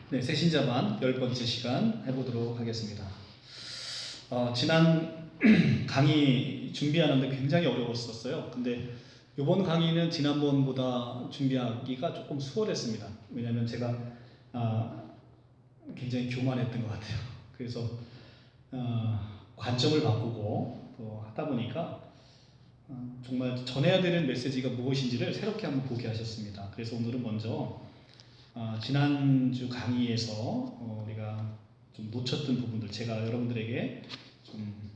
네, 새신자반 10번째 시간 해보도록 하겠습니다. 지난 강의 준비하는데 굉장히 어려웠었어요. 근데 이번 강의는 지난번보다 준비하기가 조금 수월했습니다. 왜냐하면 제가 굉장히 교만했던 것 같아요. 그래서 관점을 바꾸고 또 하다 보니까 정말 전해야 되는 메시지가 무엇인지를 새롭게 한번 보게 하셨습니다. 그래서 오늘은 먼저 지난주 강의에서 우리가 좀 놓쳤던 부분들, 제가 여러분들에게 좀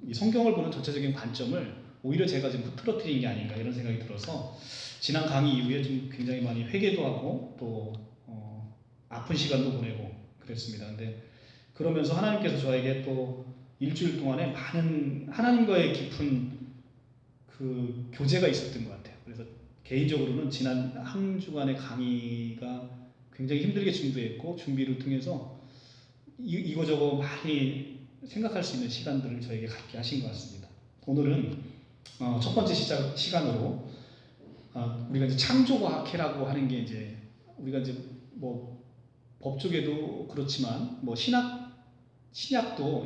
이 성경을 보는 전체적인 관점을 오히려 제가 지금 흐트러뜨린 게 아닌가 이런 생각이 들어서 지난 강의 이후에 좀 굉장히 많이 회개도 하고 또 아픈 시간도 보내고 그랬습니다. 근데 그러면서 하나님께서 저에게 또 일주일 동안에 많은 하나님과의 깊은 그 교제가 있었던 것 같아요. 그래서 개인적으로는 지난 한 주간의 강의가 굉장히 힘들게 준비했고 준비를 통해서 이거저거 많이 생각할 수 있는 시간들을 저에게 갖게 하신 것 같습니다. 오늘은 첫 번째 시간으로 우리가 이제 창조과학회라고 하는 게 이제 우리가 이제 뭐 법조계도 그렇지만 뭐 신약도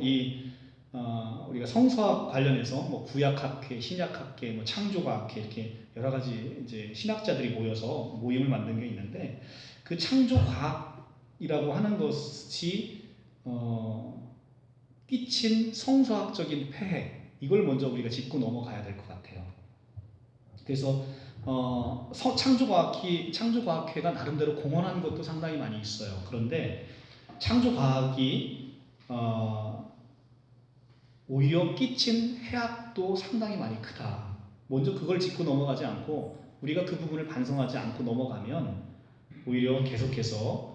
우리가 성서학 관련해서 뭐 구약학회, 신약학회, 뭐 창조과학회 이렇게 여러 가지 이제 신학자들이 모여서 모임을 만든 게 있는데 그 창조과학이라고 하는 것이 끼친 성서학적인 폐해 이걸 먼저 우리가 짚고 넘어가야 될 것 같아요. 그래서 창조과학회가 나름대로 공헌한 것도 상당히 많이 있어요. 그런데 창조과학이 오히려 끼친 해악도 상당히 많이 크다. 먼저 그걸 짚고 넘어가지 않고 우리가 그 부분을 반성하지 않고 넘어가면 오히려 계속해서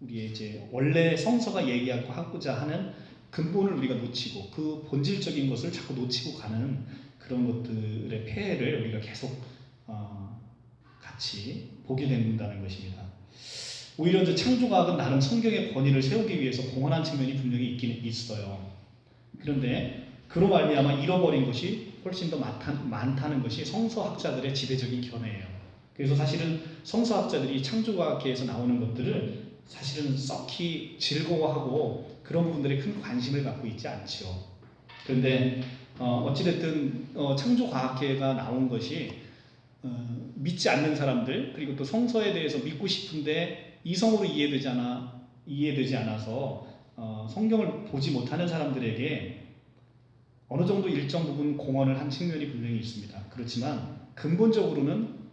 우리의 이제 원래 성서가 얘기하고자 하는 근본을 우리가 놓치고 그 본질적인 것을 자꾸 놓치고 가는 그런 것들의 폐해를 우리가 계속 같이 보게 된다는 것입니다. 오히려 이제 창조과학은 나름 성경의 권위를 세우기 위해서 공헌한 측면이 분명히 있긴 있어요. 그런데 그로 말미암아 잃어버린 것이 훨씬 더 많다는 것이 성서학자들의 지배적인 견해예요. 그래서 사실은 성서학자들이 창조과학계에서 나오는 것들을 사실은 썩히 즐거워하고 그런 부분들에 큰 관심을 갖고 있지 않죠. 그런데 어찌됐든 창조과학계가 나온 것이 믿지 않는 사람들 그리고 또 성서에 대해서 믿고 싶은데 이성으로 이해되지 않아서 성경을 보지 못하는 사람들에게 어느 정도 일정 부분 공헌을 한 측면이 분명히 있습니다. 그렇지만 근본적으로는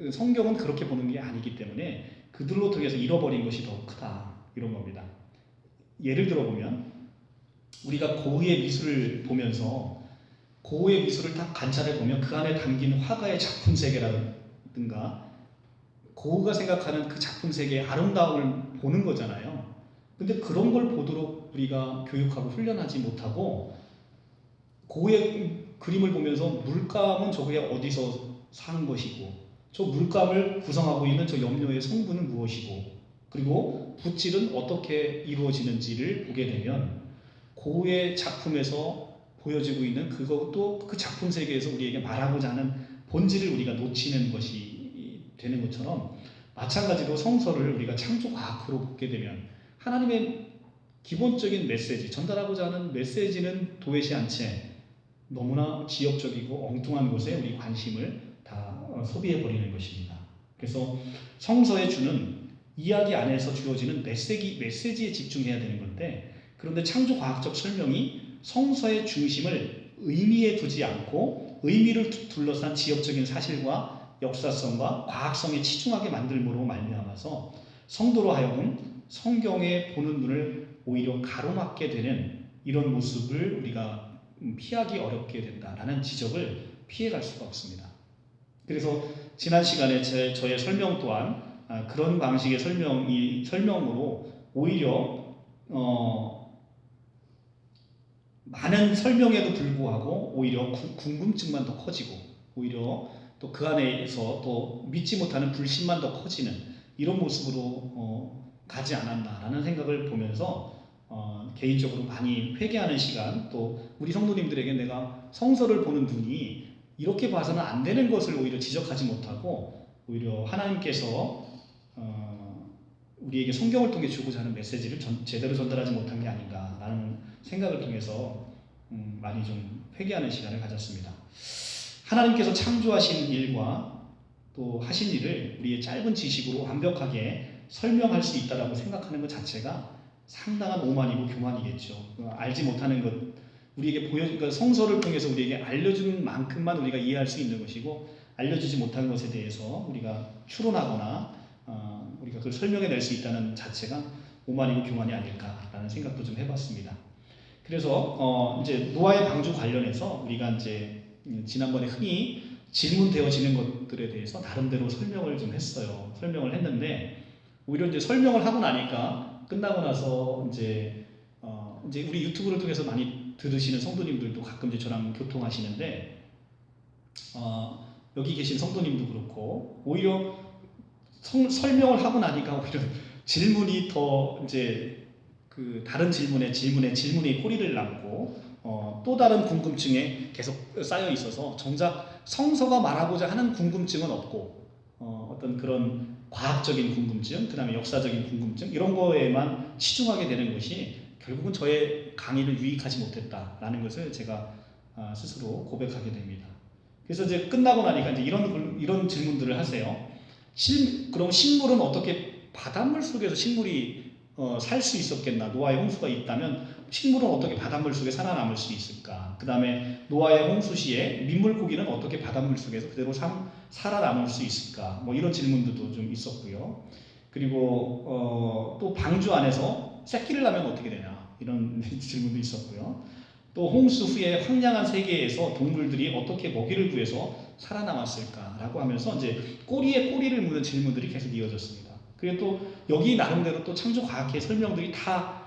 성경은 그렇게 보는 게 아니기 때문에 그들로 통해서 잃어버린 것이 더 크다 이런 겁니다. 예를 들어보면 우리가 고흐의 미술을 보면서 고흐의 미술을 딱 관찰해 보면 그 안에 담긴 화가의 작품 세계라든가 고흐가 생각하는 그 작품 세계의 아름다움을 보는 거잖아요. 근데 그런 걸 보도록 우리가 교육하고 훈련하지 못하고 고흐의 그림을 보면서 물감은 저게 어디서 산 것이고 저 물감을 구성하고 있는 저 염료의 성분은 무엇이고 그리고 붓질은 어떻게 이루어지는지를 보게 되면 고흐의 작품에서 보여지고 있는 그것도 그 작품 세계에서 우리에게 말하고자 하는 본질을 우리가 놓치는 것이 되는 것처럼 마찬가지로 성서를 우리가 창조과학으로 보게 되면 하나님의 기본적인 메시지, 전달하고자 하는 메시지는 도외시 않채 너무나 지역적이고 엉뚱한 곳에 우리 관심을 다 소비해버리는 것입니다. 그래서 성서에 주는 이야기 안에서 주어지는 메시지에 집중해야 되는 건데 그런데 창조과학적 설명이 성서의 중심을 의미에 두지 않고 의미를 둘러싼 지역적인 사실과 역사성과 과학성에 치중하게 만들므로 말미암아서 성도로 하여금 성경에 보는 눈을 오히려 가로막게 되는 이런 모습을 우리가 피하기 어렵게 된다라는 지적을 피해갈 수가 없습니다. 그래서 지난 시간에 저의 설명 또한 그런 방식의 설명으로 오히려 많은 설명에도 불구하고 오히려 궁금증만 더 커지고 오히려 또 그 안에서 또 믿지 못하는 불신만 더 커지는 이런 모습으로 가지 않았나라는 생각을 보면서 개인적으로 많이 회개하는 시간 또 우리 성도님들에게 내가 성서를 보는 눈이 이렇게 봐서는 안 되는 것을 오히려 지적하지 못하고 오히려 하나님께서 우리에게 성경을 통해 주고자 하는 메시지를 제대로 전달하지 못한 게 아닌가라는 생각을 통해서 많이 좀 회개하는 시간을 가졌습니다. 하나님께서 창조하신 일과 또 하신 일을 우리의 짧은 지식으로 완벽하게 설명할 수 있다라고 생각하는 것 자체가 상당한 오만이고 교만이겠죠. 알지 못하는 것, 우리에게 그러니까 성서를 통해서 우리에게 알려준 만큼만 우리가 이해할 수 있는 것이고, 알려주지 못한 것에 대해서 우리가 추론하거나 우리가 그걸 설명해낼 수 있다는 자체가 오만이고 교만이 아닐까라는 생각도 좀 해봤습니다. 그래서 이제 노아의 방주 관련해서 우리가 이제 지난번에 흔히 질문되어지는 것들에 대해서 나름대로 설명을 좀 했어요. 설명을 했는데 오히려 이제 설명을 하고 나니까 끝나고 나서 이제 우리 유튜브를 통해서 많이 들으시는 성도님들도 가끔 이제 저랑 교통하시는데 여기 계신 성도님도 그렇고 오히려 설명을 하고 나니까 오히려 질문이 더 이제 그 다른 질문에 꼬리를 남고 또 다른 궁금증에 계속 쌓여 있어서 정작 성서가 말하고자 하는 궁금증은 없고 어떤 그런 과학적인 궁금증, 그 다음에 역사적인 궁금증 이런 거에만 치중하게 되는 것이 결국은 저의 강의를 유익하지 못했다라는 것을 제가 스스로 고백하게 됩니다. 그래서 이제 끝나고 나니까 이제 이런 질문들을 하세요. 그럼 식물은 어떻게 바닷물 속에서 식물이 살 수 있었겠나? 노아의 홍수가 있다면 식물은 어떻게 바닷물 속에 살아남을 수 있을까? 그 다음에 노아의 홍수 시에 민물고기는 어떻게 바닷물 속에서 그대로 살아남을 수 있을까? 뭐 이런 질문들도 좀 있었고요. 그리고 또 방주 안에서 새끼를 낳으면 어떻게 되냐? 이런 질문도 있었고요. 또 홍수 후에 황량한 세계에서 동물들이 어떻게 먹이를 구해서 살아남았을까라고 하면서 이제 꼬리에 꼬리를 무는 질문들이 계속 이어졌습니다. 그리고 또 여기 나름대로 또 창조과학의 설명들이 다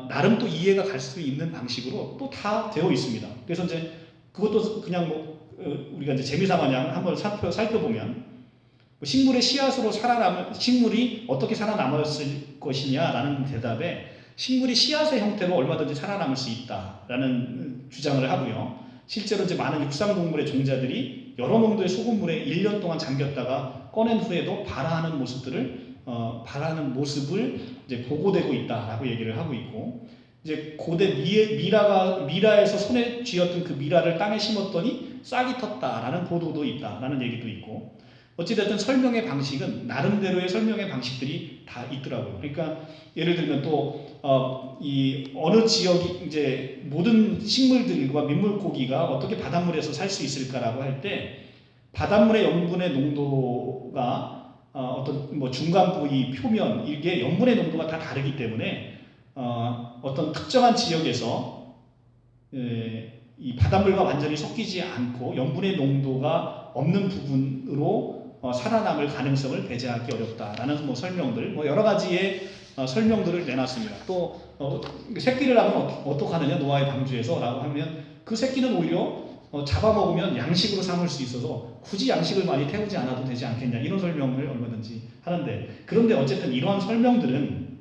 나름 또 이해가 갈 수 있는 방식으로 또 다 되어 있습니다. 그래서 이제 그것도 그냥 뭐 우리가 이제 재미삼아냥 한번 살펴보면 식물의 씨앗으로 식물이 어떻게 살아남았을 것이냐라는 대답에 식물이 씨앗의 형태로 얼마든지 살아남을 수 있다라는 주장을 하고요. 실제로 이제 많은 육상동물의 종자들이 여러 농도의 소금물에 1년 동안 잠겼다가 꺼낸 후에도 발화하는 모습을 이제 보고되고 있다라고 얘기를 하고 있고, 이제 고대 미라에서 손에 쥐었던 그 미라를 땅에 심었더니 싹이 텄다라는 보도도 있다라는 얘기도 있고, 어찌됐든 설명의 방식은 나름대로의 설명의 방식들이 다 있더라고요. 그러니까 예를 들면 또 이 어느 지역이 이제 모든 식물들과 민물고기가 어떻게 바닷물에서 살 수 있을까라고 할 때 바닷물의 염분의 농도가 어떤 뭐 중간 부위, 표면 이게 염분의 농도가 다 다르기 때문에 어떤 특정한 지역에서 이 바닷물과 완전히 섞이지 않고 염분의 농도가 없는 부분으로 살아남을 가능성을 배제하기 어렵다라는 뭐 설명들, 뭐 여러 가지의 설명들을 내놨습니다. 또 새끼를 낳으면 어떡하느냐 노아의 방주에서라고 하면 그 새끼는 오히려 잡아먹으면 양식으로 삼을 수 있어서 굳이 양식을 많이 태우지 않아도 되지 않겠냐 이런 설명을 얼마든지 하는데, 그런데 어쨌든 이러한 설명들은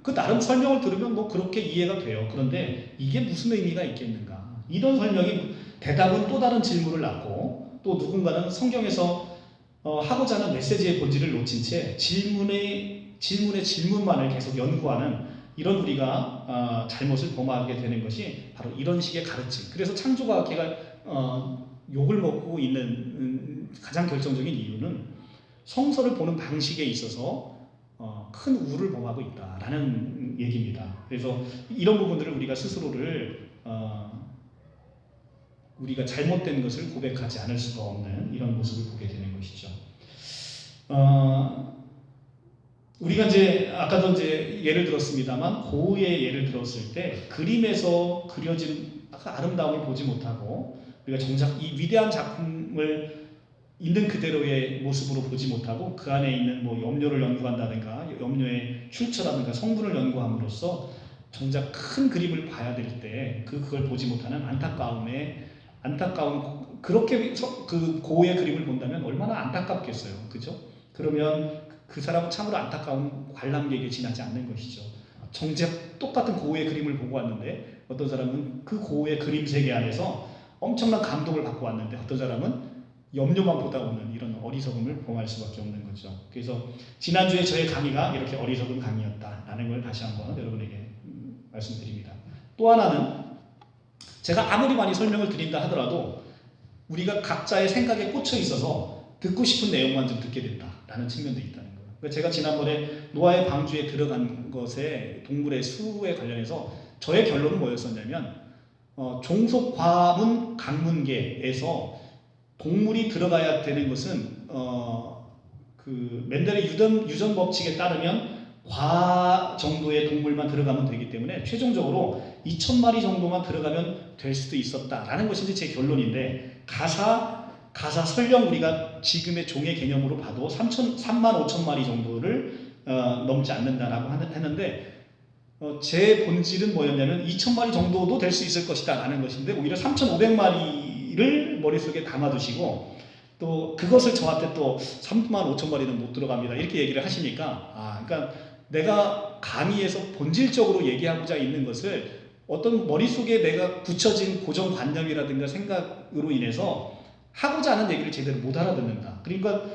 그 나름 설명을 들으면 뭐 그렇게 이해가 돼요. 그런데 이게 무슨 의미가 있겠는가? 이런 설명이 대답은 또 다른 질문을 낳고 또 누군가는 성경에서 하고자 하는 메시지의 본질을 놓친 채 질문의 질문만을 계속 연구하는 이런 우리가 잘못을 범하게 되는 것이 바로 이런 식의 가르침. 그래서 창조과학계가 욕을 먹고 있는 가장 결정적인 이유는 성서를 보는 방식에 있어서 큰 우를 범하고 있다라는 얘기입니다. 그래서 이런 부분들을 우리가 스스로를 우리가 잘못된 것을 고백하지 않을 수가 없는 이런 모습을 보게 되는 것이죠. 우리가 이제 아까도 이제 예를 들었습니다만 고흐의 예를 들었을 때 그림에서 그려진 아름다움을 보지 못하고 우리가 정작 이 위대한 작품을 있는 그대로의 모습으로 보지 못하고 그 안에 있는 뭐 염료를 연구한다든가 염료의 출처라든가 성분을 연구함으로써 정작 큰 그림을 봐야 될 때 그걸 보지 못하는 안타까운 그렇게 그 고흐의 그림을 본다면 얼마나 안타깝겠어요, 그죠? 그러면 그 사람은 참으로 안타까운 관람객에 지나지 않는 것이죠. 정작 똑같은 고흐의 그림을 보고 왔는데 어떤 사람은 그 고흐의 그림 세계 안에서 엄청난 감동을 받고 왔는데 어떤 사람은 염려만 보다 오는 이런 어리석음을 범할 수밖에 없는 거죠. 그래서 지난주에 저의 강의가 이렇게 어리석은 강의였다라는 걸 다시 한번 여러분에게 말씀드립니다. 또 하나는 제가 아무리 많이 설명을 드린다 하더라도 우리가 각자의 생각에 꽂혀 있어서 듣고 싶은 내용만 좀 듣게 된다라는 측면도 있다는 거예요. 그러니까 제가 지난번에 노아의 방주에 들어간 것에 동물의 수에 관련해서 저의 결론은 뭐였었냐면 종속 과문 강문계에서 동물이 들어가야 되는 것은 그 맨델의 유전 법칙에 따르면 과 정도의 동물만 들어가면 되기 때문에 최종적으로 2,000마리 정도만 들어가면 될 수도 있었다라는 것이 이제 제 결론인데 가사 설령 우리가 지금의 종의 개념으로 봐도 35,000마리 정도를 넘지 않는다라고 했는데 제 본질은 뭐였냐면 2,000마리 정도도 될 수 있을 것이다 라는 것인데 오히려 3,500마리를 머릿속에 담아두시고 또 그것을 저한테 또 35,000마리는 못 들어갑니다 이렇게 얘기를 하시니까 그러니까 내가 강의에서 본질적으로 얘기하고자 있는 것을 어떤 머릿속에 내가 굳혀진 고정관념이라든가 생각으로 인해서 하고자 하는 얘기를 제대로 못 알아듣는다. 그러니까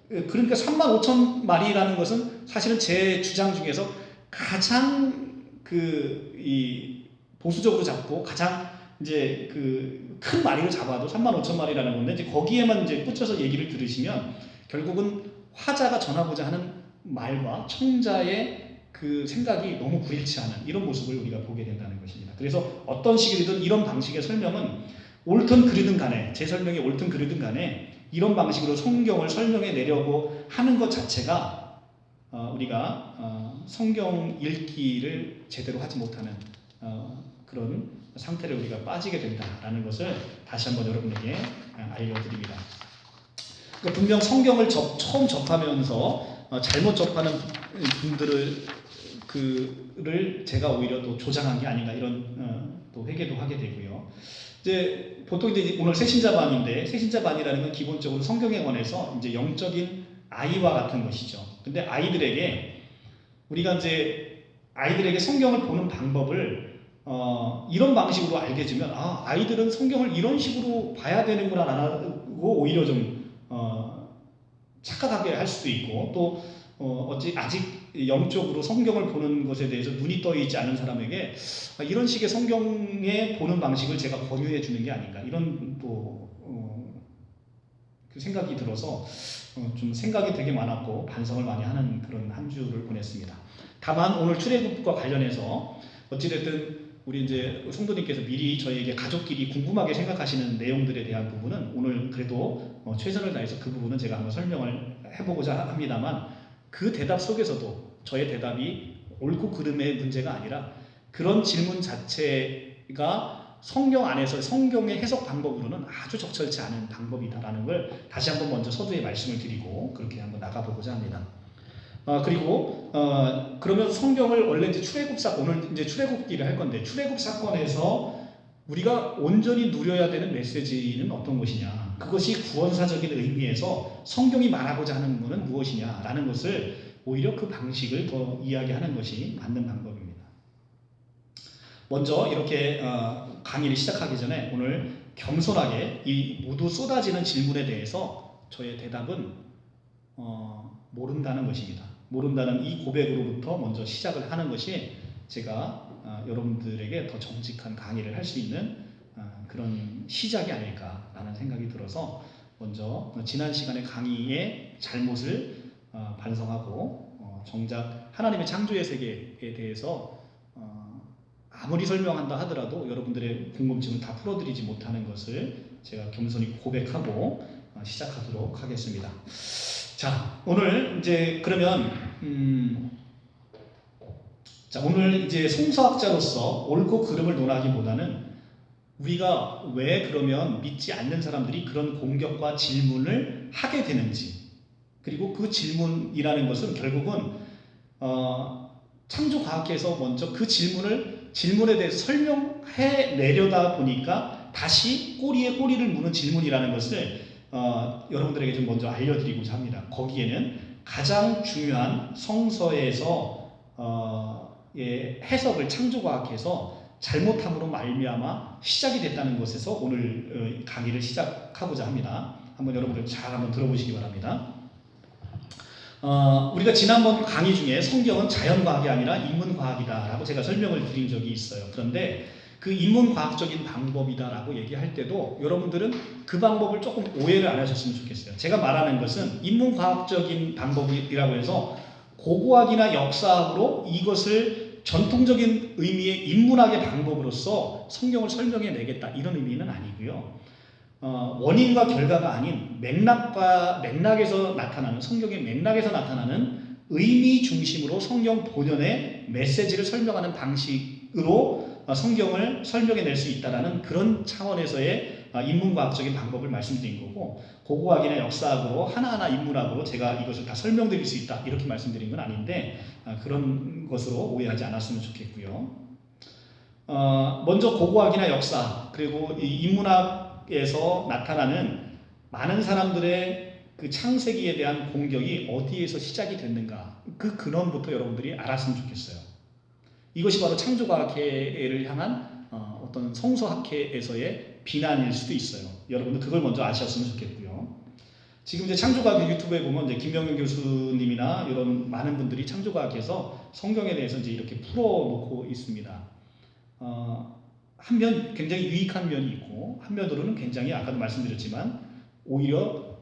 35,000마리라는 것은 사실은 제 주장 중에서 가장 이 보수적으로 잡고 가장 이제 큰 마리를 잡아도 35,000마리라는 건데 이제 거기에만 이제 꽂혀서 얘기를 들으시면 결국은 화자가 전하고자 하는 말과 청자의 그 생각이 너무 불일치하는 이런 모습을 우리가 보게 된다는 것입니다. 그래서 어떤 식이든 이런 방식의 설명은 옳든 그르든 간에 제 설명이 옳든 그르든 간에 이런 방식으로 성경을 설명해 내려고 하는 것 자체가 우리가 성경 읽기를 제대로 하지 못하는 그런 상태를 우리가 빠지게 된다라는 것을 다시 한번 여러분에게 알려드립니다. 그러니까 분명 성경을 처음 접하면서 잘못 접하는 분들을 제가 오히려 또 조장한 게 아닌가 이런 또 회개도 하게 되고요. 이제 보통 이제 오늘 새신자반인데 새신자반이라는 건 기본적으로 성경에 관해서 이제 영적인 아이와 같은 것이죠. 근데 우리가 이제 아이들에게 성경을 보는 방법을 이런 방식으로 알게 해주면 아이들은 성경을 이런 식으로 봐야 되는구나 라고 오히려 좀 착각하게 할 수도 있고 또 아직 영적으로 성경을 보는 것에 대해서 눈이 떠 있지 않은 사람에게 이런 식의 성경에 보는 방식을 제가 권유해 주는 게 아닌가 이런 또 그 생각이 들어서 좀 생각이 되게 많았고 반성을 많이 하는 그런 한 주를 보냈습니다. 다만 오늘 출애굽과 관련해서 어찌됐든 우리 이제 성도님께서 미리 저희에게 가족끼리 궁금하게 생각하시는 내용들에 대한 부분은 오늘 그래도 최선을 다해서 그 부분은 제가 한번 설명을 해보고자 합니다만 그 대답 속에서도 저의 대답이 옳고 그름의 문제가 아니라 그런 질문 자체가 성경 안에서 성경의 해석 방법으로는 아주 적절치 않은 방법이다라는 걸 다시 한번 먼저 서두에 말씀을 드리고 그렇게 한번 나가보고자 합니다. 그리고 그러면 성경을 원래 이제 오늘 이제 출애굽기를 할 건데 출애굽 사건에서 우리가 온전히 누려야 되는 메시지는 어떤 것이냐, 그것이 구원사적인 의미에서 성경이 말하고자 하는 것은 무엇이냐라는 것을 오히려 그 방식을 더 이야기하는 것이 맞는 방법입니다. 먼저 이렇게 강의를 시작하기 전에 오늘 겸손하게 이 모두 쏟아지는 질문에 대해서 저의 대답은 모른다는 것입니다. 모른다는 이 고백으로부터 먼저 시작을 하는 것이 제가 여러분들에게 더 정직한 강의를 할 수 있는 그런 시작이 아닐까라는 생각이 들어서 먼저 지난 시간의 강의의 잘못을 반성하고 정작 하나님의 창조의 세계에 대해서 아무리 설명한다 하더라도 여러분들의 궁금증을 다 풀어드리지 못하는 것을 제가 겸손히 고백하고 시작하도록 하겠습니다. 자, 오늘 이제 그러면 오늘 이제 성서학자로서 옳고 그름을 논하기보다는 우리가 왜 그러면 믿지 않는 사람들이 그런 공격과 질문을 하게 되는지, 그리고 그 질문이라는 것은 결국은 창조과학에서 먼저 그 질문에 대해서 설명해 내려다 보니까 다시 꼬리에 꼬리를 무는 질문이라는 것을 여러분들에게 좀 먼저 알려드리고자 합니다. 거기에는 가장 중요한 성서에서 해석을 창조과학에서 잘못함으로 말미암아 시작이 됐다는 것에서 오늘 강의를 시작하고자 합니다. 한번 여러분들 잘 한번 들어보시기 바랍니다. 우리가 지난번 강의 중에 성경은 자연과학이 아니라 인문과학이다라고 제가 설명을 드린 적이 있어요. 그런데 그 인문과학적인 방법이다라고 얘기할 때도 여러분들은 그 방법을 조금 오해를 안 하셨으면 좋겠어요. 제가 말하는 것은 인문과학적인 방법이라고 해서 고고학이나 역사학으로 이것을 전통적인 의미의 인문학의 방법으로서 성경을 설명해 내겠다 이런 의미는 아니고요. 원인과 결과가 아닌 맥락에서 나타나는 성경의 맥락에서 나타나는 의미 중심으로 성경 본연의 메시지를 설명하는 방식으로 성경을 설명해 낼 수 있다라는 그런 차원에서의 인문과학적인 방법을 말씀드린 거고, 고고학이나 역사학으로 하나하나 인문학으로 제가 이것을 다 설명드릴 수 있다 이렇게 말씀드린 건 아닌데 그런 것으로 오해하지 않았으면 좋겠고요. 먼저 고고학이나 역사 그리고 이 인문학에서 나타나는 많은 사람들의 그 창세기에 대한 공격이 어디에서 시작이 됐는가, 그 근원부터 여러분들이 알았으면 좋겠어요. 이것이 바로 창조과학회를 향한 어떤 성서학회에서의 비난일 수도 있어요. 여러분들 그걸 먼저 아셨으면 좋겠고요. 지금 이제 창조과학 유튜브에 보면 이제 김명현 교수님이나 이런 많은 분들이 창조과학에서 성경에 대해서 이제 이렇게 풀어놓고 있습니다. 한면 굉장히 유익한 면이 있고 한면으로는 굉장히 아까도 말씀드렸지만 오히려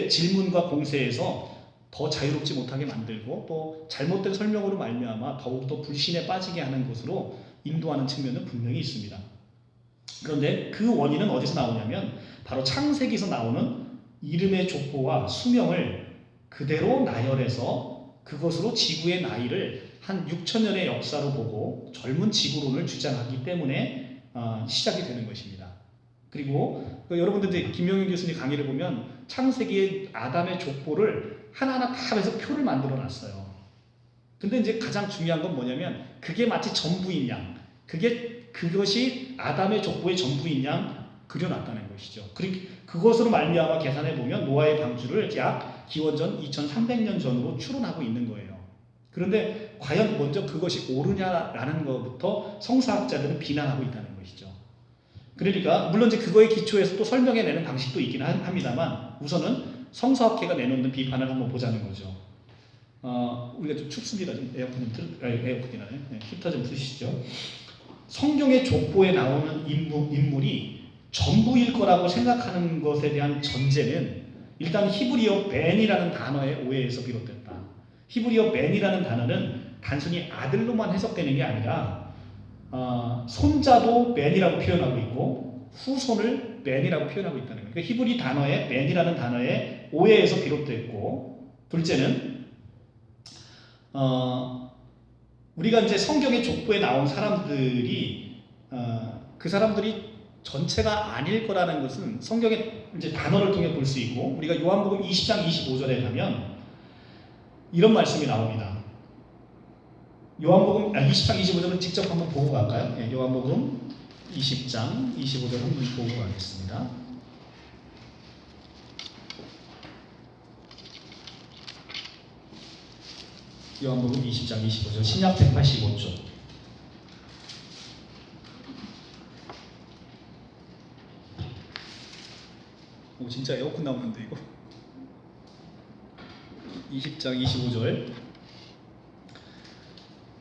질문과 공세에서 더 자유롭지 못하게 만들고 또 잘못된 설명으로 말미암아 더욱더 불신에 빠지게 하는 것으로 인도하는 측면은 분명히 있습니다. 그런데 그 원인은 어디서 나오냐면 바로 창세기에서 나오는 이름의 족보와 수명을 그대로 나열해서 그것으로 지구의 나이를 한 6,000년의 역사로 보고 젊은 지구론을 주장하기 때문에 시작이 되는 것입니다. 그리고 여러분들 김명현 교수님 강의를 보면 창세기의 아담의 족보를 하나하나 다 해서 표를 만들어 놨어요. 근데 이제 가장 중요한 건 뭐냐면 그게 마치 전부인 양, 그것이 아담의 족보의 전부인 양 그려놨다는 것이죠. 그것으로 말미암아 계산해 보면 노아의 방주를 약 기원전 2300년 전으로 추론하고 있는 거예요. 그런데 과연 먼저 그것이 옳으냐라는 것부터 성서학자들은 비난하고 있다는 것이죠. 그러니까 물론 이제 그거에 기초해서 또 설명해내는 방식도 있긴 합니다만 우선은 성서학회가 내놓는 비판을 한번 보자는 거죠. 우리가 좀 춥습니다. 좀 에어컨이나 히터 좀 드시죠. 성경의 족보에 나오는 인물이 전부일 거라고 생각하는 것에 대한 전제는 일단 히브리어 벤이라는 단어의 오해에서 비롯됐다. 히브리어 벤이라는 단어는 단순히 아들로만 해석되는 게 아니라 손자도 벤이라고 표현하고 있고 후손을 벤이라고 표현하고 있다는 거예요. 그러니까 히브리 단어의 벤이라는 단어의 오해에서 비롯됐고, 둘째는 우리가 이제 성경의 족보에 나온 사람들이 그 사람들이 전체가 아닐 거라는 것은 성경의 이제 단어를 통해 볼 수 있고, 우리가 요한복음 20장 25절에 가면 이런 말씀이 나옵니다. 요한복음 20장 25절은 직접 한번 보고 갈까요? 네, 요한복음 20장 25절 한번 보고 가겠습니다. 요한복음 20장 25절 신약 185쪽. 진짜 에어컨 나오는데 이거. 20장 25절.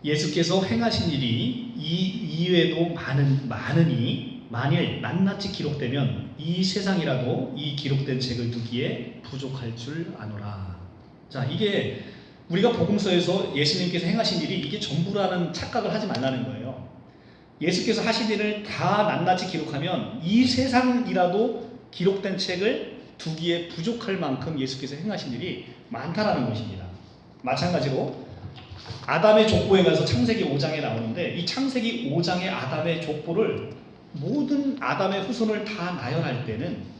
예수께서 행하신 일이 이 이외에도 많으니 만일 낱낱이 기록되면 이 세상이라도 이 기록된 책을 두기에 부족할 줄 아노라. 자, 이게 우리가 복음서에서 예수님께서 행하신 일이 이게 전부라는 착각을 하지 말라는 거예요. 예수께서 하신 일을 다 낱낱이 기록하면 이 세상이라도 기록된 책을 두기에 부족할 만큼 예수께서 행하신 일이 많다라는 것입니다. 마찬가지로 아담의 족보에 가서 창세기 5장에 나오는데 이 창세기 5장의 아담의 족보를 모든 아담의 후손을 다 나열할 때는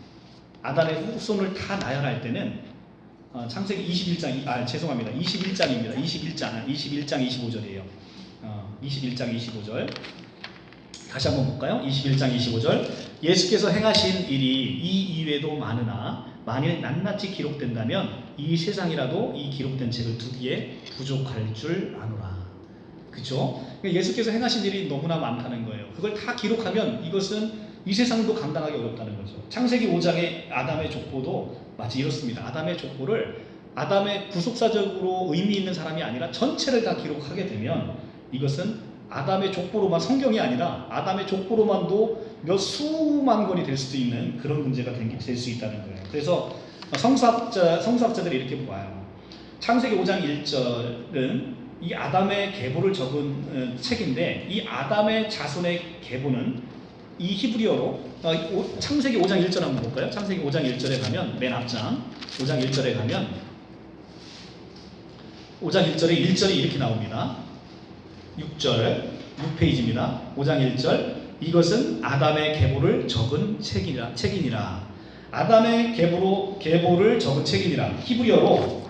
창세기 21장, 죄송합니다. 21장입니다. 21장 25절이에요. 21장 25절. 다시 한번 볼까요? 21장 25절. 예수께서 행하신 일이 이 이외에도 많으나 만일 낱낱이 기록된다면 이 세상이라도 이 기록된 책을 두기에 부족할 줄 아노라. 그렇죠? 예수께서 행하신 일이 너무나 많다는 거예요. 그걸 다 기록하면 이것은 이 세상도 감당하기 어렵다는 거죠. 창세기 5장의 아담의 족보도 마치 이렇습니다. 아담의 족보를 아담의 구속사적으로 의미 있는 사람이 아니라 전체를 다 기록하게 되면 이것은 아담의 족보로만, 성경이 아니라 아담의 족보로만도 몇 수만 권이 될 수도 있는 그런 문제가 될 수 있다는 거예요. 그래서 성서학자들이 이렇게 봐요. 창세기 5장 1절은 이 아담의 계보를 적은 책인데, 이 아담의 자손의 계보는 이 히브리어로 창세기 5장 1절 한번 볼까요? 창세기 5장 1절에 가면, 맨 앞장 5장 1절에 가면 5장 1절에 1절이 이렇게 나옵니다. 6절 6페이지입니다. 5장 1절, 이것은 아담의 계보를 적은 책이니라. 아담의 계보를 적은 책이니라. 히브리어로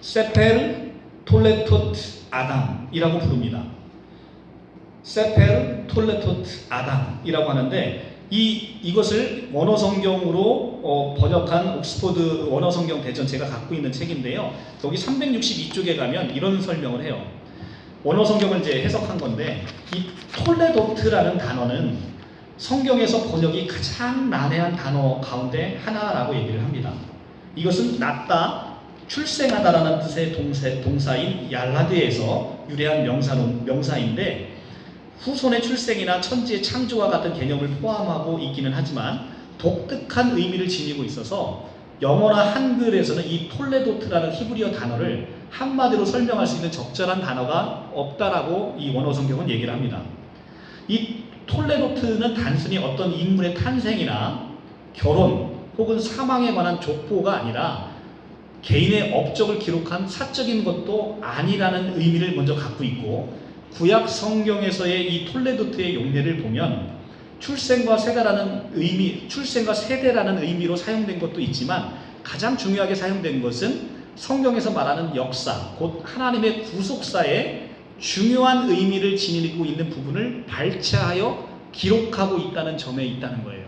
세펠 톨레토트 아담이라고 부릅니다. 세펠 톨레토트 아담이라고 하는데, 이것을 원어성경으로 번역한 옥스포드 원어성경 대전 제가 갖고 있는 책인데요. 여기 362쪽에 가면 이런 설명을 해요. 원어성경을 이제 해석한 건데, 이 톨레도트라는 단어는 성경에서 번역이 가장 난해한 단어 가운데 하나라고 얘기를 합니다. 이것은 낳다, 출생하다라는 뜻의 동사인 얄라드에서 유래한 명사인데, 후손의 출생이나 천지의 창조와 같은 개념을 포함하고 있기는 하지만 독특한 의미를 지니고 있어서 영어나 한글에서는 이 톨레도트라는 히브리어 단어를 한마디로 설명할 수 있는 적절한 단어가 없다라고 이 원어성경은 얘기를 합니다. 이 톨레도트는 단순히 어떤 인물의 탄생이나 결혼 혹은 사망에 관한 족보가 아니라 개인의 업적을 기록한 사적인 것도 아니라는 의미를 먼저 갖고 있고, 구약 성경에서의 이 톨레도트의 용례를 보면 출생과 세대라는 의미로 사용된 것도 있지만, 가장 중요하게 사용된 것은 성경에서 말하는 역사, 곧 하나님의 구속사에 중요한 의미를 지니고 있는 부분을 발췌하여 기록하고 있다는 점에 있다는 거예요.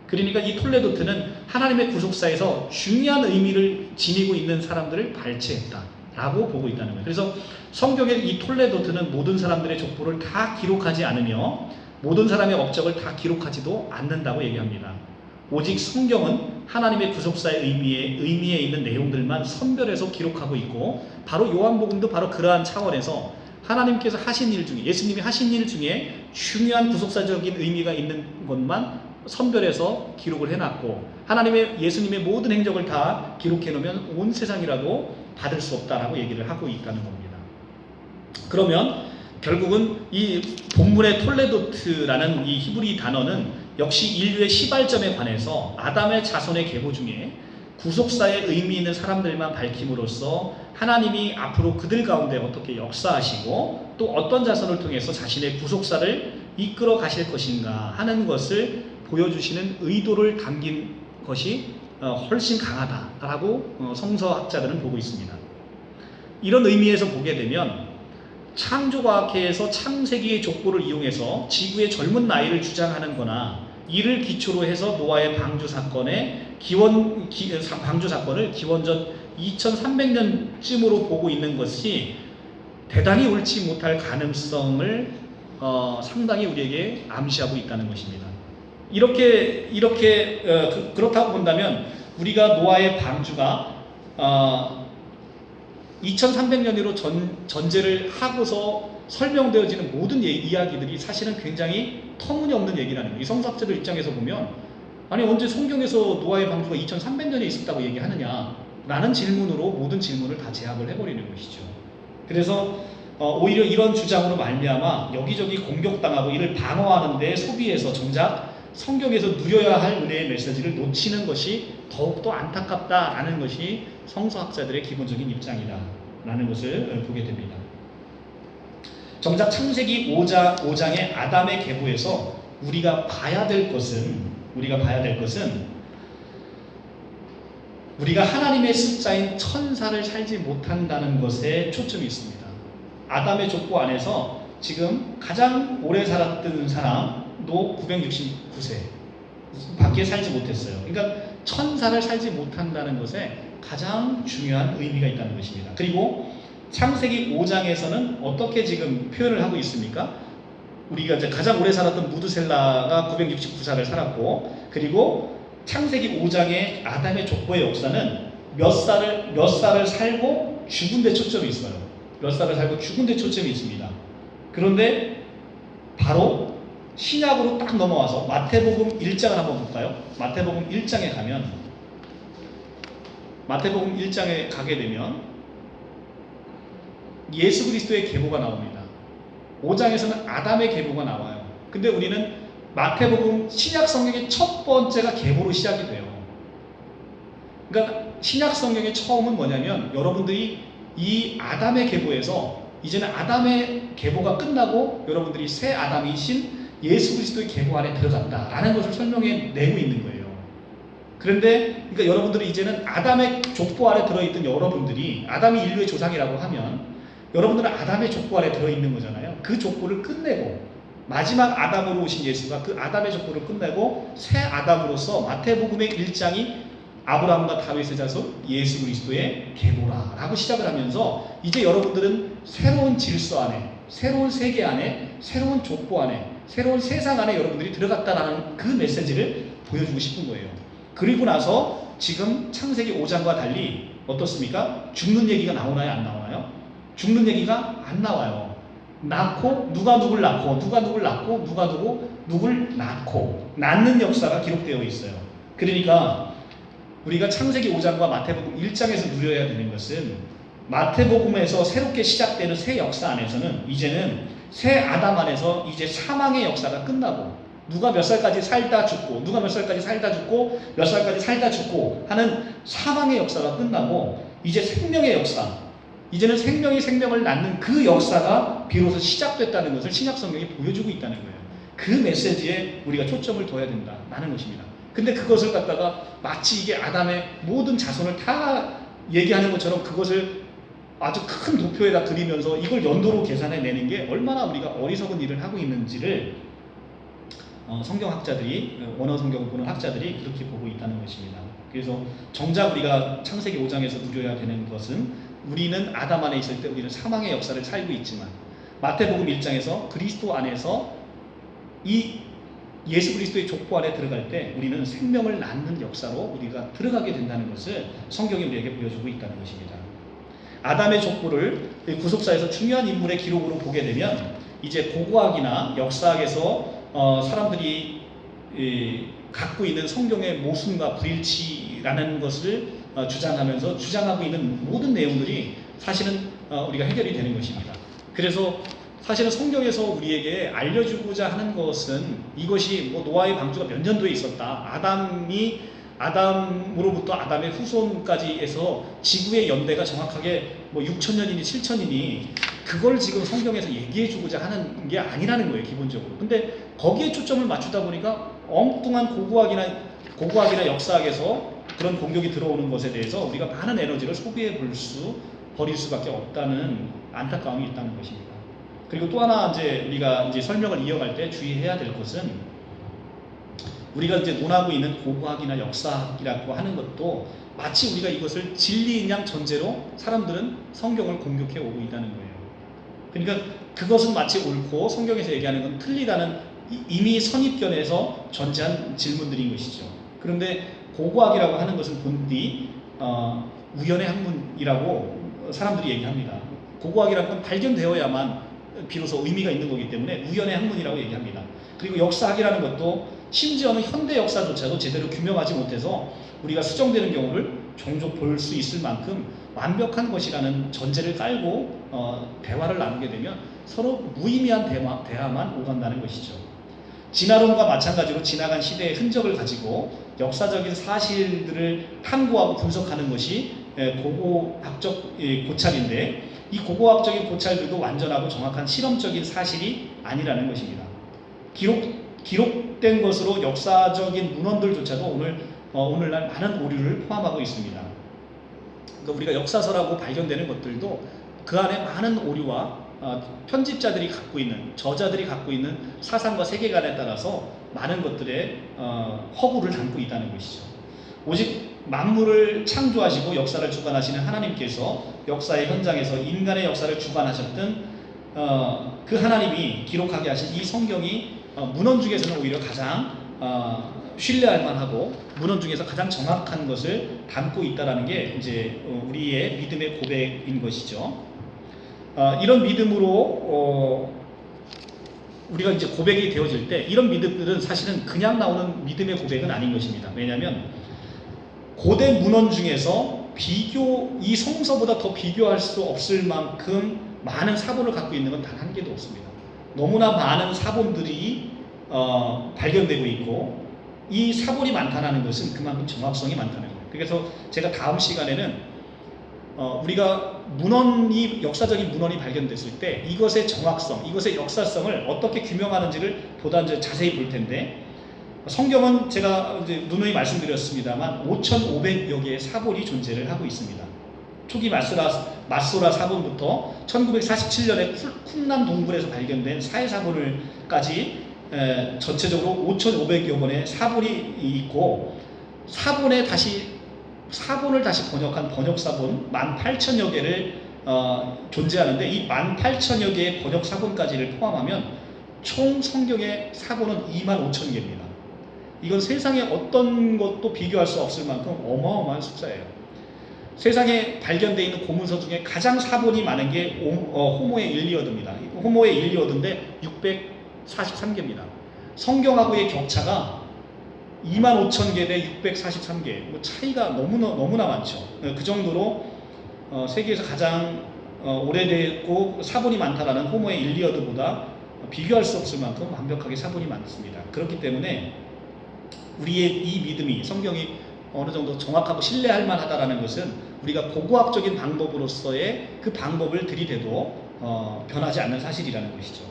그러니까 이 톨레도트는 하나님의 구속사에서 중요한 의미를 지니고 있는 사람들을 발췌했다라고 보고 있다는 거예요. 그래서 성경의 이 톨레도트는 모든 사람들의 족보를 다 기록하지 않으며 모든 사람의 업적을 다 기록하지도 않는다고 얘기합니다. 오직 성경은 하나님의 구속사의 의미에 있는 내용들만 선별해서 기록하고 있고, 바로 요한복음도 바로 그러한 차원에서 하나님께서 하신 일 중에, 예수님이 하신 일 중에 중요한 구속사적인 의미가 있는 것만 선별해서 기록을 해놨고, 예수님의 모든 행적을 다 기록해 놓으면 온 세상이라도 받을 수 없다라고 얘기를 하고 있다는 겁니다. 그러면 결국은 이 본문의 톨레도트라는 이 히브리 단어는 역시 인류의 시발점에 관해서 아담의 자손의 계보 중에 구속사에 의미 있는 사람들만 밝힘으로써 하나님이 앞으로 그들 가운데 어떻게 역사하시고 또 어떤 자손을 통해서 자신의 구속사를 이끌어 가실 것인가 하는 것을 보여주시는 의도를 담긴 것이 훨씬 강하다라고 성서학자들은 보고 있습니다. 이런 의미에서 보게 되면 창조과학회에서 창세기의 족보를 이용해서 지구의 젊은 나이를 주장하는 거나, 이를 기초로 해서 노아의 방주 사건을 기원전 2300년쯤으로 보고 있는 것이 대단히 옳지 못할 가능성을 상당히 우리에게 암시하고 있다는 것입니다. 그렇다고 본다면 우리가 노아의 방주가 2300년으로 전제를 하고서 설명되어지는 모든 이야기들이 사실은 굉장히 터무니없는 얘기라는 거예요. 이 성서학자들 입장에서 보면, 아니 언제 성경에서 노아의 방주가 2300년에 있었다고 얘기하느냐 라는 질문으로 모든 질문을 다 제압을 해버리는 것이죠. 그래서 오히려 이런 주장으로 말미암아 여기저기 공격당하고 이를 방어하는 데 소비해서 정작 성경에서 누려야 할 은혜의 메시지를 놓치는 것이 더욱더 안타깝다라는 것이 성서학자들의 기본적인 입장이다라는 것을 보게 됩니다. 정작 창세기 5장의 아담의 계보에서 우리가 봐야 될 것은 우리가 하나님의 숫자인 천사를 살지 못한다는 것에 초점이 있습니다. 아담의 족보 안에서 지금 가장 오래 살았던 사람도 969세 밖에 살지 못했어요. 그러니까 천사를 살지 못한다는 것에 가장 중요한 의미가 있다는 것입니다. 그리고 창세기 5장에서는 어떻게 지금 표현을 하고 있습니까? 우리가 이제 가장 오래 살았던 무드셀라가 969살을 살았고, 그리고 창세기 5장의 아담의 족보의 역사는 몇 살을 살고 죽은 데 초점이 있어요. 몇 살을 살고 죽은 데 초점이 있습니다. 그런데 바로 신약으로 딱 넘어와서 마태복음 1장을 한번 볼까요? 마태복음 1장에 가면, 마태복음 1장에 가게 되면 예수 그리스도의 계보가 나옵니다. 5장에서는 아담의 계보가 나와요. 근데 우리는 마태복음 신약 성경의 첫 번째가 계보로 시작이 돼요. 그러니까 신약 성경의 처음은 뭐냐면, 여러분들이 이 아담의 계보에서 이제는 아담의 계보가 끝나고 여러분들이 새 아담이신 예수 그리스도의 계보 안에 들어간다라는 것을 설명해 내고 있는 거예요. 그런데 그러니까 여러분들이 이제는 아담의 족보 안에 들어있던 여러분들이, 아담이 인류의 조상이라고 하면 여러분들은 아담의 족보 안에 들어있는 거잖아요. 그 족보를 끝내고 마지막 아담으로 오신 예수가 그 아담의 족보를 끝내고 새 아담으로서 마태복음의 1장이 아브라함과 다윗의 자손 예수 그리스도의 계보라라고 시작을 하면서, 이제 여러분들은 새로운 질서 안에, 새로운 세계 안에, 새로운 족보 안에, 새로운 세상 안에 여러분들이 들어갔다라는 그 메시지를 보여주고 싶은 거예요. 그리고 나서 지금 창세기 5장과 달리 어떻습니까? 죽는 얘기가 나오나요? 안 나오나요? 죽는 얘기가 안 나와요. 낳고, 누가 누굴 낳고, 누가 누굴 낳고, 누가 누굴 낳고, 낳는 역사가 기록되어 있어요. 그러니까 우리가 창세기 5장과 마태복음 1장에서 누려야 되는 것은, 마태복음에서 새롭게 시작되는 새 역사 안에서는 이제는 새 아담 안에서 이제 사망의 역사가 끝나고, 누가 몇 살까지 살다 죽고, 누가 몇 살까지 살다 죽고, 몇 살까지 살다 죽고 하는 사망의 역사가 끝나고, 이제 생명의 역사, 이제는 생명이 생명을 낳는 그 역사가 비로소 시작됐다는 것을 신약 성경이 보여주고 있다는 거예요. 그 메시지에 우리가 초점을 둬야 된다라는 것입니다. 근데 그것을 갖다가 마치 이게 아담의 모든 자손을 다 얘기하는 것처럼 그것을 아주 큰 도표에다 그리면서 이걸 연도로 계산해 내는 게 얼마나 우리가 어리석은 일을 하고 있는지를 성경학자들이, 원어 성경을 보는 학자들이 그렇게 보고 있다는 것입니다. 그래서 정작 우리가 창세기 5장에서 누려야 되는 것은, 우리는 아담 안에 있을 때 우리는 사망의 역사를 살고 있지만, 마태복음 1장에서 그리스도 안에서 이 예수 그리스도의 족보 안에 들어갈 때 우리는 생명을 낳는 역사로 우리가 들어가게 된다는 것을 성경이 우리에게 보여주고 있다는 것입니다. 아담의 족보를 구속사에서 중요한 인물의 기록으로 보게 되면, 이제 고고학이나 역사학에서 사람들이 갖고 있는 성경의 모순과 불일치라는 것을 주장하고 있는 모든 내용들이 사실은 우리가 해결이 되는 것입니다. 그래서 사실은 성경에서 우리에게 알려주고자 하는 것은, 이것이 뭐 노아의 방주가 몇 년도에 있었다, 아담으로부터 아담의 후손까지 해서 지구의 연대가 정확하게 뭐 6,000년이니 7,000년이니 그걸 지금 성경에서 얘기해주고자 하는 게 아니라는 거예요, 기본적으로. 근데 거기에 초점을 맞추다 보니까 엉뚱한 고고학이나 역사학에서 그런 공격이 들어오는 것에 대해서 우리가 많은 에너지를 버릴 수밖에 없다는 안타까움이 있다는 것입니다. 그리고 또 하나 우리가 설명을 이어갈 때 주의해야 될 것은, 우리가 논하고 있는 고고학이나 역사학이라고 하는 것도 마치 우리가 이것을 진리인 양 전제로 사람들은 성경을 공격해 오고 있다는 거예요. 그러니까 그것은 마치 옳고 성경에서 얘기하는 건 틀리다는 이미 선입견에서 전제한 질문들인 것이죠. 그런데 고고학이라고 하는 것은 본디 우연의 학문이라고 사람들이 얘기합니다. 고고학이라는 건 발견되어야만 비로소 의미가 있는 거기 때문에 우연의 학문이라고 얘기합니다. 그리고 역사학이라는 것도 심지어는 현대 역사조차도 제대로 규명하지 못해서 우리가 수정되는 경우를 종종 볼 수 있을 만큼 완벽한 것이라는 전제를 깔고 대화를 나누게 되면 서로 무의미한 대화만 오간다는 것이죠. 진화론과 마찬가지로 지나간 시대의 흔적을 가지고 역사적인 사실들을 탐구하고 분석하는 것이 고고학적 고찰인데, 이 고고학적인 고찰들도 완전하고 정확한 실험적인 사실이 아니라는 것입니다. 기록된 것으로 역사적인 문헌들조차도 오늘날 많은 오류를 포함하고 있습니다. 그러니까 우리가 역사서라고 발견되는 것들도 그 안에 많은 오류와 편집자들이 갖고 있는, 저자들이 갖고 있는 사상과 세계관에 따라서 많은 것들의 허구를 담고 있다는 것이죠. 오직 만물을 창조하시고 역사를 주관하시는 하나님께서 역사의 현장에서 인간의 역사를 주관하셨던 그 하나님이 기록하게 하신 이 성경이 문헌 중에서는 오히려 가장 신뢰할 만하고 문헌 중에서 가장 정확한 것을 담고 있다라는 게 이제 우리의 믿음의 고백인 것이죠. 이런 믿음으로 우리가 이제 고백이 되어질 때 이런 믿음들은 사실은 그냥 나오는 믿음의 고백은 아닌 것입니다. 왜냐하면 고대 문헌 중에서 이 성서보다 더 비교할 수 없을 만큼 많은 사본을 갖고 있는 건 단 한 개도 없습니다. 너무나 많은 사본들이 발견되고 있고 이 사본이 많다는 것은 그만큼 정확성이 많다는 거예요. 그래서 제가 다음 시간에는 우리가 역사적인 문헌이 발견됐을 때 이것의 정확성, 이것의 역사성을 어떻게 규명하는지를 보다 이제 자세히 볼 텐데, 성경은 제가 이제 누누이 말씀드렸습니다만 5,500여 개의 사본이 존재를 하고 있습니다. 초기 마소라 사본부터 1947년에 쿰란 동굴에서 발견된 사해 사본을까지 전체적으로 5,500여 권의 사본이 있고, 사본을 다시 번역한 번역 사본 18,000여 개를 존재하는데, 이 18,000여 개의 번역 사본까지를 포함하면 총 성경의 사본은 25,000개입니다. 이건 세상에 어떤 것도 비교할 수 없을 만큼 어마어마한 숫자예요. 세상에 발견되어 있는 고문서 중에 가장 사본이 많은 게 호모의 일리어드입니다. 호모의 일리어드인데 643개입니다. 성경하고의 격차가 25,000개 대 643개, 차이가 너무나 많죠. 그 정도로 세계에서 가장 오래됐고 사본이 많다라는 호모의 일리어드보다 비교할 수 없을 만큼 완벽하게 사본이 많습니다. 그렇기 때문에 우리의 이 믿음이, 성경이 어느 정도 정확하고 신뢰할 만하다라는 것은 우리가 고고학적인 방법으로서의 그 방법을 들이대도 변하지 않는 사실이라는 것이죠.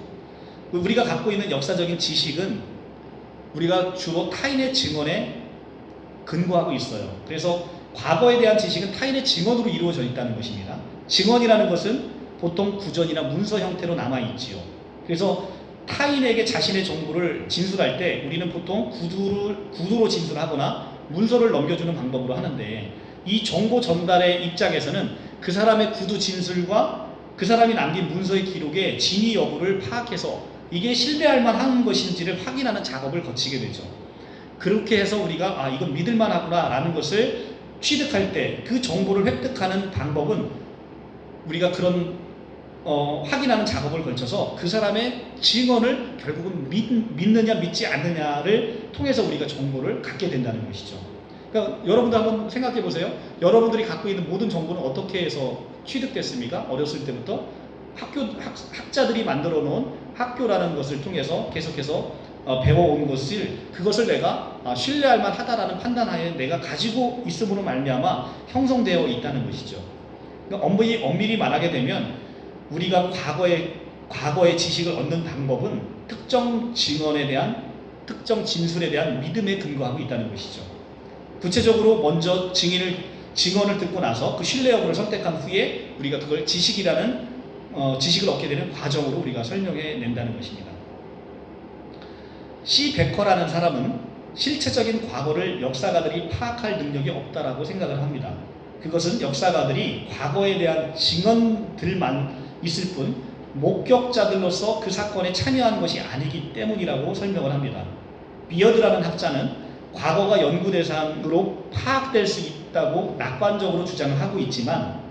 우리가 갖고 있는 역사적인 지식은 우리가 주로 타인의 증언에 근거하고 있어요. 그래서 과거에 대한 지식은 타인의 증언으로 이루어져 있다는 것입니다. 증언이라는 것은 보통 구전이나 문서 형태로 남아있지요. 그래서 타인에게 자신의 정보를 진술할 때 우리는 보통 구두로 진술하거나 문서를 넘겨주는 방법으로 하는데, 이 정보 전달의 입장에서는 그 사람의 구두 진술과 그 사람이 남긴 문서의 기록의 진위 여부를 파악해서 이게 신뢰할 만한 것인지를 확인하는 작업을 거치게 되죠. 그렇게 해서 우리가 이건 믿을만하구나 라는 것을 취득할 때 그 정보를 획득하는 방법은 우리가 그런 확인하는 작업을 걸쳐서 그 사람의 증언을 결국은 믿느냐 믿지 않느냐를 통해서 우리가 정보를 갖게 된다는 것이죠. 그러니까 여러분도 한번 생각해 보세요. 여러분들이 갖고 있는 모든 정보는 어떻게 해서 취득됐습니까? 어렸을 때부터 학자들이 만들어 놓은 학교라는 것을 통해서 계속해서 배워온 그것을 내가 신뢰할 만하다라는 판단하에 내가 가지고 있음으로 말미암아 형성되어 있다는 것이죠. 그러니까 엄밀히 말하게 되면 우리가 과거의 지식을 얻는 방법은 특정 증언에 대한, 특정 진술에 대한 믿음에 근거하고 있다는 것이죠. 구체적으로 먼저 증언을 듣고 나서 그 신뢰 여부를 선택한 후에 우리가 그걸 지식을 얻게 되는 과정으로 우리가 설명해 낸다는 것입니다. C. 베커라는 사람은 실체적인 과거를 역사가들이 파악할 능력이 없다라고 생각을 합니다. 그것은 역사가들이 과거에 대한 증언들만 있을 뿐 목격자들로서 그 사건에 참여한 것이 아니기 때문이라고 설명을 합니다. 비어드라는 학자는 과거가 연구 대상으로 파악될 수 있다고 낙관적으로 주장을 하고 있지만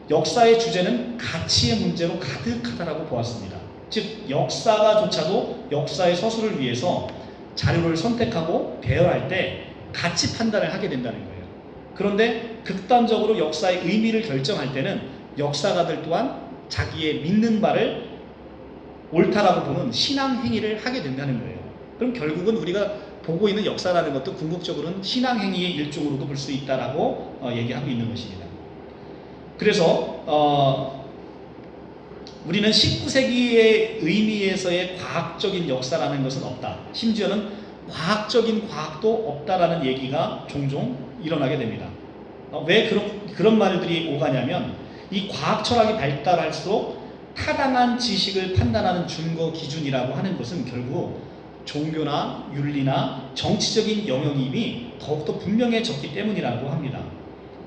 역사의 주제는 가치의 문제로 가득하다라고 보았습니다. 즉 역사가조차도 역사의 서술을 위해서 자료를 선택하고 배열할 때 가치 판단을 하게 된다는 거예요. 그런데 극단적으로 역사의 의미를 결정할 때는 역사가들 또한 자기의 믿는 바를 옳다라고 보는 신앙 행위를 하게 된다는 거예요. 그럼 결국은 우리가 보고 있는 역사라는 것도 궁극적으로는 신앙 행위의 일종으로도 볼 수 있다라고 얘기하고 있는 것입니다. 그래서 우리는 19세기의 의미에서의 과학적인 역사라는 것은 없다. 심지어는 과학적인 과학도 없다라는 얘기가 종종 일어나게 됩니다. 왜 그런 말들이 오가냐면 이 과학 철학이 발달할수록 타당한 지식을 판단하는 준거 기준이라고 하는 것은 결국 종교나 윤리나 정치적인 영역임이 더욱더 분명해졌기 때문이라고 합니다.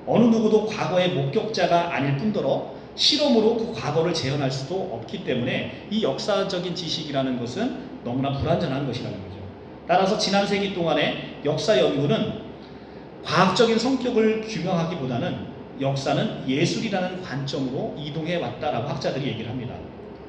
어느 누구도 과거의 목격자가 아닐 뿐더러 실험으로 그 과거를 재현할 수도 없기 때문에 이 역사적인 지식이라는 것은 너무나 불완전한 것이라는 거죠. 따라서 지난 세기 동안의 역사 연구는 과학적인 성격을 규명하기보다는 역사는 예술이라는 관점으로 이동해 왔다라고 학자들이 얘기를 합니다.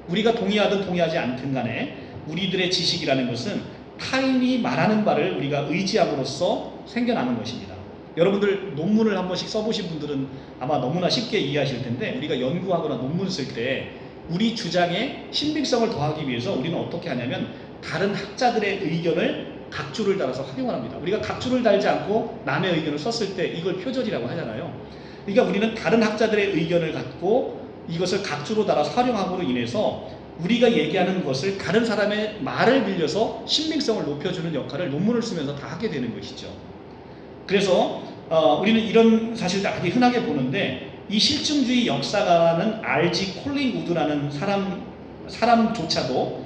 우리가 동의하든 동의하지 않든 간에 우리들의 지식이라는 것은 타인이 말하는 바를 우리가 의지함으로써 생겨나는 것입니다. 여러분들 논문을 한 번씩 써보신 분들은 아마 너무나 쉽게 이해하실 텐데, 우리가 연구하거나 논문 쓸 때 우리 주장에 신빙성을 더하기 위해서 우리는 어떻게 하냐면 다른 학자들의 의견을 각주를 달아서 활용을 합니다. 우리가 각주를 달지 않고 남의 의견을 썼을 때 이걸 표절이라고 하잖아요. 그러니까 우리는 다른 학자들의 의견을 갖고 이것을 각주로 달아서 활용함으로 인해서 우리가 얘기하는 것을 다른 사람의 말을 빌려서 신빙성을 높여주는 역할을 논문을 쓰면서 다 하게 되는 것이죠. 그래서 우리는 이런 사실을 아주 흔하게 보는데, 이 실증주의 역사가는 R.G. 콜린 우드라는 사람조차도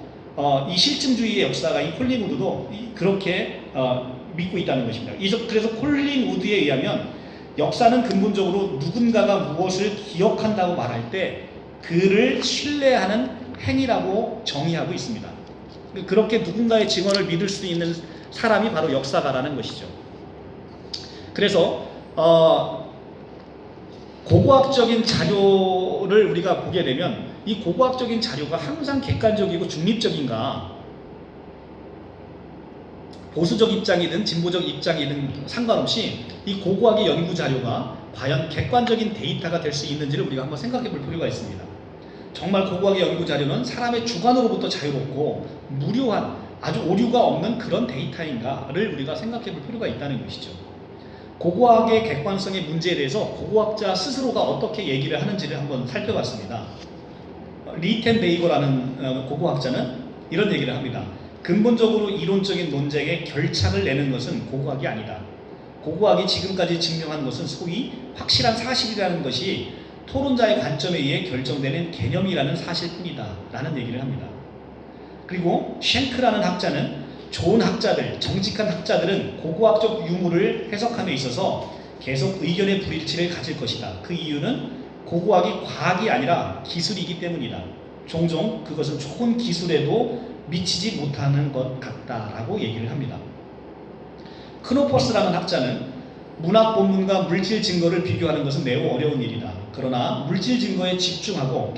이 실증주의의 역사가인 콜린 우드도 그렇게 믿고 있다는 것입니다. 그래서 콜린 우드에 의하면 역사는 근본적으로 누군가가 무엇을 기억한다고 말할 때 그를 신뢰하는 행위라고 정의하고 있습니다. 그렇게 누군가의 증언을 믿을 수 있는 사람이 바로 역사가라는 것이죠. 그래서 고고학적인 자료를 우리가 보게 되면 이 고고학적인 자료가 항상 객관적이고 중립적인가, 보수적 입장이든 진보적 입장이든 상관없이 이 고고학의 연구 자료가 과연 객관적인 데이터가 될 수 있는지를 우리가 한번 생각해 볼 필요가 있습니다. 정말 고고학의 연구 자료는 사람의 주관으로부터 자유롭고 무료한, 아주 오류가 없는 그런 데이터인가를 우리가 생각해 볼 필요가 있다는 것이죠. 고고학의 객관성의 문제에 대해서 고고학자 스스로가 어떻게 얘기를 하는지를 한번 살펴봤습니다. 리텐 베이거라는 고고학자는 이런 얘기를 합니다. 근본적으로 이론적인 논쟁에 결착을 내는 것은 고고학이 아니다. 고고학이 지금까지 증명한 것은 소위 확실한 사실이라는 것이 토론자의 관점에 의해 결정되는 개념이라는 사실뿐이다 라는 얘기를 합니다. 그리고 쉔크라는 학자는 좋은 학자들, 정직한 학자들은 고고학적 유물을 해석함에 있어서 계속 의견의 불일치를 가질 것이다. 그 이유는 고고학이 과학이 아니라 기술이기 때문이다. 종종 그것은 좋은 기술에도 미치지 못하는 것 같다라고 얘기를 합니다. 크노퍼스라는 학자는 문학 본문과 물질 증거를 비교하는 것은 매우 어려운 일이다. 그러나 물질 증거에 집중하고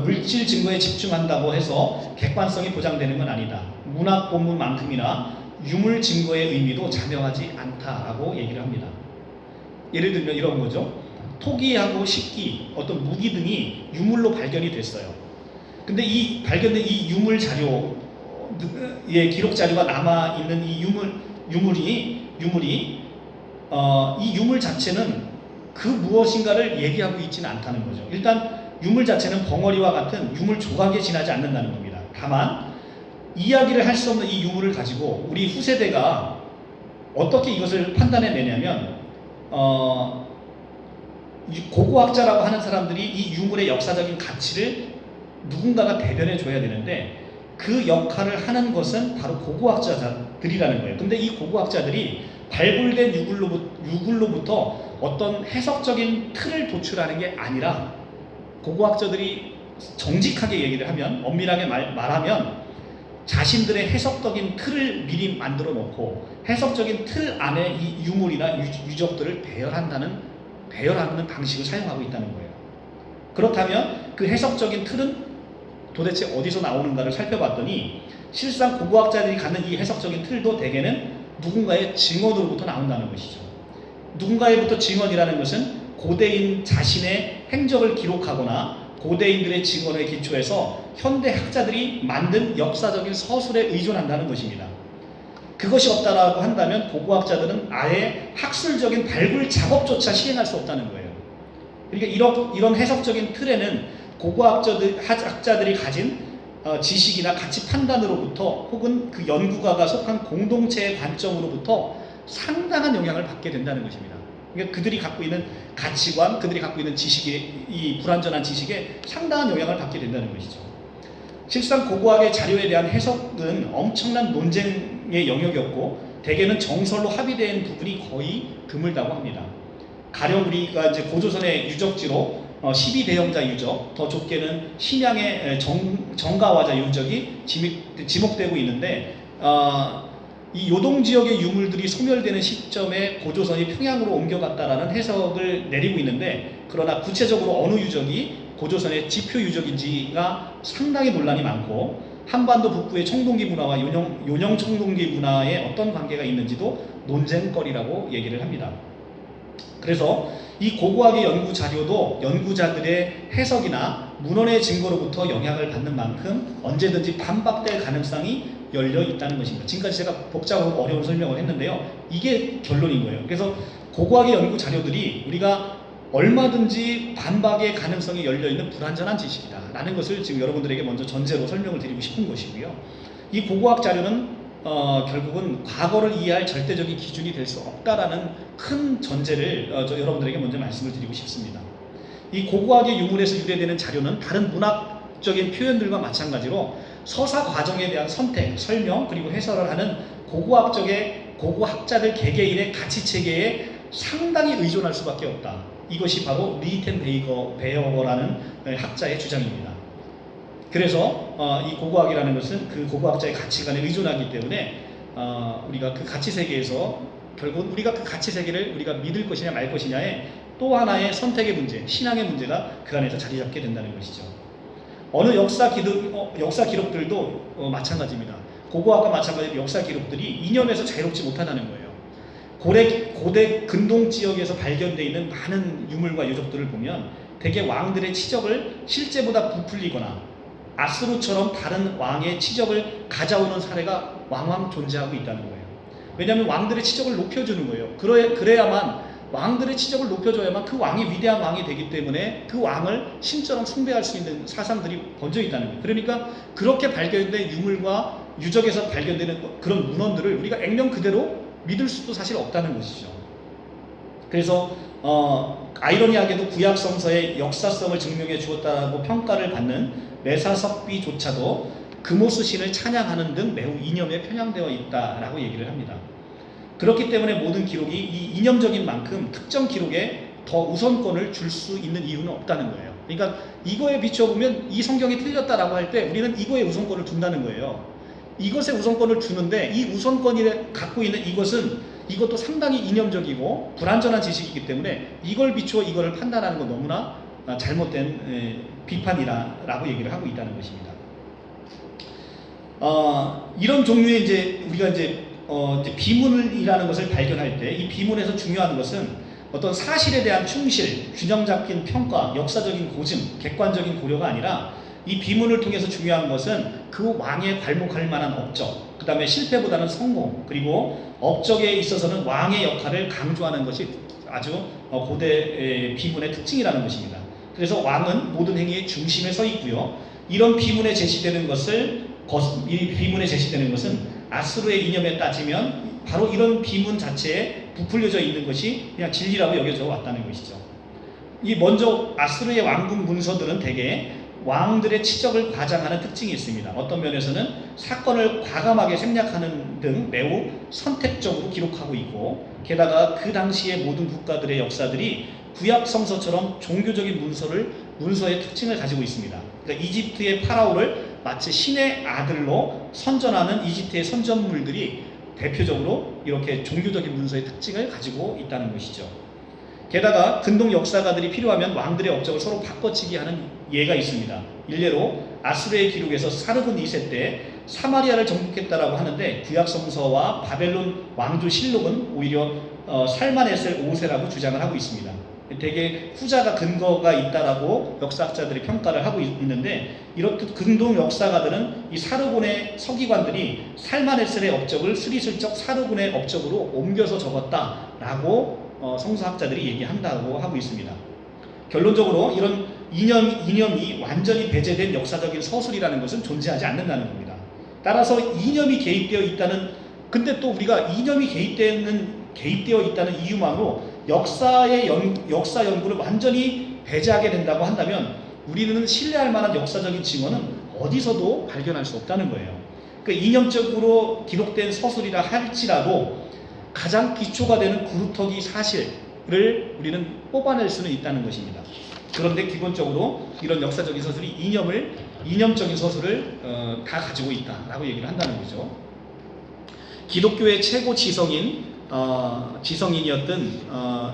물질 증거에 집중한다고 해서 객관성이 보장되는 건 아니다. 문학 본문만큼이나 유물 증거의 의미도 자명하지 않다라고 얘기를 합니다. 예를 들면 이런 거죠. 토기하고 식기, 어떤 무기 등이 유물로 발견이 됐어요. 근데 이 발견된 이 유물 자료의 기록 자료가 남아 있는 이 유물이 이 유물 자체는 그 무엇인가를 얘기하고 있지는 않다는 거죠. 일단 유물 자체는 벙어리와 같은 유물 조각에 지나지 않는다는 겁니다. 다만 이야기를 할 수 없는 이 유물을 가지고 우리 후세대가 어떻게 이것을 판단해내냐면 고고학자라고 하는 사람들이 이 유물의 역사적인 가치를 누군가가 대변해 줘야 되는데 그 역할을 하는 것은 바로 고고학자들이라는 거예요. 근데 이 고고학자들이 발굴된 유물로부터 어떤 해석적인 틀을 도출하는 게 아니라, 고고학자들이 정직하게 얘기를 하면, 엄밀하게 말하면 자신들의 해석적인 틀을 미리 만들어 놓고 해석적인 틀 안에 이 유물이나 유적들을 배열하는 방식을 사용하고 있다는 거예요. 그렇다면 그 해석적인 틀은 도대체 어디서 나오는가를 살펴봤더니 실상 고고학자들이 갖는 이 해석적인 틀도 대개는 누군가의 증언으로부터 나온다는 것이죠. 누군가의부터 증언이라는 것은 고대인 자신의 행적을 기록하거나 고대인들의 증언에 기초해서 현대 학자들이 만든 역사적인 서술에 의존한다는 것입니다. 그것이 없다라고 한다면 고고학자들은 아예 학술적인 발굴 작업조차 시행할 수 없다는 거예요. 그러니까 이런 해석적인 틀에는 고고학자들이 가진 지식이나 가치 판단으로부터 혹은 그 연구가가 속한 공동체의 관점으로부터 상당한 영향을 받게 된다는 것입니다. 그러니까 그들이 갖고 있는 가치관, 그들이 갖고 있는 지식의 이 불완전한 지식에 상당한 영향을 받게 된다는 것이죠. 실상 고고학의 자료에 대한 해석은 엄청난 논쟁의 영역이었고 대개는 정설로 합의된 부분이 거의 드물다고 합니다. 가령 우리가 이제 고조선의 유적지로 12대영자 유적, 더 좁게는 신양의 정가화자 유적이 지목되고 있는데 이 요동 지역의 유물들이 소멸되는 시점에 고조선이 평양으로 옮겨갔다라는 해석을 내리고 있는데, 그러나 구체적으로 어느 유적이 고조선의 지표 유적인지가 상당히 논란이 많고, 한반도 북부의 청동기 문화와 요령 청동기 문화에 어떤 관계가 있는지도 논쟁거리라고 얘기를 합니다. 그래서 이 고고학의 연구 자료도 연구자들의 해석이나 문헌의 증거로부터 영향을 받는 만큼 언제든지 반박될 가능성이 열려 있다는 것입니다. 지금까지 제가 복잡하고 어려운 설명을 했는데요. 이게 결론인 거예요. 그래서 고고학의 연구 자료들이 우리가 얼마든지 반박의 가능성이 열려있는 불완전한 지식이다 라는 것을 지금 여러분들에게 먼저 전제로 설명을 드리고 싶은 것이고요. 이 고고학 자료는 결국은 과거를 이해할 절대적인 기준이 될 수 없다라는 큰 전제를 여러분들에게 먼저 말씀을 드리고 싶습니다. 이 고고학의 유물에서 유래되는 자료는 다른 문학적인 표현들과 마찬가지로 서사 과정에 대한 선택, 설명, 그리고 해설을 하는 고고학자들 개개인의 가치 체계에 상당히 의존할 수밖에 없다. 이것이 바로 리텐베이어라는 학자의 주장입니다. 그래서 이 고고학이라는 것은 그 고고학자의 가치관에 의존하기 때문에 우리가 그 가치 세계에서 결국 우리가 그 가치 세계를 우리가 믿을 것이냐 말 것이냐의 또 하나의 선택의 문제, 신앙의 문제가 그 안에서 자리 잡게 된다는 것이죠. 어느 역사 기록들도 마찬가지입니다. 고고학과 마찬가지로 역사 기록들이 이념에서 자유롭지 못하다는 거예요. 고대 근동 지역에서 발견되어 있는 많은 유물과 유적들을 보면 대개 왕들의 치적을 실제보다 부풀리거나 아수르처럼 다른 왕의 치적을 가져오는 사례가 왕왕 존재하고 있다는 거예요. 왜냐하면 왕들의 치적을 높여주는 거예요. 그래야만 왕들의 치적을 높여줘야만 그 왕이 위대한 왕이 되기 때문에 그 왕을 신처럼 숭배할 수 있는 사상들이 번져 있다는 거예요. 그러니까 그렇게 발견된 유물과 유적에서 발견되는 그런 문헌들을 우리가 액면 그대로 믿을 수도 사실 없다는 것이죠. 그래서 아이러니하게도 구약 성서의 역사성을 증명해 주었다고 평가를 받는 메사석비조차도 금오스 신을 찬양하는 등 매우 이념에 편향되어 있다라고 얘기를 합니다. 그렇기 때문에 모든 기록이 이 이념적인 만큼 특정 기록에 더 우선권을 줄 수 있는 이유는 없다는 거예요. 그러니까 이거에 비춰보면 이 성경이 틀렸다라고 할 때 우리는 이거에 우선권을 둔다는 거예요. 이것에 우선권을 주는데 이 우선권이 갖고 있는 이것도 상당히 이념적이고 불완전한 지식이기 때문에 이걸 비추어 이거를 판단하는 건 너무나 잘못된 비판이라고 얘기를 하고 있다는 것입니다. 이런 종류의 우리가 비문이라는 것을 발견할 때 이 비문에서 중요한 것은 어떤 사실에 대한 충실, 균형 잡힌 평가, 역사적인 고증, 객관적인 고려가 아니라 이 비문을 통해서 중요한 것은 그 왕에 괄목할 만한 업적, 그 다음에 실패보다는 성공, 그리고 업적에 있어서는 왕의 역할을 강조하는 것이 아주 고대 비문의 특징이라는 것입니다. 그래서 왕은 모든 행위의 중심에 서 있고요. 이런 비문에 제시되는 것은 아수르의 이념에 따지면 바로 이런 비문 자체에 부풀려져 있는 것이 그냥 진리라고 여겨져 왔다는 것이죠. 먼저 아수르의 왕궁 문서들은 대개 왕들의 치적을 과장하는 특징이 있습니다. 어떤 면에서는 사건을 과감하게 생략하는 등 매우 선택적으로 기록하고 있고, 게다가 그 당시의 모든 국가들의 역사들이 구약 성서처럼 종교적인 문서의 특징을 가지고 있습니다. 그러니까 이집트의 파라오를 마치 신의 아들로 선전하는 이집트의 선전물들이 대표적으로 이렇게 종교적인 문서의 특징을 가지고 있다는 것이죠. 게다가 근동 역사가들이 필요하면 왕들의 업적을 서로 바꿔치기 하는 예가 있습니다. 일례로 아수르의 기록에서 사르곤 2세 때 사마리아를 정복했다라고 하는데 구약 성서와 바벨론 왕조 실록은 오히려 살만에셀 5세라고 주장을 하고 있습니다. 되게 후자가 근거가 있다라고 역사학자들이 평가를 하고 있는데, 이렇듯 근동 역사가들은 이 사르곤의 서기관들이 살만에셀의 업적을 스리슬쩍 사르곤의 업적으로 옮겨서 적었다라고 성서학자들이 얘기한다고 하고 있습니다. 결론적으로 이런 이념이 완전히 배제된 역사적인 서술이라는 것은 존재하지 않는다는 겁니다. 따라서 이념이 개입되어 있다는, 근데 또 우리가 이념이 개입되어 있다는 이유만으로 역사 연구를 완전히 배제하게 된다고 한다면 우리는 신뢰할 만한 역사적인 증언은 어디서도 발견할 수 없다는 거예요. 그러니까 이념적으로 기록된 서술이라 할지라도 가장 기초가 되는 구루터기 사실을 우리는 뽑아낼 수는 있다는 것입니다. 그런데 기본적으로 이런 역사적인 서술이 이념적인 서술을 다 가지고 있다라고 얘기를 한다는 거죠. 기독교의 최고 지성인이었던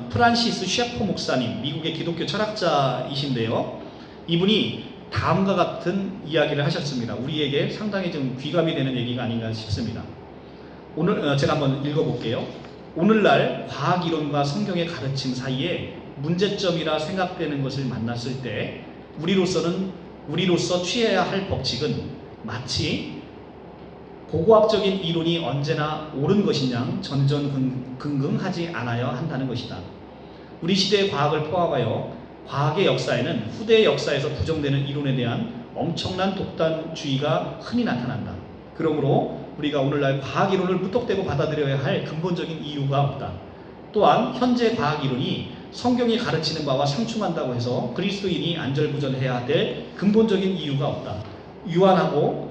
프란시스 셰퍼 목사님, 미국의 기독교 철학자이신데요. 이분이 다음과 같은 이야기를 하셨습니다. 우리에게 상당히 좀 귀감이 되는 얘기가 아닌가 싶습니다. 오늘 제가 한번 읽어볼게요. 오늘날 과학이론과 성경의 가르침 사이에 문제점이라 생각되는 것을 만났을 때 우리로서 취해야 할 법칙은 마치 고고학적인 이론이 언제나 옳은 것이냐 전전긍긍하지 않아야 한다는 것이다. 우리 시대의 과학을 포함하여 과학의 역사에는 후대의 역사에서 부정되는 이론에 대한 엄청난 독단주의가 흔히 나타난다. 그러므로 우리가 오늘날 과학이론을 무턱대고 받아들여야 할 근본적인 이유가 없다. 또한 현재 과학이론이 성경이 가르치는 바와 상충한다고 해서 그리스도인이 안절부절해야 될 근본적인 이유가 없다. 유한하고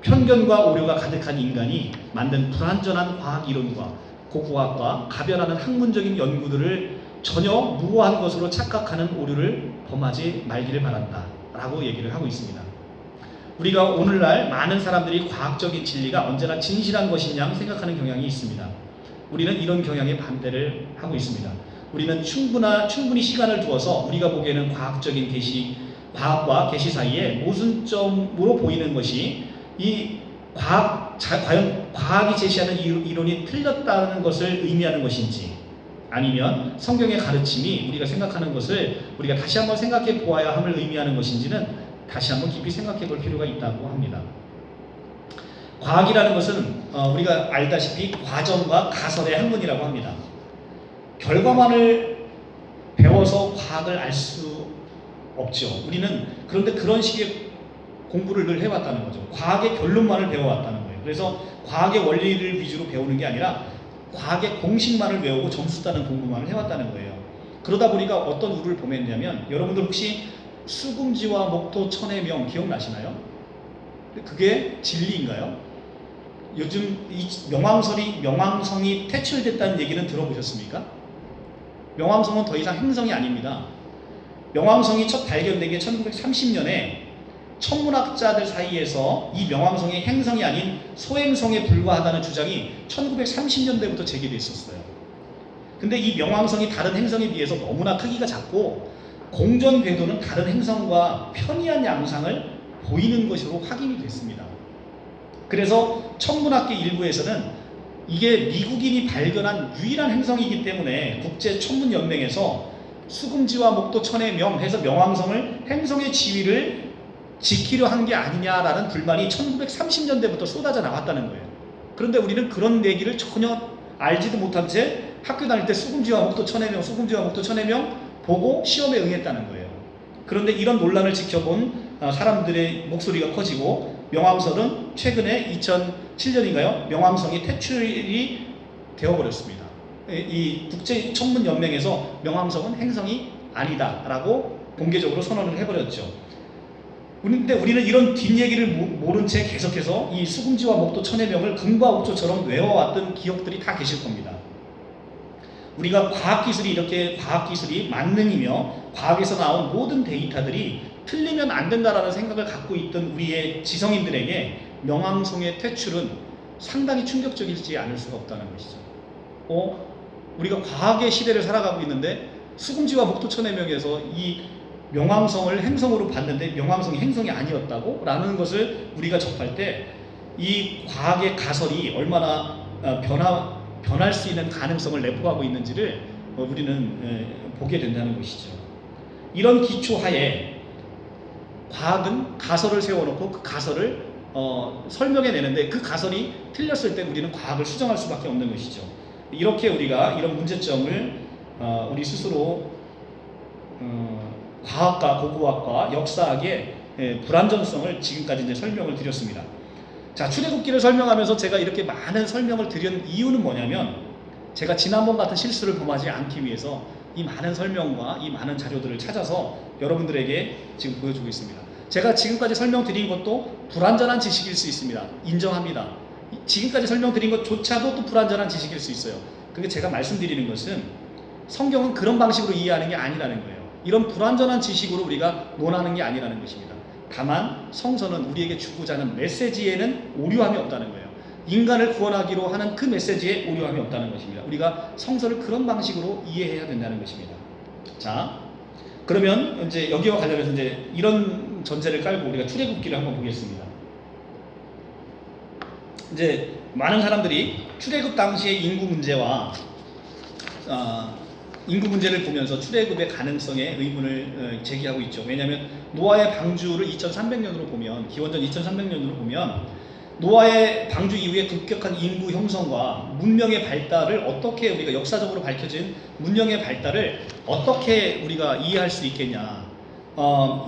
편견과 오류가 가득한 인간이 만든 불완전한 과학이론과 고고학과 가변하는 학문적인 연구들을 전혀 무고한 것으로 착각하는 오류를 범하지 말기를 바란다 라고 얘기를 하고 있습니다. 우리가 오늘날 많은 사람들이 과학적인 진리가 언제나 진실한 것이냐 생각하는 경향이 있습니다. 우리는 이런 경향에 반대를 하고 있습니다. 우리는 충분히 시간을 두어서 우리가 보기에는 과학과 계시 사이에 모순점으로 보이는 것이 과연 과학이 제시하는 이론이 틀렸다는 것을 의미하는 것인지, 아니면 성경의 가르침이 우리가 생각하는 것을 우리가 다시 한번 생각해 보아야 함을 의미하는 것인지는 다시 한번 깊이 생각해 볼 필요가 있다고 합니다. 과학이라는 것은 우리가 알다시피 과정과 가설의 학문이라고 합니다. 결과만을 배워서 과학을 알 수 없죠. 우리는 그런데 그런 식의 공부를 늘 해왔다는 거죠. 과학의 결론만을 배워왔다는 거예요. 그래서 과학의 원리를 위주로 배우는 게 아니라 과학의 공식만을 외우고 점수 따는 공부만을 해왔다는 거예요. 그러다 보니까 어떤 우를 범했냐면, 여러분들 혹시 수금지와 목토 천해명 기억나시나요? 그게 진리인가요? 요즘 이 명왕성이 퇴출됐다는 얘기는 들어보셨습니까? 명왕성은 더 이상 행성이 아닙니다. 명왕성이 첫 발견된 게 1930년에 천문학자들 사이에서 이 명왕성이 행성이 아닌 소행성에 불과하다는 주장이 1930년대부터 제기되어 있었어요. 근데 이 명왕성이 다른 행성에 비해서 너무나 크기가 작고 공전 궤도는 다른 행성과 편이한 양상을 보이는 것으로 확인이 됐습니다. 그래서 천문학계 일부에서는 이게 미국인이 발견한 유일한 행성이기 때문에 국제천문연맹에서 수금지와 목도 천해명 해서 명왕성을 행성의 지위를 지키려 한 게 아니냐라는 불만이 1930년대부터 쏟아져 나왔다는 거예요. 그런데 우리는 그런 얘기를 전혀 알지도 못한 채 학교 다닐 때 수금지와 목도 천해명 보고 시험에 응했다는 거예요. 그런데 이런 논란을 지켜본 사람들의 목소리가 커지고 명왕성은 최근에 2007년인가요? 명왕성이 퇴출이 되어버렸습니다. 이 국제천문연맹에서 명왕성은 행성이 아니다라고 공개적으로 선언을 해버렸죠. 그런데 우리는 이런 뒷얘기를 모른 채 계속해서 이 수금지와 목도 천해명을 금과옥조처럼 외워왔던 기억들이 다 계실 겁니다. 우리가 과학기술이 만능이며 과학에서 나온 모든 데이터들이 틀리면 안 된다라는 생각을 갖고 있던 우리의 지성인들에게 명왕성의 퇴출은 상당히 충격적이지 않을 수가 없다는 것이죠. 우리가 과학의 시대를 살아가고 있는데 수금지와 목도 천해명에서 이 명왕성을 행성으로 봤는데 명왕성이 행성이 아니었다고? 라는 것을 우리가 접할 때 이 과학의 가설이 얼마나 변할 수 있는 가능성을 내포하고 있는지를 우리는 보게 된다는 것이죠. 이런 기초하에 과학은 가설을 세워놓고 그 가설을 설명해내는데 그 가설이 틀렸을 때 우리는 과학을 수정할 수밖에 없는 것이죠. 이렇게 우리가 이런 문제점을 우리 스스로 과학과 고고학과 역사학의 불완전성을 지금까지 이제 설명을 드렸습니다. 자, 출애굽기를 설명하면서 제가 이렇게 많은 설명을 드린 이유는 뭐냐면, 제가 지난번 같은 실수를 범하지 않기 위해서 이 많은 설명과 이 많은 자료들을 찾아서 여러분들에게 지금 보여주고 있습니다. 제가 지금까지 설명드린 것도 불완전한 지식일 수 있습니다. 인정합니다. 지금까지 설명드린 것조차도 또 불완전한 지식일 수 있어요. 그러니까 제가 말씀드리는 것은 성경은 그런 방식으로 이해하는 게 아니라는 거예요. 이런 불완전한 지식으로 우리가 논하는 게 아니라는 것입니다. 다만 성서는 우리에게 주고자 하는 메시지에는 오류함이 없다는 거예요. 인간을 구원하기로 하는 그 메시지에 오류함이 없다는 것입니다. 우리가 성서를 그런 방식으로 이해해야 된다는 것입니다. 자, 그러면 이제 여기와 관련해서 이제 이런 전제를 깔고 우리가 출애굽기를 한번 보겠습니다. 이제 많은 사람들이 출애굽 당시의 인구 문제와 인구 문제를 보면서 출애굽의 가능성에 의문을 제기하고 있죠. 왜냐하면 노아의 방주를 2300년으로 보면, 기원전 2300년으로 보면 노아의 방주 이후에 급격한 인구 형성과 문명의 발달을 어떻게 우리가 역사적으로 밝혀진 문명의 발달을 어떻게 우리가 이해할 수 있겠냐.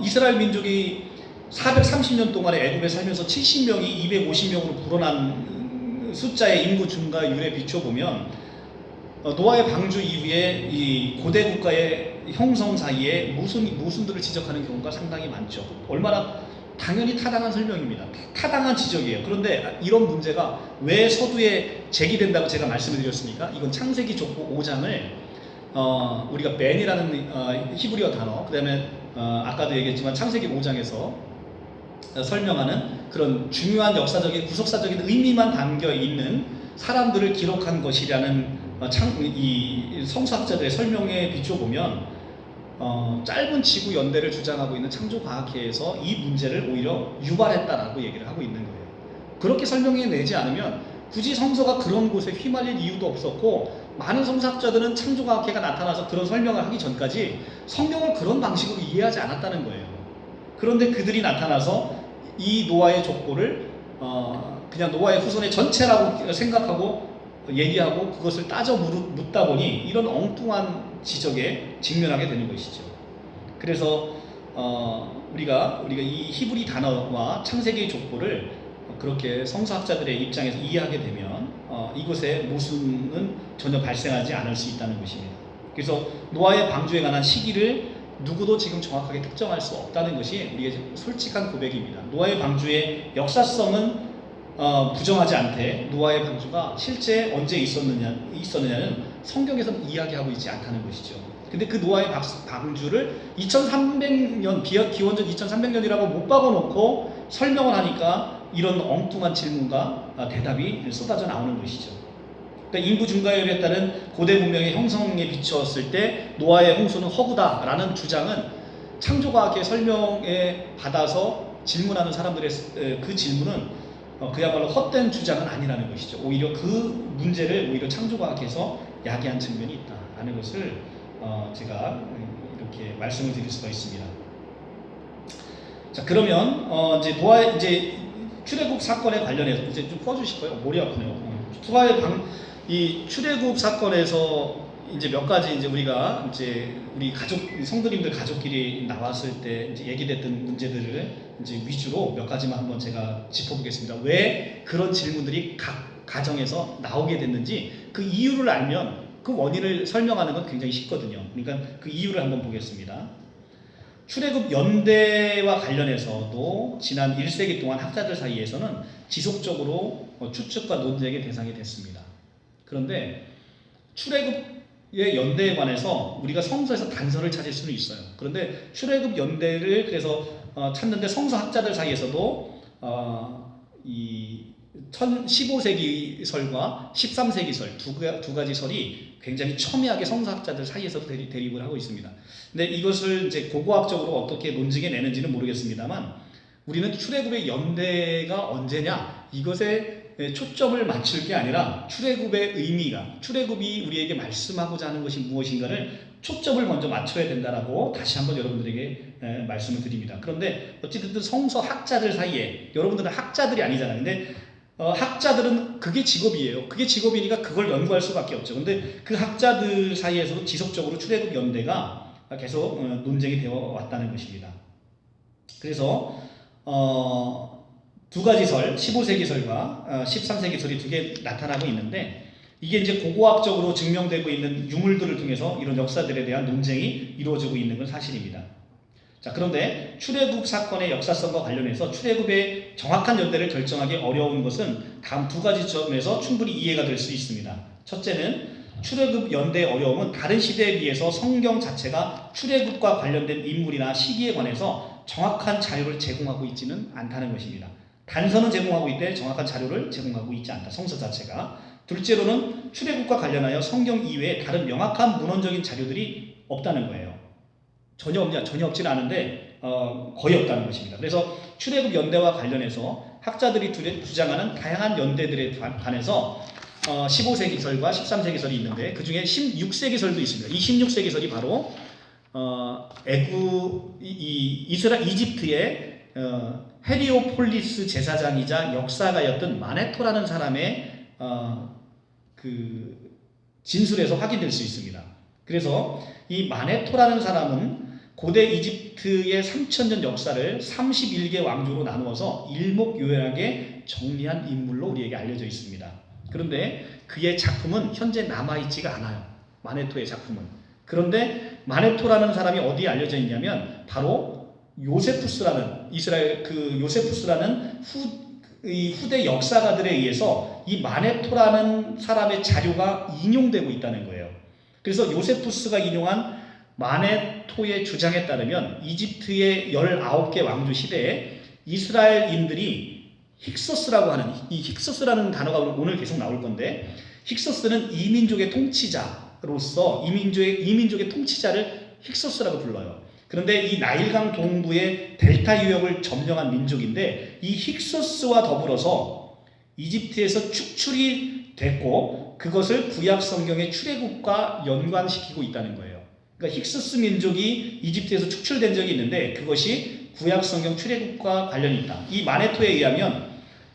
이스라엘 민족이 430년 동안에 애굽에 살면서 70명이 250명으로 불어난 숫자의 인구 증가율에 비춰보면 노아의 방주 이후에 이 고대 국가의 형성 사이에 모순들을 지적하는 경우가 상당히 많죠. 얼마나 당연히 타당한 설명입니다. 타당한 지적이에요. 그런데 이런 문제가 왜 서두에 제기된다고 제가 말씀을 드렸습니까? 이건 창세기 족보 5장을 우리가 맨이라는 히브리어 단어, 그 다음에 아까도 얘기했지만 창세기 5장에서 설명하는 그런 중요한 역사적인 구속사적인 의미만 담겨 있는 사람들을 기록한 것이라는 이 성서학자들의 설명에 비춰보면 짧은 지구 연대를 주장하고 있는 창조과학회에서 이 문제를 오히려 유발했다라고 얘기를 하고 있는 거예요. 그렇게 설명해내지 않으면 굳이 성서가 그런 곳에 휘말릴 이유도 없었고, 많은 성서학자들은 창조과학회가 나타나서 그런 설명을 하기 전까지 성경을 그런 방식으로 이해하지 않았다는 거예요. 그런데 그들이 나타나서 이 노아의 족보를 그냥 노아의 후손의 전체라고 생각하고 얘기하고 그것을 따져 묻다 보니 이런 엉뚱한 지적에 직면하게 되는 것이죠. 그래서 우리가 이 히브리 단어와 창세기의 족보를 그렇게 성서학자들의 입장에서 이해하게 되면 이곳에 모순은 전혀 발생하지 않을 수 있다는 것입니다. 그래서 노아의 방주에 관한 시기를 누구도 지금 정확하게 특정할 수 없다는 것이 우리의 솔직한 고백입니다. 노아의 방주의 역사성은 부정하지 않되 노아의 방주가 실제 언제 있었느냐는 성경에서는 이야기하고 있지 않다는 것이죠. 근데 그 노아의 방주를 2300년, 기원전 2300년이라고 못 박아놓고 설명을 하니까 이런 엉뚱한 질문과 대답이 쏟아져 나오는 것이죠. 그러니까 인구 증가율에 따른 고대 문명의 형성에 비추었을 때 노아의 홍수는 허구다라는 주장은 창조과학의 설명에 받아서 질문하는 사람들의 그 질문은 그야말로 헛된 주장은 아니라는 것이죠. 오히려 그 문제를 오히려 창조과학에서 야기한 측면이 있다라는 것을 제가 이렇게 말씀을 드릴 수가 있습니다. 자, 그러면 이제 출애굽 사건에 관련해서 이제 좀 풀어주실 거예요. 머리 아프네요. 이 출애굽 사건에서 이제 몇 가지 이제 우리가 이제 우리 성도님들 가족끼리 나왔을 때 이제 얘기됐던 문제들을 이제 위주로 몇 가지만 한번 제가 짚어보겠습니다. 왜 그런 질문들이 각 가정에서 나오게 됐는지 그 이유를 알면 그 원인을 설명하는 건 굉장히 쉽거든요. 그러니까 그 이유를 한번 보겠습니다. 출애굽 연대와 관련해서도 지난 1세기 동안 학자들 사이에서는 지속적으로 추측과 논쟁의 대상이 됐습니다. 그런데 출애굽의 연대에 관해서 우리가 성서에서 단서를 찾을 수는 있어요. 그런데 출애굽 연대를 그래서 찾는데 성서학자들 사이에서도 이 15세기 설과 13세기 설 두 가지 설이 굉장히 첨예하게 성서학자들 사이에서도 대립을 하고 있습니다. 근데 이것을 이제 고고학적으로 어떻게 논증해 내는지는 모르겠습니다만 우리는 출애굽의 연대가 언제냐 이것에 초점을 맞출 게 아니라 출애굽의 의미가 출애굽이 우리에게 말씀하고자 하는 것이 무엇인가를 초점을 먼저 맞춰야 된다라고 다시 한번 여러분들에게 말씀을 드립니다. 그런데 어찌됐든 성서학자들 사이에 여러분들은 학자들이 아니잖아요. 근데 학자들은 그게 직업이에요. 그게 직업이니까 그걸 연구할 수밖에 없죠. 근데 그 학자들 사이에서도 지속적으로 출애굽 연대가 계속 논쟁이 되어 왔다는 것입니다. 그래서 두 가지 설, 15세기 설과 13세기 설이 두 개 나타나고 있는데 이게 이제 고고학적으로 증명되고 있는 유물들을 통해서 이런 역사들에 대한 논쟁이 이루어지고 있는 건 사실입니다. 자, 그런데 출애굽 사건의 역사성과 관련해서 출애굽의 정확한 연대를 결정하기 어려운 것은 다음 두 가지 점에서 충분히 이해가 될 수 있습니다. 첫째는 출애굽 연대의 어려움은 다른 시대에 비해서 성경 자체가 출애굽과 관련된 인물이나 시기에 관해서 정확한 자료를 제공하고 있지는 않다는 것입니다. 단서는 제공하고 있되 정확한 자료를 제공하고 있지 않다. 성서 자체가. 둘째로는 출애굽과 관련하여 성경 이외에 다른 명확한 문헌적인 자료들이 없다는 거예요. 전혀 없지는 않은데 거의 없다는 것입니다. 그래서 출애굽 연대와 관련해서 학자들이 주장하는 다양한 연대들에 관해서 15세기설과 13세기설이 있는데 그 중에 16세기설도 있습니다. 이 16세기설이 바로 이집트의 헤리오폴리스 제사장이자 역사가였던 마네토라는 사람의 그 진술에서 확인될 수 있습니다. 그래서 이 마네토라는 사람은 고대 이집트의 3000년 역사를 31개 왕조로 나누어서 일목요연하게 정리한 인물로 우리에게 알려져 있습니다. 그런데 그의 작품은 현재 남아있지가 않아요. 마네토의 작품은. 그런데 마네토라는 사람이 어디에 알려져 있냐면 바로 요세푸스라는 이스라엘 요세푸스라는 후대 역사가들에 의해서 이 마네토라는 사람의 자료가 인용되고 있다는 거예요. 그래서 요세푸스가 인용한 마네토의 주장에 따르면 이집트의 19개 왕조 시대에 이스라엘인들이 힉소스라고 하는 이 힉소스라는 단어가 오늘 계속 나올 건데 힉소스는 이민족의 통치자로서 이민족의 통치자를 힉소스라고 불러요. 그런데 이 나일강 동부의 델타 유역을 점령한 민족인데 이 힉소스와 더불어서 이집트에서 축출이 됐고 그것을 구약 성경의 출애굽과 연관시키고 있다는 거예요. 그러니까 힉소스 민족이 이집트에서 축출된 적이 있는데 그것이 구약 성경 출애굽과 관련이 있다. 이 마네토에 의하면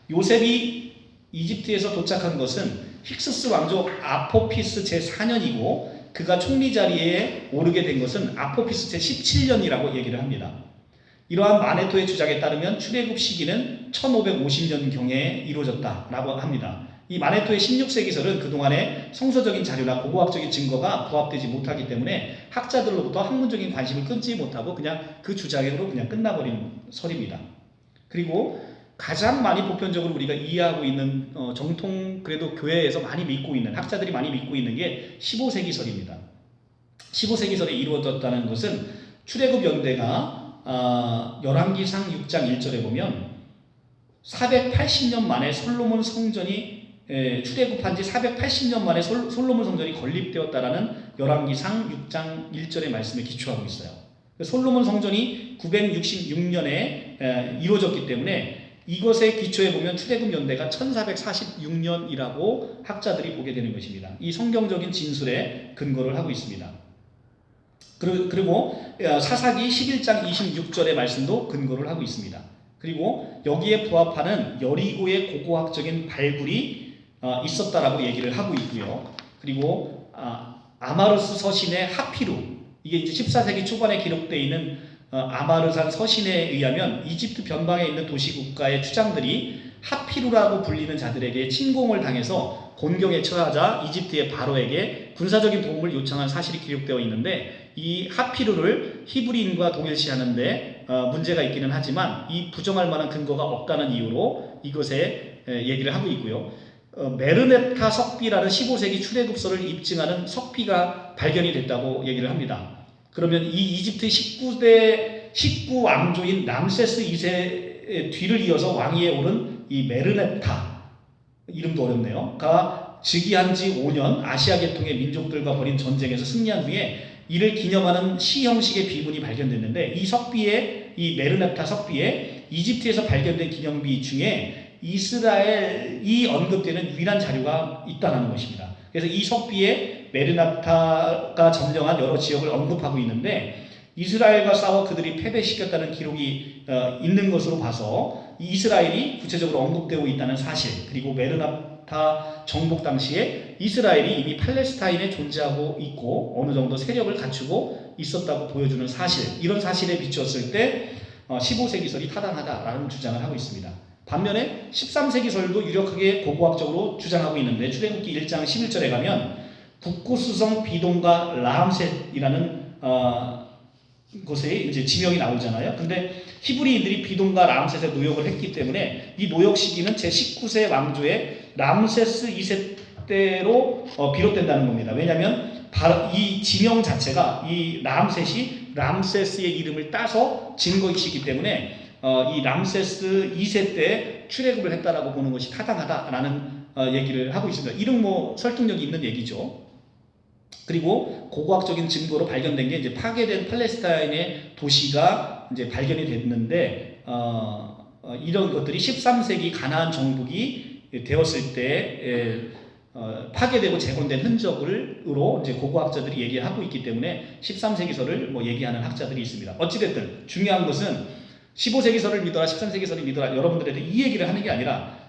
요셉이 이집트에서 도착한 것은 힉소스 왕조 아포피스 제4년이고 그가 총리 자리에 오르게 된 것은 아포피스 제17년이라고 얘기를 합니다. 이러한 마네토의 주장에 따르면 출애굽 시기는 1550년경에 이루어졌다라고 합니다. 이 마네토의 16세기설은 그동안의 성서적인 자료나 고고학적인 증거가 부합되지 못하기 때문에 학자들로부터 학문적인 관심을 끊지 못하고 그냥 그 주장으로 그냥 끝나버린 설입니다. 그리고 가장 많이 보편적으로 우리가 이해하고 있는 정통 그래도 교회에서 많이 믿고 있는 학자들이 많이 믿고 있는 게 15세기설입니다. 15세기설에 이루어졌다는 것은 출애굽 연대가 열왕기상 6장 1절에 보면 480년 만에 솔로몬 성전이 출애굽한 지 480년 만에 솔로몬 성전이 건립되었다라는 열왕기상 6장 1절의 말씀에 기초하고 있어요. 솔로몬 성전이 966년에 이루어졌기 때문에 이것에 기초해 보면 출애굽 연대가 1446년이라고 학자들이 보게 되는 것입니다. 이 성경적인 진술에 근거를 하고 있습니다. 그리고 사사기 11장 26절의 말씀도 근거를 하고 있습니다. 그리고 여기에 부합하는 여리고의 고고학적인 발굴이 있었다라고 얘기를 하고 있고요. 그리고 아마르스 서신의 하피루, 이게 이제 14세기 초반에 기록되어 있는 아마르산 서신에 의하면 이집트 변방에 있는 도시국가의 추장들이 하피루라고 불리는 자들에게 침공을 당해서 곤경에 처하자 이집트의 바로에게 군사적인 도움을 요청한 사실이 기록되어 있는데 이 하피루를 히브리인과 동일시하는데 문제가 있기는 하지만 이 부정할 만한 근거가 없다는 이유로 이것에 얘기를 하고 있고요. 메르네타 석비라는 15세기 출애굽서를 입증하는 석비가 발견이 됐다고 얘기를 합니다. 그러면 이 이집트 19 왕조인 람세스 2세의 뒤를 이어서 왕위에 오른 이 메르네타, 이름도 어렵네요. 가 즉위한 지 5년 아시아 계통의 민족들과 벌인 전쟁에서 승리한 후에 이를 기념하는 시 형식의 비문이 발견됐는데 이 메르네타 석비에 이집트에서 발견된 기념비 중에 이스라엘이 언급되는 유일한 자료가 있다는 것입니다. 그래서 이 석비에 메르네타가 점령한 여러 지역을 언급하고 있는데 이스라엘과 싸워 그들이 패배시켰다는 기록이 있는 것으로 봐서 이스라엘이 구체적으로 언급되고 있다는 사실, 그리고 메르네타 정복 당시에 이스라엘이 이미 팔레스타인에 존재하고 있고 어느 정도 세력을 갖추고 있었다고 보여주는 사실, 이런 사실에 비추었을 때 15세기설이 타당하다라는 주장을 하고 있습니다. 반면에 13세기설도 유력하게 고고학적으로 주장하고 있는데 출애굽기 1장 11절에 가면 북구스성 비동과 라암셋이라는 곳에 이제 지명이 나오잖아요. 근데 히브리인들이 비동과 라암셋에 노역을 했기 때문에 이 노역 시기는 제19세 왕조의 람세스 2세 때로 비롯된다는 겁니다. 왜냐하면 이 지명 자체가 이 람셋이 람세스의 이름을 따서 진 것이기 때문에 이 람세스 2세 때 출애굽을 했다라고 보는 것이 타당하다라는 얘기를 하고 있습니다. 이런 뭐 설득력이 있는 얘기죠. 그리고 고고학적인 증거로 발견된 게 이제 파괴된 팔레스타인의 도시가 이제 발견이 됐는데 이런 것들이 13세기 가나안 정복이 되었을 때 파괴되고 재건된 흔적으로 이제 고고학자들이 얘기하고 있기 때문에 13세기서를 뭐 얘기하는 학자들이 있습니다. 어찌됐든 중요한 것은 15세기서를 믿어라, 13세기서를 믿어라, 여러분들에게 이 얘기를 하는 게 아니라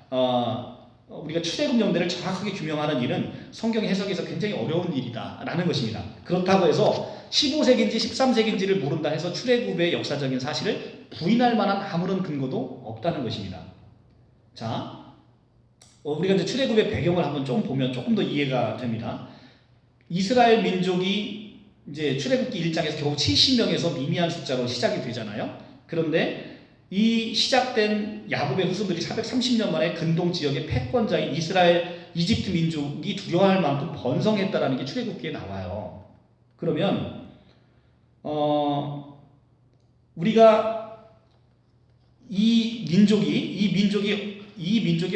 우리가 출애굽 연대를 정확하게 규명하는 일은 성경 해석에서 굉장히 어려운 일이다라는 것입니다. 그렇다고 해서 15세기인지 13세기인지를 모른다 해서 출애굽의 역사적인 사실을 부인할 만한 아무런 근거도 없다는 것입니다. 자, 우리가 이제 출애굽의 배경을 한번 좀 보면 조금 더 이해가 됩니다. 이스라엘 민족이 이제 출애굽기 1장에서 겨우 70명에서 미미한 숫자로 시작이 되잖아요. 그런데 이 시작된 야곱의 후손들이 430년 만에 근동 지역의 패권자인 이집트 민족이 두려워할 만큼 번성했다라는 게 출애굽기에 나와요. 그러면 우리가 이 민족이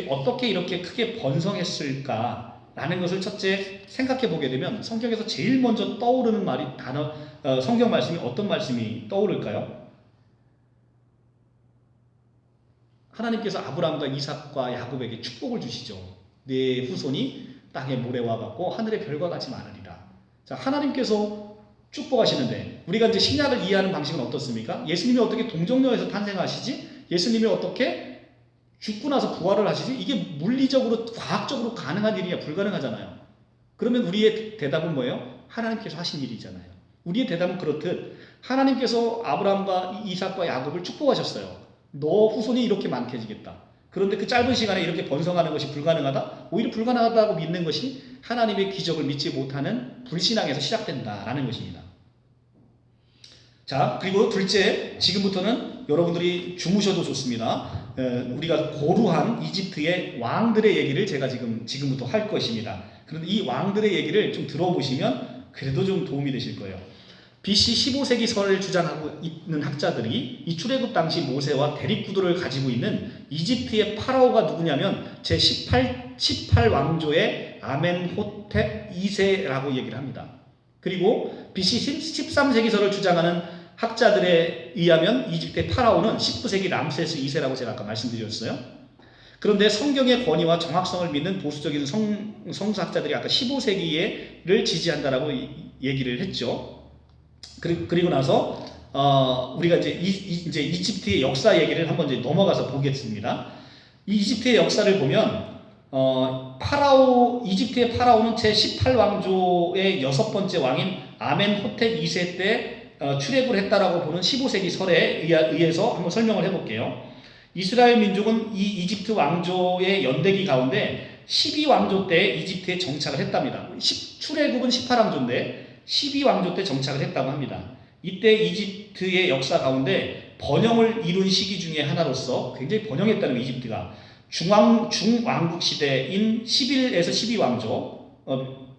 어떻게 이렇게 크게 번성했을까라는 것을 첫째 생각해 보게 되면 성경에서 제일 먼저 떠오르는 성경 말씀이 어떤 말씀이 떠오를까요? 하나님께서 아브라함과 이삭과 야곱에게 축복을 주시죠. 내 후손이 땅의 모래와 같고 하늘의 별과 같이 많으리라. 자, 하나님께서 축복하시는데 우리가 이제 신약을 이해하는 방식은 어떻습니까? 예수님이 어떻게 동정녀에서 탄생하시지? 예수님이 어떻게 죽고 나서 부활을 하시지? 이게 물리적으로 과학적으로 가능한 일이냐? 불가능하잖아요. 그러면 우리의 대답은 뭐예요? 하나님께서 하신 일이잖아요. 우리의 대답은 그렇듯 하나님께서 아브라함과 이삭과 야곱을 축복하셨어요. 너 후손이 이렇게 많게지겠다. 그런데 그 짧은 시간에 이렇게 번성하는 것이 불가능하다? 오히려 불가능하다고 믿는 것이 하나님의 기적을 믿지 못하는 불신앙에서 시작된다라는 것입니다. 자, 그리고 둘째, 지금부터는 여러분들이 주무셔도 좋습니다. 우리가 고루한 이집트의 왕들의 얘기를 제가 지금부터 할 것입니다. 그런데 이 왕들의 얘기를 좀 들어보시면 그래도 좀 도움이 되실 거예요. BC 15세기설을 주장하고 있는 학자들이 이 출애굽 당시 모세와 대립구도를 가지고 있는 이집트의 파라오가 누구냐면 제18 왕조의 아멘호텝 2세라고 얘기를 합니다. 그리고 BC 13세기설을 주장하는 학자들에 의하면 이집트의 파라오는 19세기 람세스 2세라고 제가 아까 말씀드렸어요. 그런데 성경의 권위와 정확성을 믿는 보수적인 성서학자들이 아까 15세기를 지지한다라고 얘기를 했죠. 그리고 나서 우리가 이제 이집트의 역사 얘기를 한번 이제 넘어가서 보겠습니다. 이 이집트의 역사를 보면 이집트의 파라오는 제18왕조의 6번째 왕인 아멘호텝 2세 때 출애굽을 했다라고 보는 15세기 설에 의해서 한번 설명을 해볼게요. 이스라엘 민족은 이 이집트 왕조의 연대기 가운데 12왕조 때 이집트에 정착을 했답니다. 출애굽은 18왕조인데 12왕조 때 정착을 했다고 합니다. 이때 이집트의 역사 가운데 번영을 이룬 시기 중에 하나로서 굉장히 번영했다는 거예요. 이집트가 중왕국 시대인 11에서 12왕조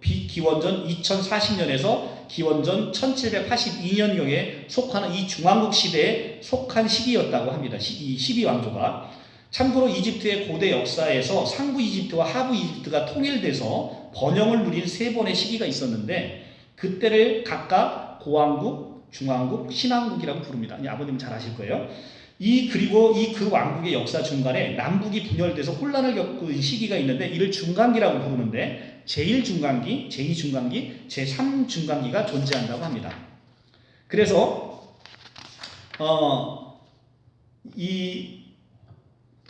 기원전 2040년에서 기원전 1782년경에 속하는 이 중왕국 시대에 속한 시기였다고 합니다. 이 12왕조가 참고로 이집트의 고대 역사에서 상부 이집트와 하부 이집트가 통일돼서 번영을 누린 3번의 시기가 있었는데 그때를 각각 고왕국, 중왕국, 신왕국이라고 부릅니다. 아버님 잘 아실 거예요. 그리고 그 왕국의 역사 중간에 남북이 분열돼서 혼란을 겪은 시기가 있는데 이를 중간기라고 부르는데 제1중간기, 제2중간기, 제3중간기가 존재한다고 합니다. 그래서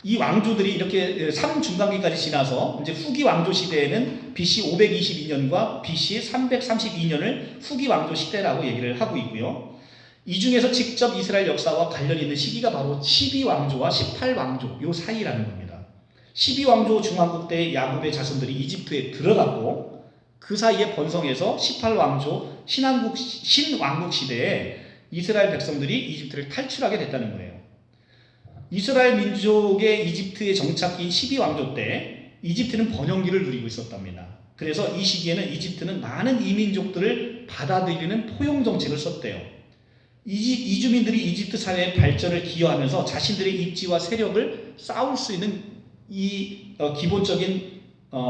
이 왕조들이 이렇게 3중간기까지 지나서 이제 후기 왕조 시대에는 BC 522년과 BC 332년을 후기 왕조 시대라고 얘기를 하고 있고요. 이 중에서 직접 이스라엘 역사와 관련이 있는 시기가 바로 12왕조와 18왕조 요 사이라는 겁니다. 12왕조 중왕국 때 야곱의 자손들이 이집트에 들어갔고 그 사이에 번성해서 18왕조 신왕국 시대에 이스라엘 백성들이 이집트를 탈출하게 됐다는 거예요. 이스라엘 민족의 이집트의 정착기인 12왕조 때 이집트는 번영기를 누리고 있었답니다. 그래서 이 시기에는 이집트는 많은 이민족들을 받아들이는 포용 정책을 썼대요. 이주민들이 이집트 사회의 발전을 기여하면서 자신들의 입지와 세력을 쌓을 수 있는 이 기본적인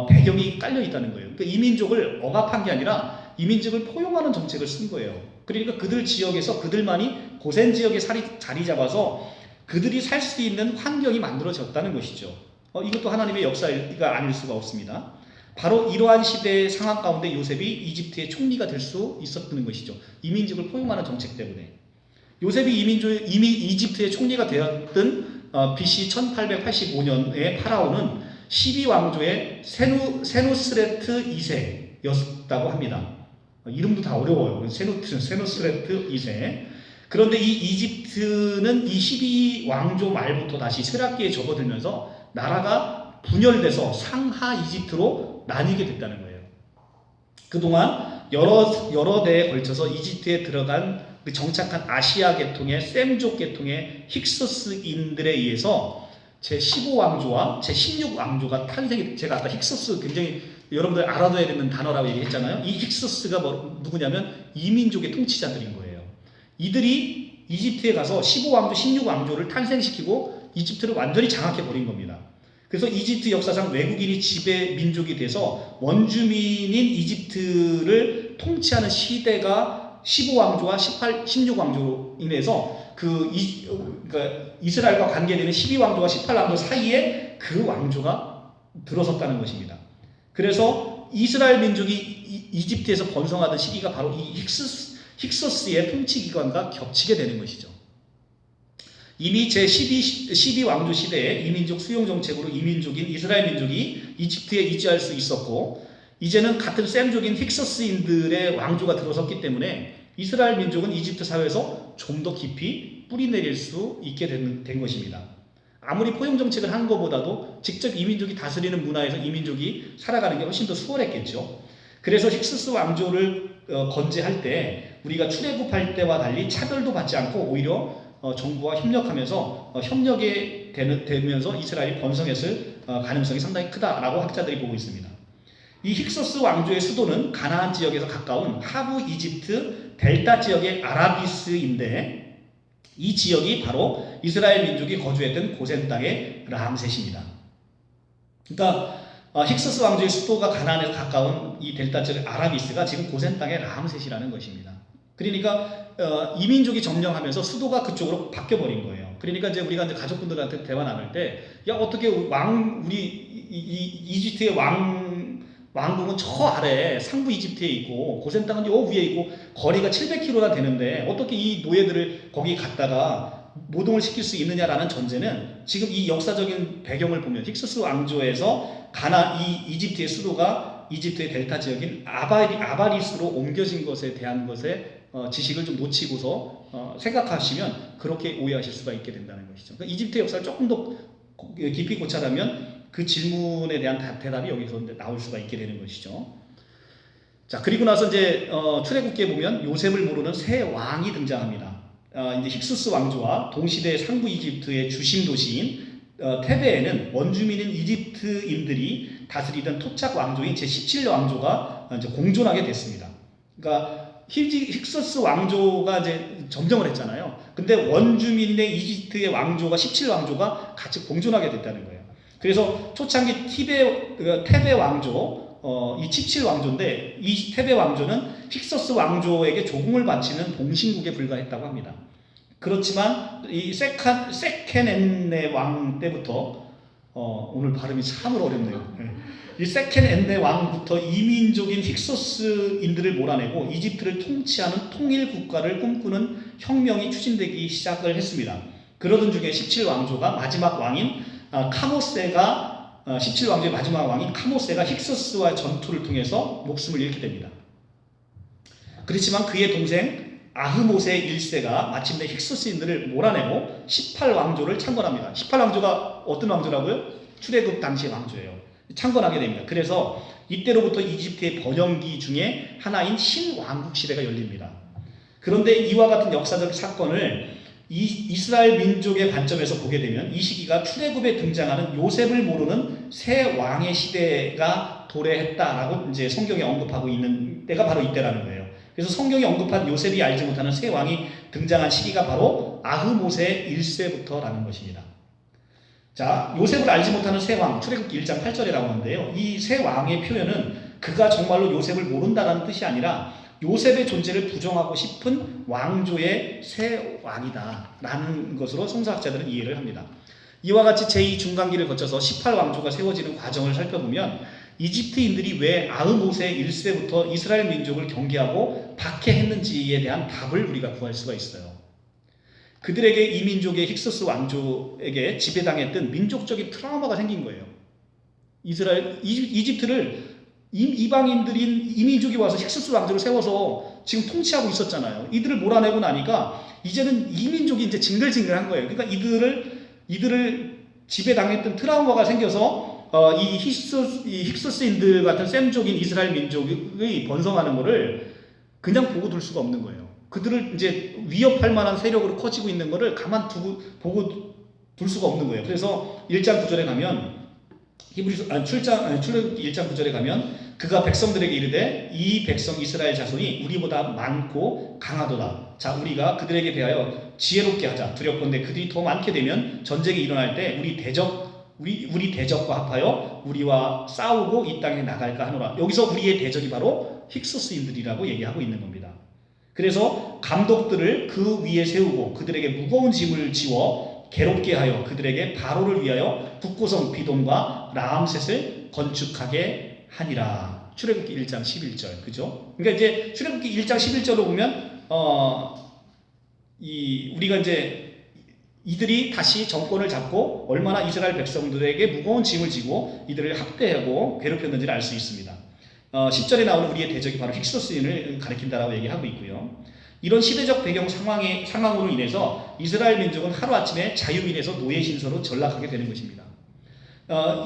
배경이 깔려 있다는 거예요. 그러니까 이민족을 억압한 게 아니라 이민족을 포용하는 정책을 쓴 거예요. 그러니까 그들 지역에서 그들만이 고센 지역에 자리 잡아서 그들이 살 수 있는 환경이 만들어졌다는 것이죠. 이것도 하나님의 역사가 아닐 수가 없습니다. 바로 이러한 시대의 상황 가운데 요셉이 이집트의 총리가 될 수 있었던 것이죠. 이민족을 포용하는 정책 때문에. 요셉이 이집트의 총리가 되었던 BC 1885년에 파라오는 12왕조의 세누스레트 2세였다고 합니다. 이름도 다 어려워요. 세누스레트 2세. 그런데 이 이집트는 이 12왕조 말부터 다시 쇠락기에 접어들면서 나라가 분열돼서 상하 이집트로 나뉘게 됐다는 거예요. 그동안 여러 대에 걸쳐서 이집트에 들어간 정착한 아시아 계통의 셈족 계통의 힉소스인들에 의해서 제15왕조와 제16왕조가 탄생이, 제가 아까 힉소스 굉장히 여러분들 알아둬야 되는 단어라고 얘기했잖아요. 이 힉소스가 누구냐면 이민족의 통치자들인 거예요. 이들이 이집트에 가서 15왕조, 16왕조를 탄생시키고 이집트를 완전히 장악해버린 겁니다. 그래서 이집트 역사상 외국인이 지배 민족이 돼서 원주민인 이집트를 통치하는 시대가 15왕조와 16왕조로 인해서 그러니까 이스라엘과 관계되는 12왕조와 18왕조 사이에 그 왕조가 들어섰다는 것입니다. 그래서 이스라엘 민족이 이집트에서 번성하던 시기가 바로 이 힉소스의 통치기관과 겹치게 되는 것이죠. 이미 제12왕조 시대에 이민족 수용 정책으로 이민족인 이스라엘 민족이 이집트에 이주할 수 있었고, 이제는 같은 셈족인 힉소스인들의 왕조가 들어섰기 때문에 이스라엘 민족은 이집트 사회에서 좀 더 깊이 뿌리내릴 수 있게 된 것입니다. 아무리 포용 정책을 한 것보다도 직접 이민족이 다스리는 문화에서 이민족이 살아가는 게 훨씬 더 수월했겠죠. 그래서 힉소스 왕조를 건재할 때 우리가 출애굽할 때와 달리 차별도 받지 않고 오히려 정부와 협력하면서 협력이 되면서 이스라엘이 번성했을 가능성이 상당히 크다라고 학자들이 보고 있습니다. 이 힉소스 왕조의 수도는 가나안 지역에서 가까운 하부 이집트 델타 지역의 아라비스인데, 이 지역이 바로 이스라엘 민족이 거주했던 고센 땅의 람셋입니다. 그러니까 힉소스 왕조의 수도가 가나안에서 가까운 이 델타 지역의 아라비스가 지금 고센 땅의 람셋이라는 것입니다. 그러니까 이민족이 점령하면서 수도가 그쪽으로 바뀌어버린 거예요. 그러니까 이제 우리가 이제 가족분들한테 대화 나눌 때, 야, 어떻게 우리 이집트의 왕궁은 저 아래 상부 이집트에 있고 고센 땅은 요 위에 있고 거리가 700km나 되는데 어떻게 이 노예들을 거기 갔다가 노동을 시킬 수 있느냐라는 전제는, 지금 이 역사적인 배경을 보면 힉소스 왕조에서 이집트의 수도가 이집트의 델타 지역인 아바리스로 옮겨진 것에 대한 지식을 좀 놓치고서 생각하시면 그렇게 오해하실 수가 있게 된다는 것이죠. 그러니까 이집트의 역사를 조금 더 깊이 고찰하면 그 질문에 대한 대답이 여기서 나올 수가 있게 되는 것이죠. 자, 그리고 나서 이제 출애굽기에 보면 요셉을 모르는 새 왕이 등장합니다. 이제 힉소스 왕조와 동시대 상부 이집트의 주심 도시인 테베에는 원주민인 이집트인들이 다스리던 토착 왕조인 제17왕조가 이제 공존하게 됐습니다. 그러니까 힉소스 왕조가 이제 점령을 했잖아요. 근데 원주민의 이집트의 왕조가 17왕조가 같이 공존하게 됐다는 거예요. 그래서 초창기 테베 왕조, 이 17왕조인데 이 테베 왕조는 힉소스 왕조에게 조공을 바치는 동신국에 불과했다고 합니다. 그렇지만 이 세켄엔네 왕 때부터 오늘 발음이 참으로 어렵네요. 이 세켄엔네 왕부터 이민족인 힉소스인들을 몰아내고 이집트를 통치하는 통일 국가를 꿈꾸는 혁명이 추진되기 시작을 했습니다. 그러던 중에 17왕조가 마지막 왕인 카모세가 17왕조의 마지막 왕인 카모세가 힉소스와 전투를 통해서 목숨을 잃게 됩니다. 그렇지만 그의 동생 아흐모세 1세가 마침내 힉소스인들을 몰아내고 18왕조를 창건합니다. 18왕조가 어떤 왕조라고요? 출애굽 당시의 왕조예요. 창건하게 됩니다. 그래서 이때로부터 이집트의 번영기 중에 하나인 신왕국 시대가 열립니다. 그런데 이와 같은 역사적 사건을 이스라엘 민족의 관점에서 보게 되면 이 시기가 출애굽에 등장하는 요셉을 모르는 새 왕의 시대가 도래했다라고 이제 성경에 언급하고 있는 때가 바로 이때라는 거예요. 그래서 성경이 언급한 요셉이 알지 못하는 새 왕이 등장한 시기가 바로 아흐모세 1세부터라는 것입니다. 자, 요셉을 알지 못하는 새 왕, 출애굽기 1장 8절에 나오는데요. 이 새 왕의 표현은 그가 정말로 요셉을 모른다라는 뜻이 아니라 요셉의 존재를 부정하고 싶은 왕조의 새 왕이다라는 것으로 성서학자들은 이해를 합니다. 이와 같이 제2중간기를 거쳐서 18왕조가 세워지는 과정을 살펴보면 이집트인들이 왜 아흐모세 1세부터 이스라엘 민족을 경계하고 박해했는지에 대한 답을 우리가 구할 수가 있어요. 그들에게 이 민족의 힉소스 왕조에게 지배당했던 민족적인 트라우마가 생긴 거예요. 이집트를 이방인들인 이민족이 와서 힉소스 왕조를 세워서 지금 통치하고 있었잖아요. 이들을 몰아내고 나니까 이제는 이민족이 이제 징글징글한 거예요. 그러니까 이들을 지배당했던 트라우마가 생겨서 이 힉소스인들 같은 셈족인 이스라엘 민족의 번성하는 거를 그냥 보고 둘 수가 없는 거예요. 그들을 이제 위협할 만한 세력으로 커지고 있는 거를 보고 둘 수가 없는 거예요. 그래서 1장 9절에 가면 출애굽기 1장 9절에 가면 그가 백성들에게 이르되 이 백성 이스라엘 자손이 우리보다 많고 강하도다. 자, 우리가 그들에게 대하여 지혜롭게 하자. 두렵건대 그들이 더 많게 되면 전쟁이 일어날 때 우리 대적과 합하여 우리와 싸우고 이 땅에 나갈까 하노라. 여기서 우리의 대적이 바로 힉소스인들이라고 얘기하고 있는 겁니다. 그래서 감독들을 그 위에 세우고 그들에게 무거운 짐을 지워 괴롭게 하여 그들에게 바로를 위하여 북고성 비돔과 라암셋을 건축하게 하니라. 출애굽기 1장 11절. 그죠? 그러니까 이제 출애굽기 1장 11절로 보면 우리가 이제 이들이 다시 정권을 잡고 얼마나 이스라엘 백성들에게 무거운 짐을 지고 이들을 학대하고 괴롭혔는지를 알 수 있습니다. 10절에 나오는 우리의 대적이 바로 힉소스인을 가리킨다라고 얘기하고 있고요. 이런 시대적 배경 상황으로 인해서 이스라엘 민족은 하루아침에 자유민에서 노예 신서로 전락하게 되는 것입니다.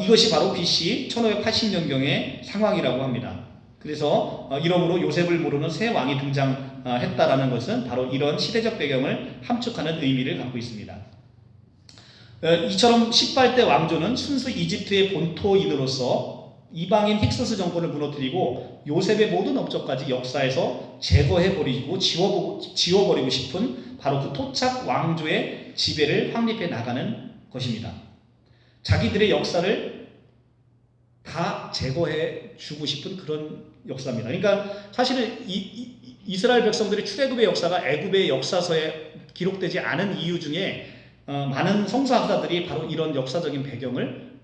이것이 바로 BC 1580년경의 상황이라고 합니다. 그래서 이러므로 요셉을 모르는 새 왕이 등장했다라는 것은 바로 이런 시대적 배경을 함축하는 의미를 갖고 있습니다. 이처럼 18대 왕조는 순수 이집트의 본토인으로서 이방인 힉소스 정권을 무너뜨리고 요셉의 모든 업적까지 역사에서 제거해버리고 지워버리고 싶은 바로 그 토착 왕조의 지배를 확립해 나가는 것입니다. 자기들의 역사를 다 제거해 주고 싶은 그런 역사입니다. 그러니까 사실은 이스라엘 백성들의 출애굽의 역사가 애굽의 역사서에 기록되지 않은 이유 중에 많은 성서학자들이 바로 이런 역사적인 배경을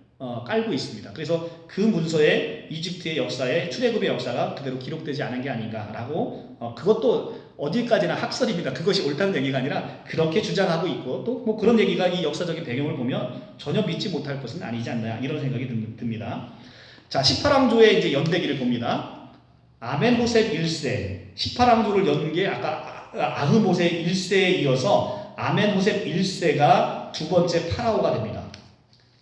깔고 있습니다. 그래서 그 문서에 이집트의 역사에 출애굽의 역사가 그대로 기록되지 않은 게 아닌가라고 그것도 어디까지나 학설입니다. 그것이 옳다는 얘기가 아니라 그렇게 주장하고 있고 또 뭐 그런 얘기가 이 역사적인 배경을 보면 전혀 믿지 못할 것은 아니지 않나 이런 생각이 듭니다. 자, 18왕조의 이제 연대기를 봅니다. 아멘호셉 1세 18왕조를 연 게 아까 아흐모세 1세에 이어서 아멘호셉 1세가 두 번째 파라오가 됩니다.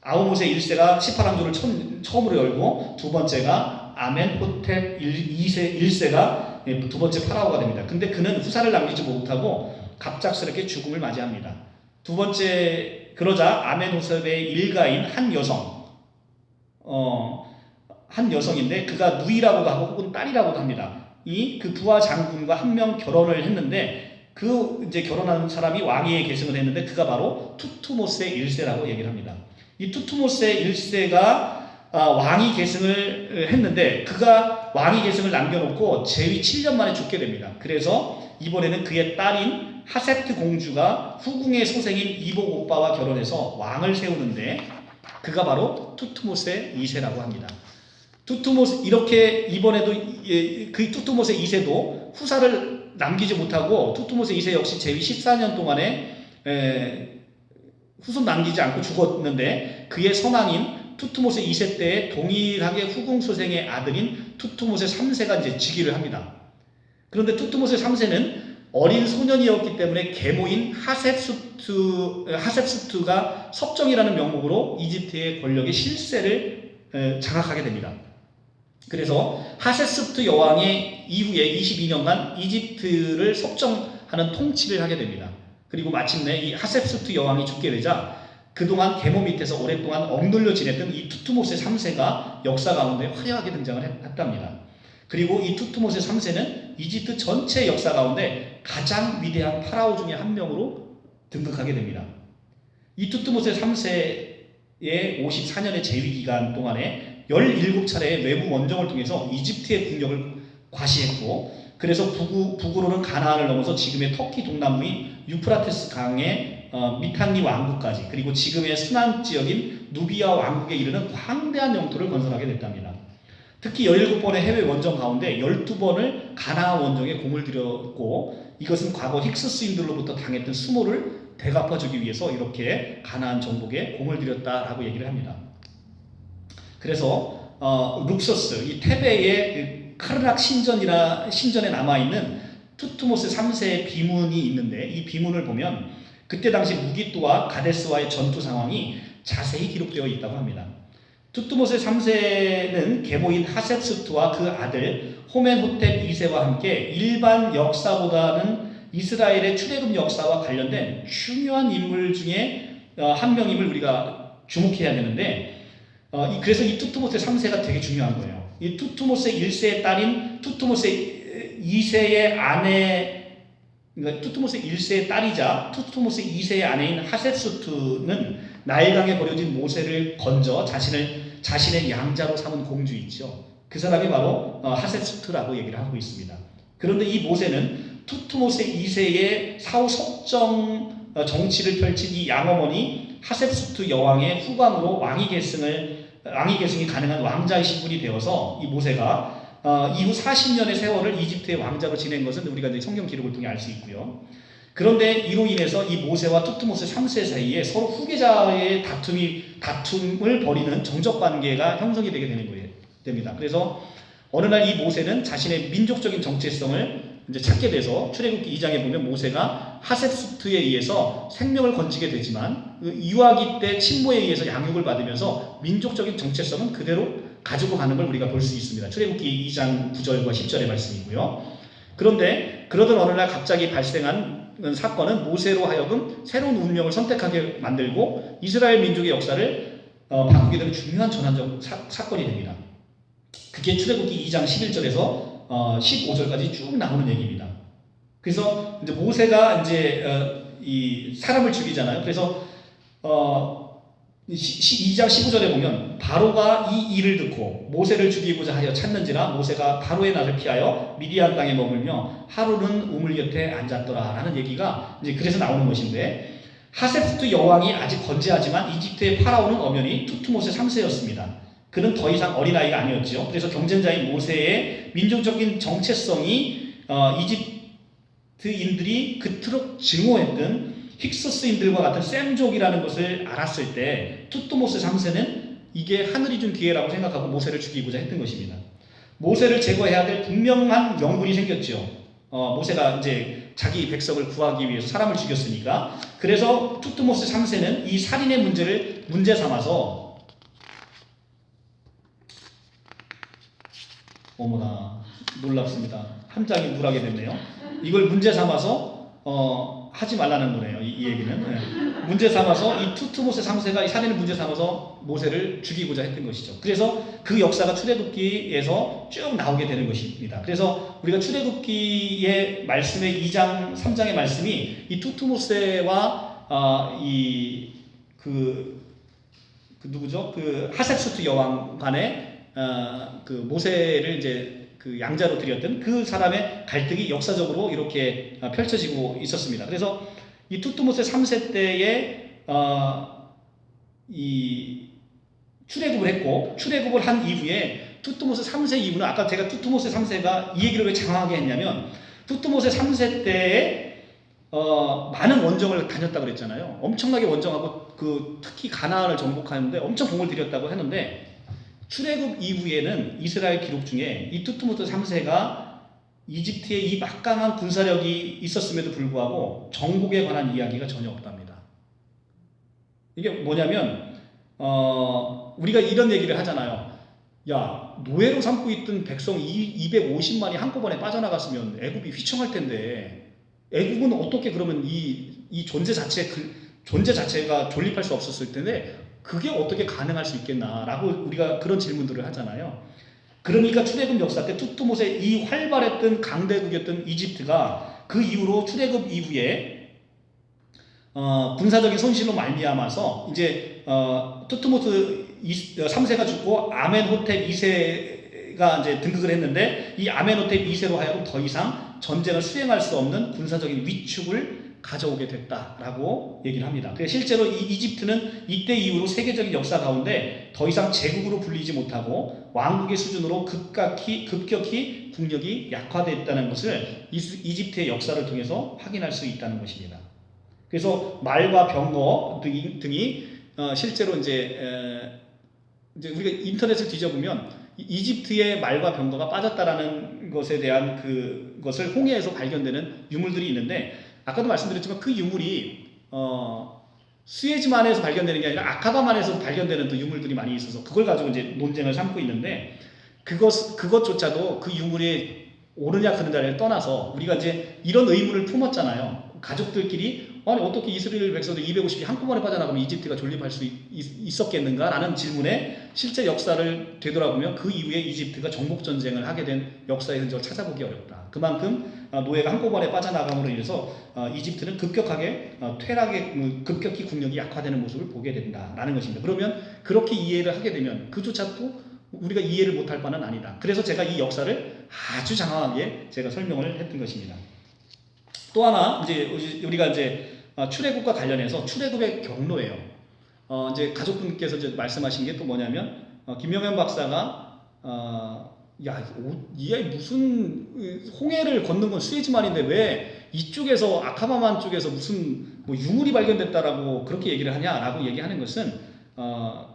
아흐모세 1세가 18왕조를 처음으로 열고 두 번째가 아멘호텝 1세가 두 번째 파라오가 됩니다. 근데 그는 후사를 남기지 못하고 갑작스럽게 죽음을 맞이합니다. 두 번째 그러자 아멘호셉의 일가인 한 여성인데 그가 누이라고도 하고 혹은 딸이라고도 합니다. 그 부하 장군과 한 명 결혼을 했는데 그 이제 결혼한 사람이 왕위에 계승을 했는데 그가 바로 투투모세 1세라고 얘기를 합니다. 이 투투모세 1세가 왕위 계승을 했는데 그가 왕위 계승을 남겨놓고 재위 7년 만에 죽게 됩니다. 그래서 이번에는 그의 딸인 하세트 공주가 후궁의 소생인 이복 오빠와 결혼해서 왕을 세우는데 그가 바로 투투모세 2세라고 합니다. 투투모세 이렇게 이번에도 그 투투모세 2세도 후사를 남기지 못하고 투투모세 2세 역시 재위 14년 동안에 후손 남기지 않고 죽었는데 그의 선왕인 투투모세 2세 때에 동일하게 후궁 소생의 아들인 투투모세 3세가 이제 즉위를 합니다. 그런데 투투모세 3세는 어린 소년이었기 때문에 계모인 하셉수트가 섭정이라는 명목으로 이집트의 권력의 실세를 장악하게 됩니다. 그래서 하셉수트 여왕의 이후에 22년간 이집트를 섭정하는 통치를 하게 됩니다. 그리고 마침내 이 하셉수트 여왕이 죽게 되자 그동안 계모 밑에서 오랫동안 억눌려 지냈던 이 투트모세 3세가 역사 가운데 화려하게 등장을 했답니다. 그리고 이 투트모세 3세는 이집트 전체 역사 가운데 가장 위대한 파라오 중에 한 명으로 등극하게 됩니다. 이 투트모세 3세의 54년의 재위 기간 동안에 17차례의 외부 원정을 통해서 이집트의 국력을 과시했고, 그래서 북으로는 가나안을 넘어서 지금의 터키 동남부인 유프라테스 강의 미탄니 왕국까지, 그리고 지금의 순안 지역인 누비아 왕국에 이르는 광대한 영토를 건설하게 됐답니다. 특히 17번의 해외 원정 가운데 12번을 가나안 원정에 공을 들였고, 이것은 과거 힉스스인들로부터 당했던 수모를 되갚아주기 위해서 이렇게 가나안 정복에 공을 들였다라고 얘기를 합니다. 그래서 룩소스, 이 테베의 카르락 신전에 남아있는 투트모스 3세의 비문이 있는데, 이 비문을 보면 그때 당시 무기또와 가데스와의 전투 상황이 자세히 기록되어 있다고 합니다. 투트모세 3세는 계모인 하셉수트와 그 아들 호멘호텝 2세와 함께 일반 역사보다는 이스라엘의 출애굽 역사와 관련된 중요한 인물 중에 한 명임을 우리가 주목해야 되는데, 그래서 이 투트모세 3세가 되게 중요한 거예요. 이 투트모세 1세의 딸인 투트모세 2세의 아내, 그러니까 투트모세 1세의 딸이자 투트모세 2세의 아내인 하셉수트는 나일강에 버려진 모세를 건져 자신의 양자로 삼은 공주 있죠. 그 사람이 바로 하셉수트라고 얘기를 하고 있습니다. 그런데 이 모세는 투트모세 2세의 사후 석정 정치를 펼친 이 양어머니 하셉수트 여왕의 후광으로 왕위 계승이 가능한 왕자의 신분이 되어서 이 모세가 이후 40년의 세월을 이집트의 왕자로 지낸 것은 우리가 이제 성경 기록을 통해 알 수 있고요. 그런데 이로 인해서 이 모세와 투트모세 3세 사이에 서로 후계자의 다툼을 벌이는 정적 관계가 형성이 되게 되는 거예요. 됩니다. 그래서 어느 날 이 모세는 자신의 민족적인 정체성을 이제 찾게 돼서 출애굽기 2장에 보면 모세가 하셉수트에 의해서 생명을 건지게 되지만 유아기 때 친모에 의해서 양육을 받으면서 민족적인 정체성은 그대로 가지고 가는 걸 우리가 볼 수 있습니다. 출애굽기 2장 9절과 10절의 말씀이고요. 그런데 그러던 어느 날 갑자기 발생한 사건은 모세로 하여금 새로운 운명을 선택하게 만들고 이스라엘 민족의 역사를 바꾸게 되는 중요한 전환적 사건이 됩니다. 그게 출애굽기 2장 11절에서 15절까지 쭉 나오는 얘기입니다. 그래서 이제 모세가 이제 이 사람을 죽이잖아요. 그래서 2장 15절에 보면 바로가 이 일을 듣고 모세를 죽이고자 하여 찾는지라 모세가 바로의 낯을 피하여 미디안 땅에 머물며 하루는 우물 곁에 앉았더라라는 얘기가 이제 그래서 나오는 것인데, 하셉수트 여왕이 아직 건재하지만 이집트의 파라오는 엄연히 투트모세 3세였습니다. 그는 더 이상 어린아이가 아니었죠. 그래서 경쟁자인 모세의 민족적인 정체성이 이집트인들이 그토록 증오했던 힉소스인들과 같은 셈족이라는 것을 알았을 때 투트모세 3세는 이게 하늘이 준 기회라고 생각하고 모세를 죽이고자 했던 것입니다. 모세를 제거해야 될 분명한 명분이 생겼죠. 모세가 이제 자기 백성을 구하기 위해서 사람을 죽였으니까. 그래서 투트모세 3세는 이 살인의 문제를 문제 삼아서, 어머나 놀랍습니다. 함장이 굴하게 됐네요. 이걸 문제 삼아서 하지 말라는 거네요. 이 얘기는. 네. 문제 삼아서 이 투트모세 3세가 이 살인을 문제 삼아서 모세를 죽이고자 했던 것이죠. 그래서 그 역사가 출애굽기에서 쭉 나오게 되는 것입니다. 그래서 우리가 출애굽기의 말씀의 2장, 3장의 말씀이 이 투트모세와 누구죠? 그 하셉수트 여왕 간의 그 모세를 이제 그 양자로 드렸던 그 사람의 갈등이 역사적으로 이렇게 펼쳐지고 있었습니다. 그래서 이 투트모세 3세 때에 이 출애굽을 했고, 출애굽을 한 이후에 투트모세 3세 이후는, 아까 제가 투트모세 3세가 이 얘기를 왜 장황하게 했냐면, 투트모세 3세 때에 많은 원정을 다녔다고 그랬잖아요. 엄청나게 원정하고 특히 가나안을 정복하는데 엄청 공을 들였다고 했는데, 출애굽 이후에는 이스라엘 기록 중에 이 투트모세 3세가 이집트에 이 막강한 군사력이 있었음에도 불구하고 정복에 관한 이야기가 전혀 없답니다. 이게 뭐냐면 우리가 이런 얘기를 하잖아요. 야, 노예로 삼고 있던 백성 250만이 한꺼번에 빠져나갔으면 애굽이 휘청할 텐데, 애굽은 어떻게 그러면 이 존재 자체에 존재 자체가 존립할 수 없었을 텐데 그게 어떻게 가능할 수 있겠나라고 우리가 그런 질문들을 하잖아요. 그러니까 출애굽 역사 때 투트모스의 이 활발했던 강대국이었던 이집트가 그 이후로 출애굽 이후에 군사적인 손실로 말미암아서 이제 투트모스 3세가 죽고 아멘호텝 2세가 이제 등극을 했는데 이 아멘호텝 2세로 하여금 더 이상 전쟁을 수행할 수 없는 군사적인 위축을 가져오게 됐다라고 얘기를 합니다. 그래서 실제로 이 이집트는 이때 이후로 세계적인 역사 가운데 더 이상 제국으로 불리지 못하고 왕국의 수준으로 급격히 국력이 약화됐다는 것을 이집트의 역사를 통해서 확인할 수 있다는 것입니다. 그래서 말과 병거 등이 실제로 이제 우리가 인터넷을 뒤져보면 이집트의 말과 병거가 빠졌다라는 것에 대한 그것을 홍해에서 발견되는 유물들이 있는데 아까도 말씀드렸지만 그 유물이 수에즈만에서 발견되는 게 아니라 아카바만에서 발견되는 또 유물들이 많이 있어서 그걸 가지고 이제 논쟁을 삼고 있는데 그것조차도 그 유물이 옳으냐 그르냐를 떠나서 우리가 이제 이런 의문을 품었잖아요. 가족들끼리 아니 어떻게 이스라엘 백성들 250이 한꺼번에 빠져나가면 이집트가 존립할 수 있었겠는가 라는 질문에 실제 역사를 되돌아보면 그 이후에 이집트가 정복전쟁을 하게 된 역사의 흔적을 찾아보기 어렵다. 그만큼 노예가 한꺼번에 빠져나감으로 인해서 이집트는 급격히 국력이 약화되는 모습을 보게 된다라는 것입니다. 그러면 그렇게 이해를 하게 되면 그조차도 우리가 이해를 못할 바는 아니다. 그래서 제가 이 역사를 아주 장황하게 제가 설명을 했던 것입니다. 또 하나 이제 우리가 이제 출애굽과 관련해서 출애굽의 경로예요. 이제 가족분께서 이제 말씀하신 게 또 뭐냐면 김명현 박사가 이 아이 무슨 홍해를 걷는 건 수에즈만인데 왜 이쪽에서 아카바만 쪽에서 무슨 뭐 유물이 발견됐다라고 그렇게 얘기를 하냐라고 얘기하는 것은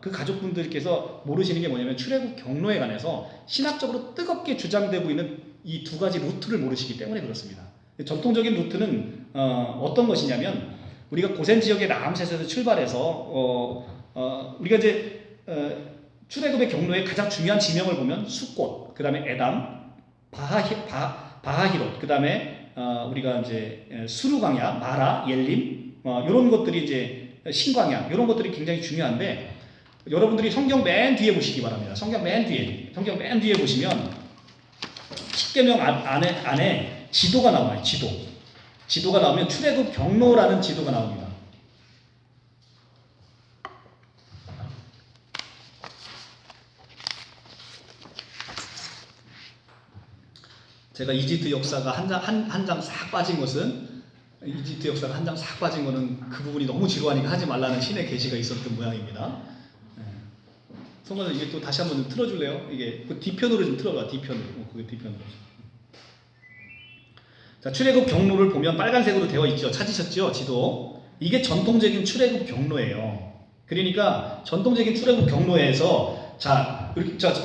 그 가족분들께서 모르시는 게 뭐냐면 출애굽 경로에 관해서 신학적으로 뜨겁게 주장되고 있는 이 두 가지 루트를 모르시기 때문에 그렇습니다. 전통적인 루트는 어떤 것이냐면 우리가 고센 지역의 라암셋에서 출발해서 우리가 이제 출애굽의 경로의 가장 중요한 지명을 보면 숫꽃, 그 다음에 에담, 바하히롯, 그 다음에 우리가 이제 수르광야, 마라, 옐림 이런 것들이 이제 신광야 이런 것들이 굉장히 중요한데 여러분들이 성경 맨 뒤에 보시기 바랍니다. 성경 맨 뒤에 보시면 십계명 안에 지도가 나와요. 지도가 나오면 출애굽 경로라는 지도가 나옵니다. 제가 이집트 역사가 한 장 싹 빠진 것은 이집트 역사가 한 장 싹 빠진 거는 그 부분이 너무 지루하니까 하지 말라는 신의 계시가 있었던 모양입니다. 성관님 이게 또 다시 한번 좀 틀어줄래요? 이게 그 뒤편으로 좀 틀어봐. 뒤편으로. 그게 뒤편으로. 자, 출애굽 경로를 보면 빨간색으로 되어 있죠. 찾으셨죠? 지도. 이게 전통적인 출애굽 경로예요. 그러니까 전통적인 출애굽 경로에서 자,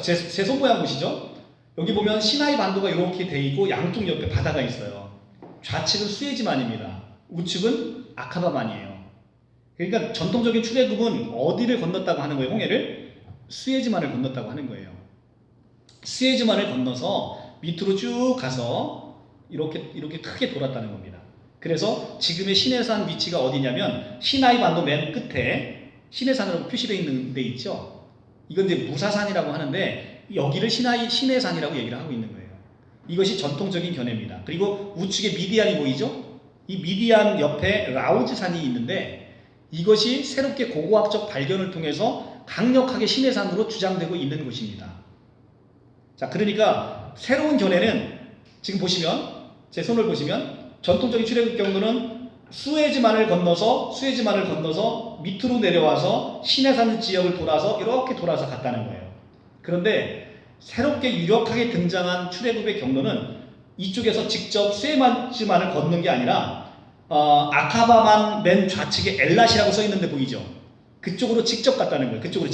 제 손 모양 보시죠? 여기 보면 시나이 반도가 이렇게 돼 있고 양쪽 옆에 바다가 있어요. 좌측은 수에즈만입니다. 우측은 아카바만이에요. 그러니까 전통적인 출애굽은 어디를 건넜다고 하는 거예요? 홍해를? 수에즈만을 건넜다고 하는 거예요. 수에즈만을 건너서 밑으로 쭉 가서 이렇게 크게 돌았다는 겁니다. 그래서 지금의 시내산 위치가 어디냐면 시나이 반도 맨 끝에 시내산으로 표시되어 있는 데 있죠. 이건 이제 무사산이라고 하는데 여기를 시내산이라고 얘기를 하고 있는 거예요. 이것이 전통적인 견해입니다. 그리고 우측에 미디안이 보이죠? 이 미디안 옆에 라우즈산이 있는데 이것이 새롭게 고고학적 발견을 통해서 강력하게 시내산으로 주장되고 있는 곳입니다. 자, 그러니까 새로운 견해는 지금 보시면 제 손을 보시면 전통적인 출애굽 경로는 수에즈만을 건너서 밑으로 내려와서 시내산 지역을 이렇게 돌아서 갔다는 거예요. 그런데 새롭게 유력하게 등장한 출애굽의 경로는 이쪽에서 직접 수에즈만을 걷는 게 아니라 아카바만 맨 좌측에 엘랏이라고 써 있는데 보이죠? 그쪽으로 직접 갔다는 거예요. 그쪽으로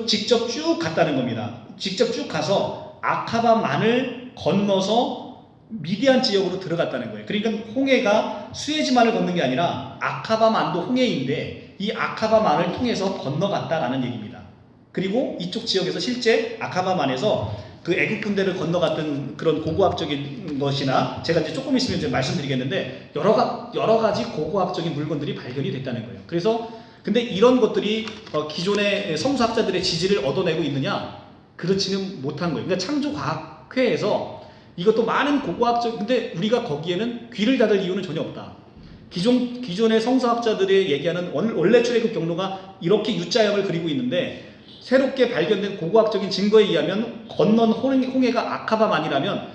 직접 쭉 갔다는 겁니다. 직접 쭉 가서 아카바만을 건너서 미디안 지역으로 들어갔다는 거예요. 그러니까 홍해가 수에즈만을 걷는 게 아니라 아카바만도 홍해인데 이 아카바만을 통해서 건너갔다라는 얘기입니다. 그리고 이쪽 지역에서 실제 아카바만에서 그 애국 군대를 건너갔던 그런 고고학적인 것이나 제가 이제 조금 있으면 이제 말씀드리겠는데 여러 가지 고고학적인 물건들이 발견이 됐다는 거예요. 그래서 근데 이런 것들이 기존의 성수학자들의 지지를 얻어내고 있느냐? 그렇지는 못한 거예요. 그러니까 창조과학회에서 이것도 많은 고고학적 근데 우리가 거기에는 귀를 닫을 이유는 전혀 없다. 기존의 성서학자들이 얘기하는 원래 출애굽 경로가 이렇게 U자형을 그리고 있는데 새롭게 발견된 고고학적인 증거에 의하면 건넌 홍해가 아카바만이라면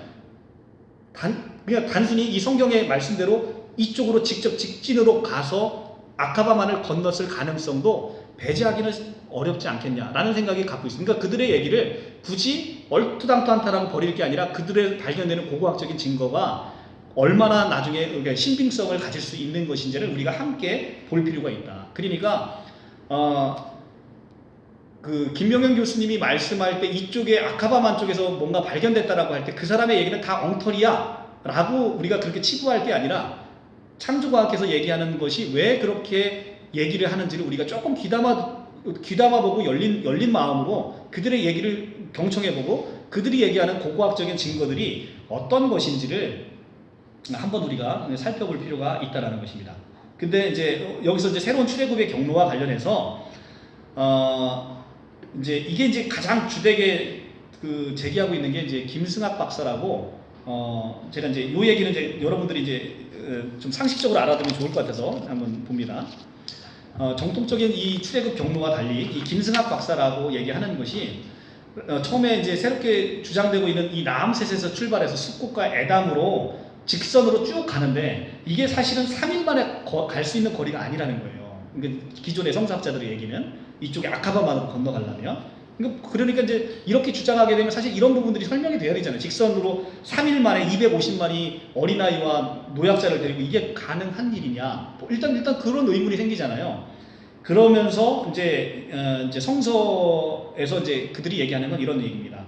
그냥 단순히 이 성경의 말씀대로 이쪽으로 직접 직진으로 가서 아카바만을 건넜을 가능성도 배제하기는 어렵지 않겠냐라는 생각이 갖고 있습니다. 그러니까 그들의 얘기를 굳이 얼토당토한다라고 버릴 게 아니라 그들의 발견되는 고고학적인 증거가 얼마나 나중에 신빙성을 가질 수 있는 것인지를 우리가 함께 볼 필요가 있다. 그러니까 그 김명현 교수님이 말씀할 때 이쪽에 아카바만 쪽에서 뭔가 발견됐다라고 할 때 그 사람의 얘기는 다 엉터리야 라고 우리가 그렇게 치부할 게 아니라 창조과학에서 얘기하는 것이 왜 그렇게 얘기를 하는지를 우리가 조금 귀담아보고 열린 마음으로 그들의 얘기를 경청해보고 그들이 얘기하는 고고학적인 증거들이 어떤 것인지를 한번 우리가 살펴볼 필요가 있다라는 것입니다. 근데 이제 여기서 이제 새로운 출애굽의 경로와 관련해서 이제 이게 이제 가장 주되게 제기하고 있는 게 이제 김승학 박사라고 제가 이제 요 얘기는 이제 여러분들이 이제 좀 상식적으로 알아두면 좋을 것 같아서 한번 봅니다. 정통적인 이 출애굽 경로와 달리 이 김승학 박사라고 얘기하는 것이 처음에 이제 새롭게 주장되고 있는 이 라암셋에서 출발해서 숫꽃과 에담으로 직선으로 쭉 가는데 이게 사실은 3일 만에 갈 수 있는 거리가 아니라는 거예요. 그러니까 기존의 성서학자들의 얘기는 이쪽에 아카바만으로 건너가려면 그러니까 이제 이렇게 주장하게 되면 사실 이런 부분들이 설명이 돼야 되잖아요. 직선으로 3일 만에 250만이 어린아이와 노약자를 데리고 이게 가능한 일이냐? 일단 그런 의문이 생기잖아요. 그러면서 이제 성서에서 이제 그들이 얘기하는 건 이런 얘기입니다.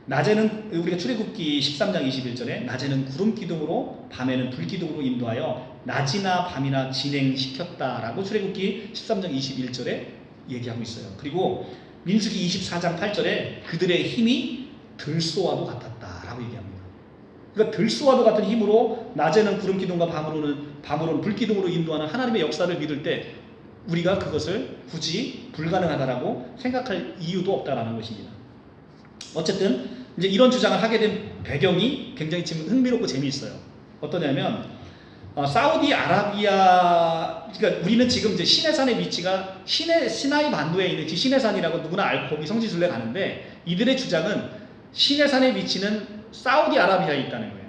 낮에는 우리가 출애굽기 13장 21절에 낮에는 구름 기둥으로 밤에는 불 기둥으로 인도하여 낮이나 밤이나 진행시켰다라고 출애굽기 13장 21절에 얘기하고 있어요. 그리고 민수기 24장 8절에 그들의 힘이 들소와도 같았다라고 얘기합니다. 그러니까 들소와도 같은 힘으로 낮에는 구름 기둥과 밤으로는 불 기둥으로 인도하는 하나님의 역사를 믿을 때 우리가 그것을 굳이 불가능하다라고 생각할 이유도 없다라는 것입니다. 어쨌든 이제 이런 주장을 하게 된 배경이 굉장히 지금 흥미롭고 재미있어요. 어떠냐면 사우디아라비아, 그러니까 우리는 지금 이제 시내산의 위치가 시나이 반도에 있는 시내산이라고 누구나 알고 거기 성지순례 가는데 이들의 주장은 시내산의 위치는 사우디아라비아에 있다는 거예요.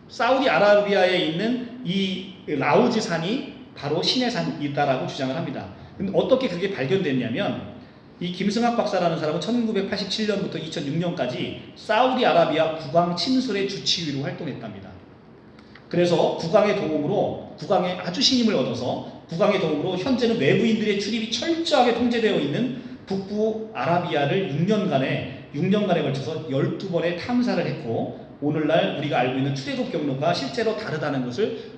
사우디아라비아에 있는 이 라우즈산이 바로 시내산이다라고 주장을 합니다. 근데 어떻게 그게 발견됐냐면 이 김승학 박사라는 사람은 1987년부터 2006년까지 사우디아라비아 국왕 친솔의 주치의로 활동했답니다. 그래서 국왕의 아주 신임을 얻어서 국왕의 도움으로 현재는 외부인들의 출입이 철저하게 통제되어 있는 북부 아라비아를 6년간에 걸쳐서 12번의 탐사를 했고 오늘날 우리가 알고 있는 출애굽 경로가 실제로 다르다는 것을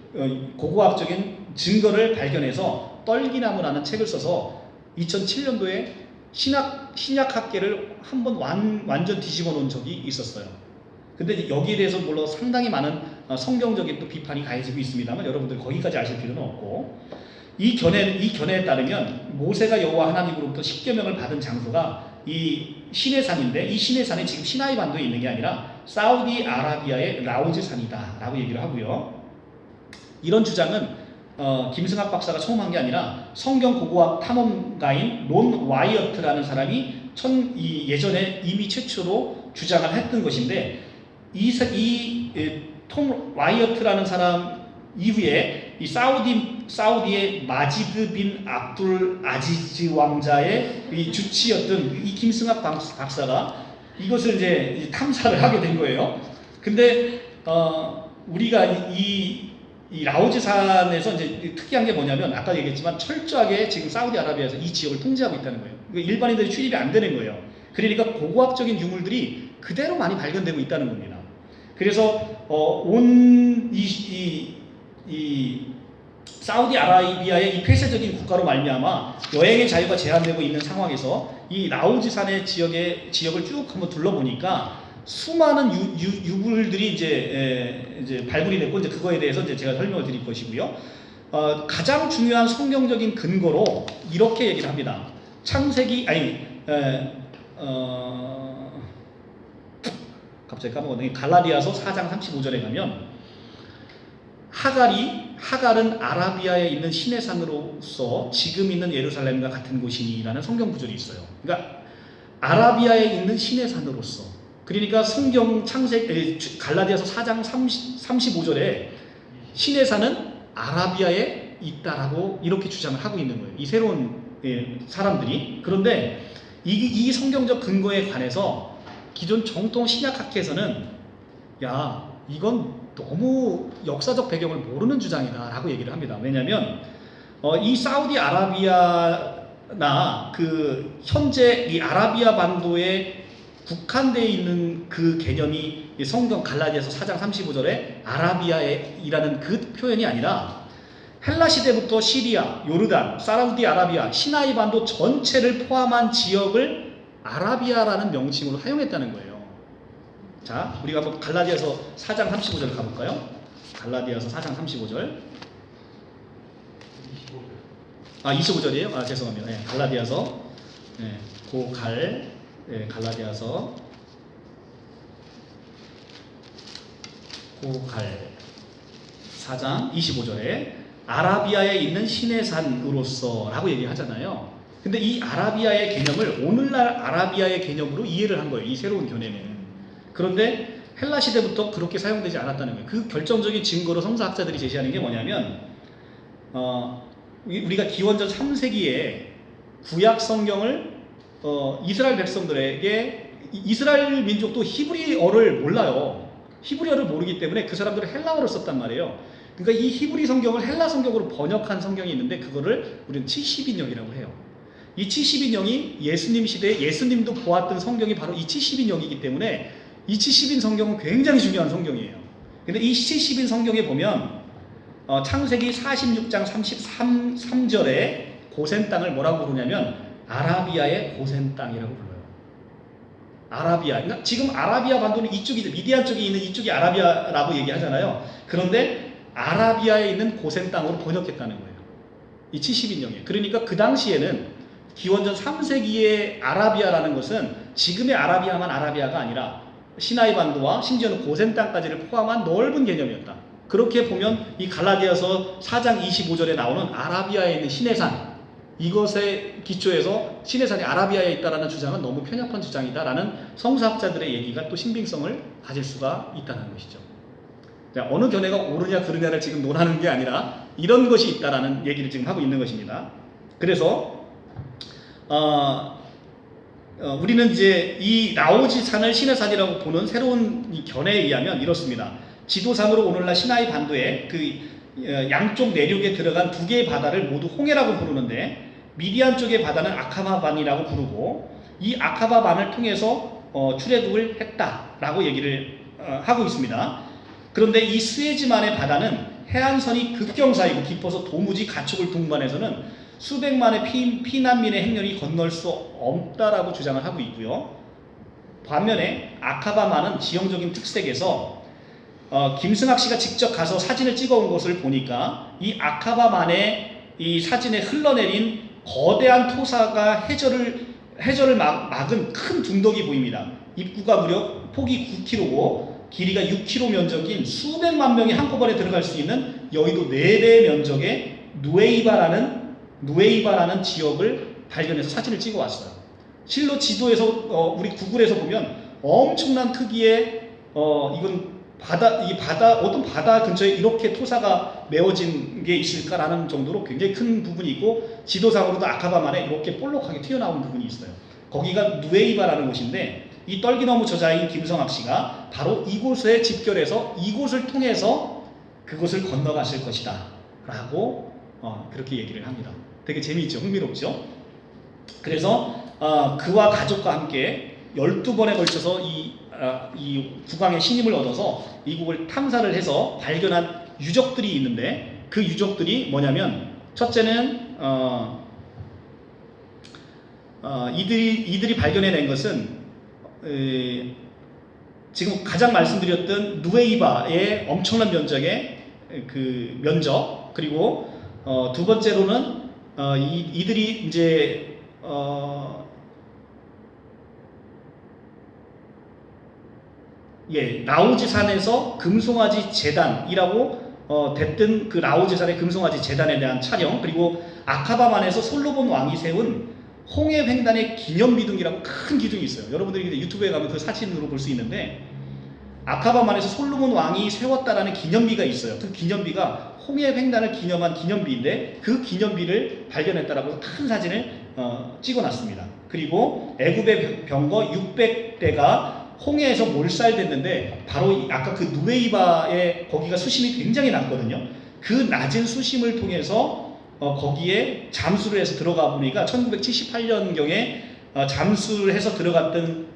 고고학적인 증거를 발견해서 떨기나무라는 책을 써서 2007년도에 신약학계를 한번 완전 뒤집어 놓은 적이 있었어요. 근데 여기에 대해서 물론 상당히 많은 성경적인 또 비판이 가해지고 있습니다만 여러분들 거기까지 아실 필요는 없고 이 견해에 따르면 모세가 여호와 하나님으로부터 십계명을 받은 장소가 이 시내산인데 이 시내산이 지금 시나이 반도에 있는 게 아니라 사우디아라비아의 라우즈산이다 라고 얘기를 하고요. 이런 주장은 김승학 박사가 처음 한 게 아니라 성경 고고학 탐험가인 론 와이어트라는 사람이 예전에 이미 최초로 주장을 했던 것인데 톰 와이어트라는 사람 이후에 이 사우디의 마지드 빈 압둘 아지즈 왕자의 이 주치였던 이 김승학 박사가 이것을 이제 탐사를 하게 된 거예요. 근데 우리가 이 라우즈산에서 이제 특이한 게 뭐냐면 아까 얘기했지만 철저하게 지금 사우디아라비아에서 이 지역을 통제하고 있다는 거예요. 일반인들이 출입이 안 되는 거예요. 그러니까 고고학적인 유물들이 그대로 많이 발견되고 있다는 겁니다. 그래서 이 사우디아라비아의 이 폐쇄적인 국가로 말미암아 여행의 자유가 제한되고 있는 상황에서 이 라우즈산의 지역을 쭉 한번 둘러보니까 수많은 유물들이 이제 발굴이 됐고 이제 그거에 대해서 이제 제가 설명을 드릴 것이고요. 가장 중요한 성경적인 근거로 이렇게 얘기를 합니다. 창세기 갑자기 까먹었네. 갈라디아서 4장 35절에 가면 하갈은 아라비아에 있는 신의 산으로서 지금 있는 예루살렘과 같은 곳이니라는 성경 구절이 있어요. 그러니까 아라비아에 있는 신의 산으로서, 그러니까 성경 갈라디아서 4장 35절에 신의 산은 아라비아에 있다라고 이렇게 주장을 하고 있는 거예요. 이 새로운 사람들이. 그런데 이 성경적 근거에 관해서 기존 정통 신약학회에서는 야, 이건 너무 역사적 배경을 모르는 주장이다 라고 얘기를 합니다. 왜냐하면 이 사우디아라비아나 그 현재 이 아라비아 반도에 국한되어 있는 그 개념이 성경 갈라디아서 4장 35절에 아라비아이라는 그 표현이 아니라 헬라 시대부터 시리아, 요르단, 사우디아라비아, 시나이 반도 전체를 포함한 지역을 아라비아라는 명칭으로 사용했다는 거예요. 자, 우리가 한번 갈라디아서 4장 35절 가볼까요? 갈라디아서 4장 35절. 25절이에요? 죄송합니다. 네, 갈라디아서. 네, 갈라디아서. 갈 4장 25절에 아라비아에 있는 신의 산으로서 라고 얘기하잖아요. 근데 이 아라비아의 개념을 오늘날 아라비아의 개념으로 이해를 한 거예요. 이 새로운 견해는. 그런데 헬라 시대부터 그렇게 사용되지 않았다는 거예요. 그 결정적인 증거로 성서학자들이 제시하는 게 뭐냐면 우리가 기원전 3세기에 구약 성경을 이스라엘 백성들에게, 이스라엘 민족도 히브리어를 몰라요. 히브리어를 모르기 때문에 그 사람들은 헬라어를 썼단 말이에요. 그러니까 이 히브리 성경을 헬라 성경으로 번역한 성경이 있는데 그거를 우리는 70인역이라고 해요. 이 70인역이 예수님 시대에 예수님도 보았던 성경이 바로 이 70인역이기 때문에 이 70인 성경은 굉장히 중요한 성경이에요. 근데 이 70인 성경에 보면 창세기 46장 33절에 고센 땅을 뭐라고 부르냐면 아라비아의 고센 땅이라고 불러요. 아라비아. 그러니까 지금 아라비아 반도는 이쪽이죠. 미디안 쪽에 있는 이쪽이 아라비아라고 얘기하잖아요. 그런데 아라비아에 있는 고센 땅으로 번역했다는 거예요. 이 70인역에. 그러니까 그 당시에는 기원전 3세기의 아라비아라는 것은 지금의 아라비아만 아라비아가 아니라 시나이 반도와 심지어는 고센 땅까지를 포함한 넓은 개념이었다. 그렇게 보면 이 갈라디아서 4장 25절에 나오는 아라비아에 있는 신의 산, 이것에 기초해서 신의 산이 아라비아에 있다라는 주장은 너무 편협한 주장이다라는 성서학자들의 얘기가 또 신빙성을 가질 수가 있다는 것이죠. 어느 견해가 옳으냐 그르냐를 지금 논하는 게 아니라 이런 것이 있다라는 얘기를 지금 하고 있는 것입니다. 그래서 우리는 이제 이 나오지 산을 신의 산이라고 보는 새로운 이 견해에 의하면 이렇습니다. 지도상으로 오늘날 시나이 반도에 그 양쪽 내륙에 들어간 두 개의 바다를 모두 홍해라고 부르는데 미디안 쪽의 바다는 아카바반이라고 부르고 이 아카바반을 통해서 출애굽을 했다라고 얘기를 하고 있습니다. 그런데 이 스에즈만의 바다는 해안선이 급경사이고 깊어서 도무지 가축을 동반해서는 수백만의 피난민의 행렬이 건널 수 없다라고 주장을 하고 있고요. 반면에 아카바만은 지형적인 특색에서 김승학 씨가 직접 가서 사진을 찍어온 것을 보니까 이 아카바만의 이 사진에 흘러내린 거대한 토사가 해저를 막은 큰 둔덕이 보입니다. 입구가 무려 폭이 9km고 길이가 6km 면적인 수백만 명이 한꺼번에 들어갈 수 있는 여의도 4배 면적의 누에이바라는 지역을 발견해서 사진을 찍어 왔어요. 실로 지도에서 우리 구글에서 보면 엄청난 크기의 이건 어떤 바다 근처에 이렇게 토사가 메워진 게 있을까라는 정도로 굉장히 큰 부분이 있고 지도상으로도 아카바만에 이렇게 볼록하게 튀어나온 부분이 있어요. 거기가 누에이바라는 곳인데 이 떨기너무 저자인 김성학 씨가 바로 이곳에 집결해서 이곳을 통해서 그곳을 건너갔을 것이다 라고 그렇게 얘기를 합니다. 되게 재미있죠? 흥미롭죠? 그래서 그와 가족과 함께 12번에 걸쳐서 이 국왕의 신임을 얻어서 이곳을 탐사를 해서 발견한 유적들이 있는데 그 유적들이 뭐냐면 첫째는 이들이 발견해낸 것은 지금 가장 말씀드렸던 누에이바의 엄청난 면적의 그 면적, 그리고 두 번째로는 이들이 이제 라오지산에서 금송아지 재단이라고 됐던 그 라오지산의 금송아지 재단에 대한 촬영, 그리고 아카바만에서 솔로몬 왕이 세운 홍해 횡단의 기념비둥이라고 큰 기둥이 있어요. 여러분들이 유튜브에 가면 그 사진으로 볼 수 있는데, 아카바만에서 솔로몬 왕이 세웠다라는 기념비가 있어요. 그 기념비가 홍해 횡단을 기념한 기념비인데, 그 기념비를 발견했다라고 해서 큰 사진을 찍어놨습니다. 그리고 애굽의 병거 600대가 홍해에서 몰살됐는데, 바로 아까 그 누에이바의 거기가 수심이 굉장히 낮거든요. 그 낮은 수심을 통해서 거기에 잠수를 해서 들어가 보니까 1978년경에 잠수를 해서 들어갔던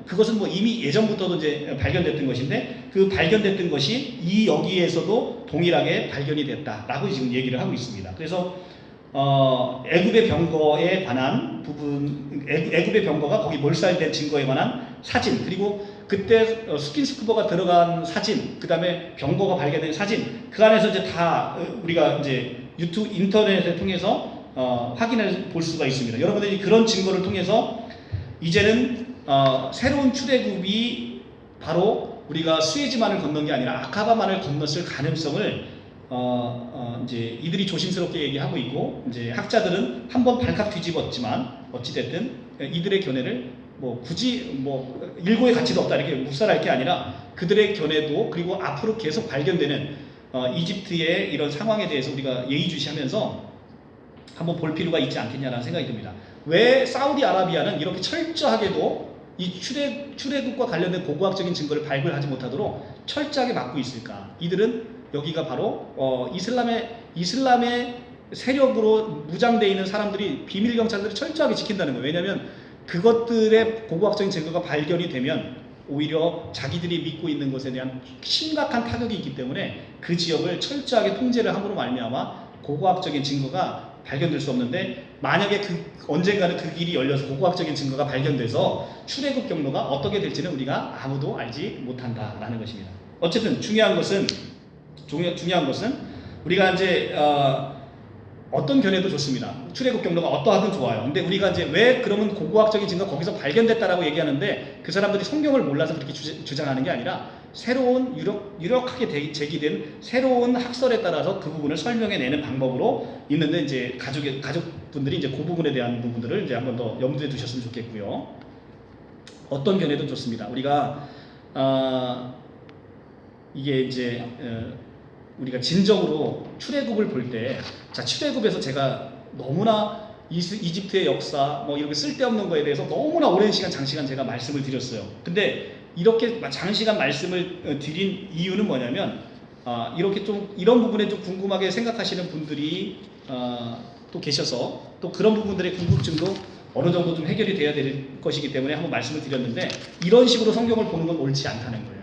그것은 뭐 이미 예전부터도 이제 발견됐던 것인데, 그 발견됐던 것이 이 여기에서도 동일하게 발견이 됐다라고 지금 얘기를 하고 있습니다. 그래서 애굽의 병거에 관한 부분, 애굽의 병거가 거기 몰살된 증거에 관한 사진, 그리고 그때 스킨스쿠버가 들어간 사진, 그 다음에 병거가 발견된 사진, 그 안에서 이제 다 우리가 이제 유튜브 인터넷을 통해서 확인해 볼 수가 있습니다. 여러분들이 그런 증거를 통해서 이제는 새로운 출애굽이 바로 우리가 수에즈만을 건넌 게 아니라 아카바만을 건넜을 가능성을 이제 이들이 조심스럽게 얘기하고 있고, 이제 학자들은 한번 발칵 뒤집었지만 어찌됐든 이들의 견해를 뭐 굳이 뭐 일고의 가치도 없다 이렇게 묵살할 게 아니라, 그들의 견해도 그리고 앞으로 계속 발견되는 이집트의 이런 상황에 대해서 우리가 예의주시하면서 한번 볼 필요가 있지 않겠냐라는 생각이 듭니다. 왜 사우디아라비아는 이렇게 철저하게도 이 출애굽과 관련된 고고학적인 증거를 발굴하지 못하도록 철저하게 막고 있을까? 이들은 여기가 바로 이슬람의 세력으로 무장되어 있는 사람들이, 비밀 경찰들이 철저하게 지킨다는 거예요. 왜냐하면 그것들의 고고학적인 증거가 발견이 되면 오히려 자기들이 믿고 있는 것에 대한 심각한 타격이 있기 때문에 그 지역을 철저하게 통제를 함으로 말미암아 고고학적인 증거가 발견될 수 없는데, 만약에 언젠가는 그 길이 열려서 고고학적인 증거가 발견돼서 출애굽 경로가 어떻게 될지는 우리가 아무도 알지 못한다라는 것입니다. 어쨌든 중요한 것은 우리가 이제 어떤 견해도 좋습니다. 출애굽 경로가 어떠하든 좋아요. 근데 우리가 이제 왜 그러면 고고학적인 증거가 거기서 발견됐다라고 얘기하는데, 그 사람들이 성경을 몰라서 그렇게 주장하는 게 아니라 새로운 유력하게 제기된 새로운 학설에 따라서 그 부분을 설명해내는 방법으로 있는데, 이제 가족분들이 이제 그 부분에 대한 부분들을 이제 한번 더 염두에 두셨으면 좋겠고요. 어떤 견해도 좋습니다. 우리가 이게 이제 우리가 진정으로 출애굽을 볼 때, 자, 출애굽에서 제가 너무나 이집트의 역사 뭐 이렇게 쓸데없는 거에 대해서 너무나 오랜 시간 장시간 제가 말씀을 드렸어요. 근데 이렇게 장시간 말씀을 드린 이유는 뭐냐면, 이렇게 좀 이런 부분에 좀 궁금하게 생각하시는 분들이 또 계셔서, 또 그런 부분들의 궁금증도 어느 정도 좀 해결이 돼야 될 것이기 때문에 한번 말씀을 드렸는데, 이런 식으로 성경을 보는 건 옳지 않다는 거예요.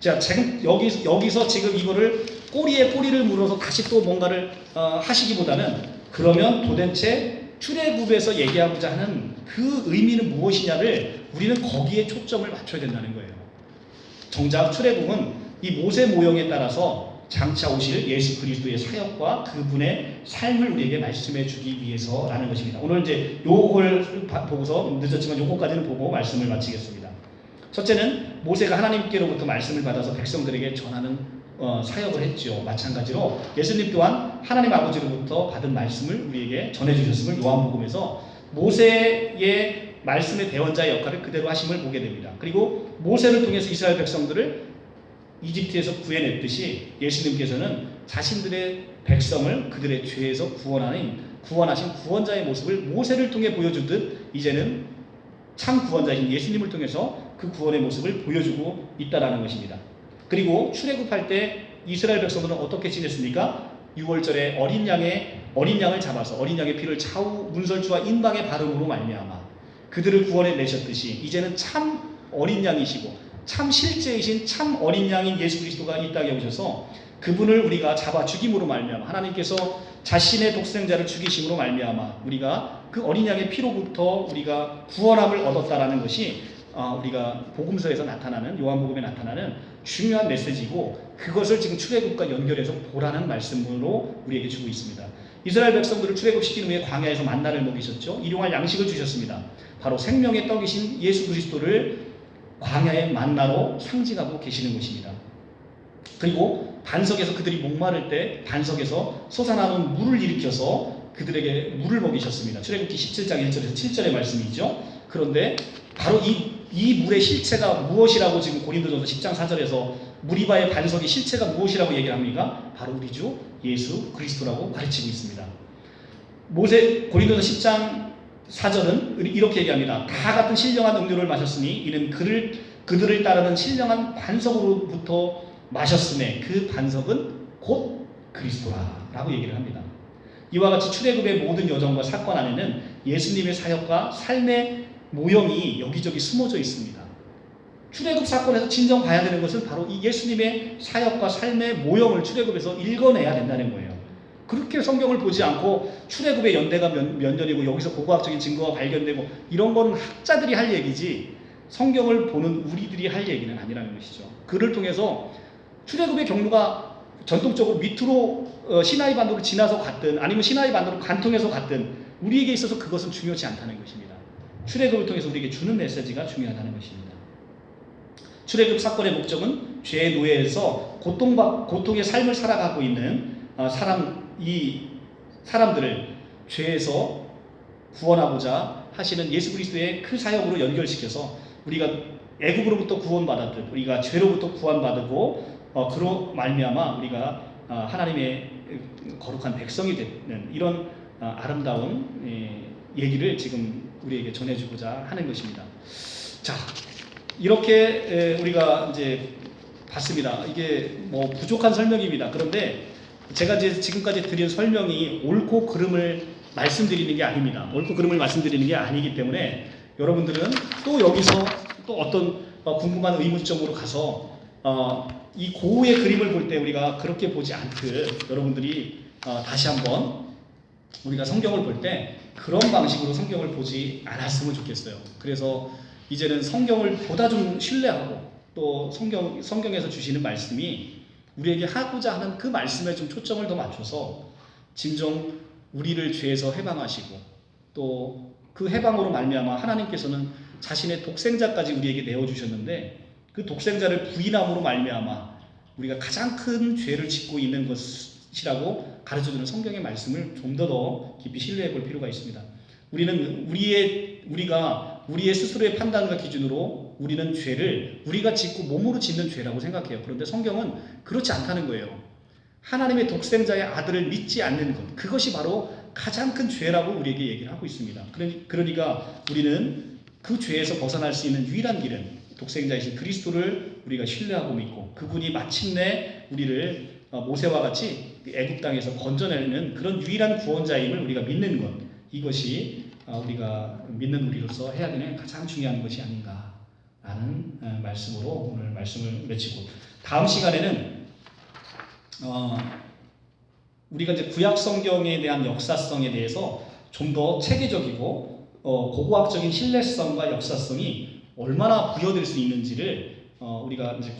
자, 지금 여기서 지금 이거를 꼬리에 꼬리를 물어서 다시 또 뭔가를 하시기보다는, 그러면 도대체 출애굽에서 얘기하고자 하는 그 의미는 무엇이냐를 우리는 거기에 초점을 맞춰야 된다는 거예요. 정작 출애굽은 이 모세 모형에 따라서 장차 오실 예수 그리스도의 사역과 그분의 삶을 우리에게 말씀해 주기 위해서라는 것입니다. 오늘 이제 요걸 보고서 늦었지만 요거까지는 보고 말씀을 마치겠습니다. 첫째는 모세가 하나님께로부터 말씀을 받아서 백성들에게 전하는 사역을 했죠. 마찬가지로 예수님 또한 하나님 아버지로부터 받은 말씀을 우리에게 전해주셨음을 요한복음에서 모세의 말씀의 대언자의 역할을 그대로 하심을 보게 됩니다. 그리고 모세를 통해서 이스라엘 백성들을 이집트에서 구해냈듯이 예수님께서는 자신들의 백성을 그들의 죄에서 구원하신 구원자의 모습을 모세를 통해 보여주듯, 이제는 참 구원자이신 예수님을 통해서 그 구원의 모습을 보여주고 있다라는 것입니다. 그리고 출애굽할 때 이스라엘 백성들은 어떻게 지냈습니까? 6월절에 어린 양을 잡아서 어린 양의 피를 좌우 문설주와 인방에 바름으로 말미암아 그들을 구원해 내셨듯이, 이제는 참 어린 양이시고 참 실제이신 참 어린 양인 예수 그리스도가 이 땅에 오셔서 그분을 우리가 잡아 죽임으로 말미암아, 하나님께서 자신의 독생자를 죽이심으로 말미암아 우리가 그 어린 양의 피로부터 우리가 구원함을 얻었다라는 것이 우리가 복음서에서 나타나는 요한복음에 나타나는 중요한 메시지고 그것을 지금 출애굽과 연결해서 보라는 말씀으로 우리에게 주고 있습니다. 이스라엘 백성들을 출애굽시킨 후에 광야에서 만나를 먹이셨죠. 일용할 양식을 주셨습니다. 바로 생명의 떡이신 예수 그리스도를 광야의 만나로 상징하고 계시는 것입니다. 그리고 반석에서 그들이 목마를 때 반석에서 솟아나는 물을 일으켜서 그들에게 물을 먹이셨습니다. 출애굽기 17장 1절에서 7절의 말씀이죠. 그런데 바로 이 물의 실체가 무엇이라고 지금 고린도전서 10장 4절에서 무리바의 반석의 실체가 무엇이라고 얘기를 합니까? 바로 우리 주 예수 그리스도라고 가르치고 있습니다. 고린도전서 10장 4절은 이렇게 얘기합니다. 다 같은 신령한 음료를 마셨으니 이는 그들을 따르는 신령한 반석으로부터 마셨음에 그 반석은 곧 그리스도라라고 얘기를 합니다. 이와 같이 출애굽의 모든 여정과 사건 안에는 예수님의 사역과 삶의 모형이 여기저기 숨어져 있습니다. 출애굽 사건에서 진정 봐야 되는 것은 바로 이 예수님의 사역과 삶의 모형을 출애굽에서 읽어내야 된다는 거예요. 그렇게 성경을 보지 않고 출애굽의 연대가 몇 년이고 여기서 고고학적인 증거가 발견되고 이런 건 학자들이 할 얘기지 성경을 보는 우리들이 할 얘기는 아니라는 것이죠. 그를 통해서 출애굽의 경로가 전통적으로 밑으로 시나이 반도를 지나서 갔든 아니면 시나이 반도를 관통해서 갔든 우리에게 있어서 그것은 중요치 않다는 것입니다. 출애굽을 통해서 우리에게 주는 메시지가 중요하다는 것입니다. 출애굽 사건의 목적은 죄의 노예에서 고통의 삶을 살아가고 있는 사람들을 죄에서 구원하고자 하시는 예수 그리스도의 그 사역으로 연결시켜서 우리가 애굽으로부터 구원받았듯 우리가 죄로부터 구원받고 그로 말미암아 우리가 하나님의 거룩한 백성이 되는 이런 아름다운 얘기를 지금 우리에게 전해주고자 하는 것입니다. 자, 이렇게 우리가 이제 봤습니다. 이게 뭐 부족한 설명입니다. 그런데 제가 이제 지금까지 드린 설명이 옳고 그름을 말씀드리는 게 아닙니다. 옳고 그름을 말씀드리는 게 아니기 때문에 여러분들은 또 여기서 또 어떤 궁금한 의문점으로 가서 이 고우의 그림을 볼 때 우리가 그렇게 보지 않듯 여러분들이 다시 한번 우리가 성경을 볼 때 그런 방식으로 성경을 보지 않았으면 좋겠어요. 그래서 이제는 성경을 보다 좀 신뢰하고 또 성경에서 주시는 말씀이 우리에게 하고자 하는 그 말씀에 좀 초점을 더 맞춰서 진정 우리를 죄에서 해방하시고 또 그 해방으로 말미암아 하나님께서는 자신의 독생자까지 우리에게 내어주셨는데 그 독생자를 부인함으로 말미암아 우리가 가장 큰 죄를 짓고 있는 것이라고 가르쳐주는 성경의 말씀을 좀 더 깊이 신뢰해 볼 필요가 있습니다. 우리가 우리의 스스로의 판단과 기준으로 우리는 죄를 우리가 짓고 몸으로 짓는 죄라고 생각해요. 그런데 성경은 그렇지 않다는 거예요. 하나님의 독생자의 아들을 믿지 않는 것, 그것이 바로 가장 큰 죄라고 우리에게 얘기를 하고 있습니다. 그러니까 우리는 그 죄에서 벗어날 수 있는 유일한 길은 독생자이신 그리스도를 우리가 신뢰하고 믿고 그분이 마침내 우리를 모세와 같이 애굽 땅에서 건져내는 그런 유일한 구원자임을 우리가 믿는 것, 이것이 우리가 믿는 우리로서 해야 되는 가장 중요한 것이 아닌가라는 말씀으로 오늘 말씀을 맺히고, 다음 시간에는 우리가 이제 구약 성경에 대한 역사성에 대해서 좀 더 체계적이고 고고학적인 신뢰성과 역사성이 얼마나 부여될 수 있는지를 우리가 이제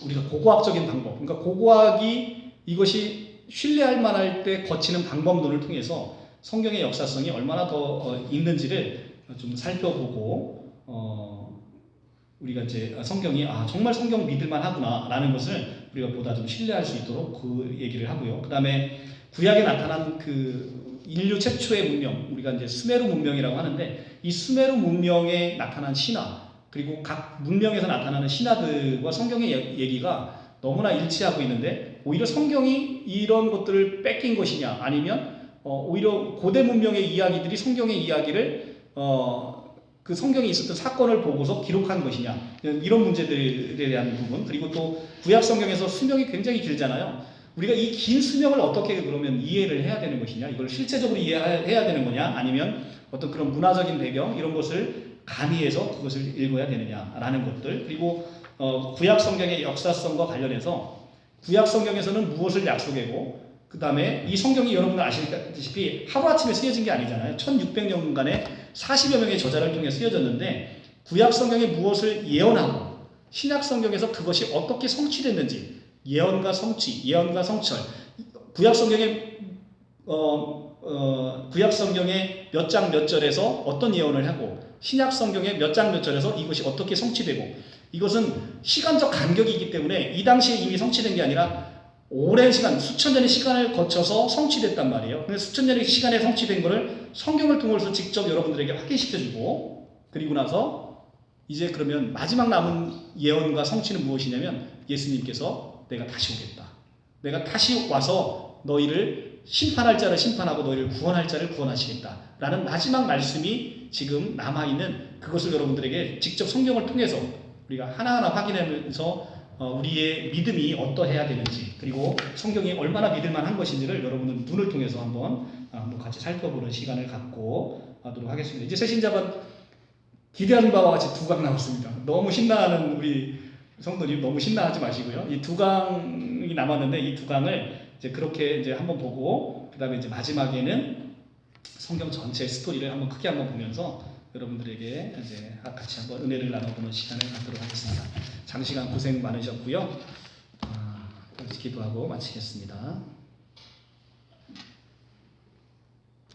우리가 고고학적인 방법, 그러니까 고고학이 이것이 신뢰할 만할 때 거치는 방법론을 통해서 성경의 역사성이 얼마나 더 있는지를 좀 살펴보고 우리가 이제 성경이 정말 성경 믿을만 하구나라는 것을 우리가 보다 좀 신뢰할 수 있도록 그 얘기를 하고요. 그 다음에 구약에 나타난 그 인류 최초의 문명, 우리가 이제 수메르 문명이라고 하는데 이 수메르 문명에 나타난 신화, 그리고 각 문명에서 나타나는 신화들과 성경의 얘기가 너무나 일치하고 있는데 오히려 성경이 이런 것들을 뺏긴 것이냐, 아니면 오히려 고대 문명의 이야기들이 성경의 이야기를 그 성경에 있었던 사건을 보고서 기록한 것이냐, 이런 문제들에 대한 부분. 그리고 또 구약 성경에서 수명이 굉장히 길잖아요. 우리가 이 긴 수명을 어떻게 그러면 이해를 해야 되는 것이냐, 이걸 실제적으로 이해해야 되는 거냐, 아니면 어떤 그런 문화적인 배경 이런 것을 가미해서 그것을 읽어야 되느냐라는 것들. 그리고 구약 성경의 역사성과 관련해서 구약 성경에서는 무엇을 약속하고, 그 다음에 이 성경이 여러분 아시다시피 하루아침에 쓰여진 게 아니잖아요. 1600년간의 40여 명의 저자를 통해 쓰여졌는데 구약 성경에 무엇을 예언하고 신약 성경에서 그것이 어떻게 성취됐는지, 예언과 성취, 예언과 성취. 구약 성경에 구약 성경의 몇 장 몇 절에서 어떤 예언을 하고 신약 성경의 몇 장 몇 절에서 이것이 어떻게 성취되고, 이것은 시간적 간격이기 때문에 이 당시에 이미 성취된 게 아니라 오랜 시간, 수천 년의 시간을 거쳐서 성취됐단 말이에요. 그래서 수천 년의 시간에 성취된 거를 성경을 통해서 직접 여러분들에게 확인시켜주고, 그리고 나서 이제 그러면 마지막 남은 예언과 성취는 무엇이냐면 예수님께서 내가 다시 오겠다. 내가 다시 와서 너희를 심판할 자를 심판하고 너희를 구원할 자를 구원하시겠다. 라는 마지막 말씀이 지금 남아있는 그것을 여러분들에게 직접 성경을 통해서 우리가 하나하나 확인하면서 우리의 믿음이 어떠해야 되는지, 그리고 성경이 얼마나 믿을만한 것인지를 여러분은 눈을 통해서 한번 같이 살펴보는 시간을 갖고 하도록 하겠습니다. 이제 새신자반 기대하는 바와 같이 2강 나왔습니다. 너무 신나하는 우리 성도님 너무 신나하지 마시고요. 이 2강이 남았는데 이 2강을 이제 그렇게 이제 한번 보고, 그 다음에 이제 마지막에는 성경 전체 스토리를 한번 크게 한번 보면서 여러분들에게 이제 같이 한번 은혜를 나눠보는 시간을 갖도록 하겠습니다. 장시간 고생 많으셨고요. 기도하고 마치겠습니다.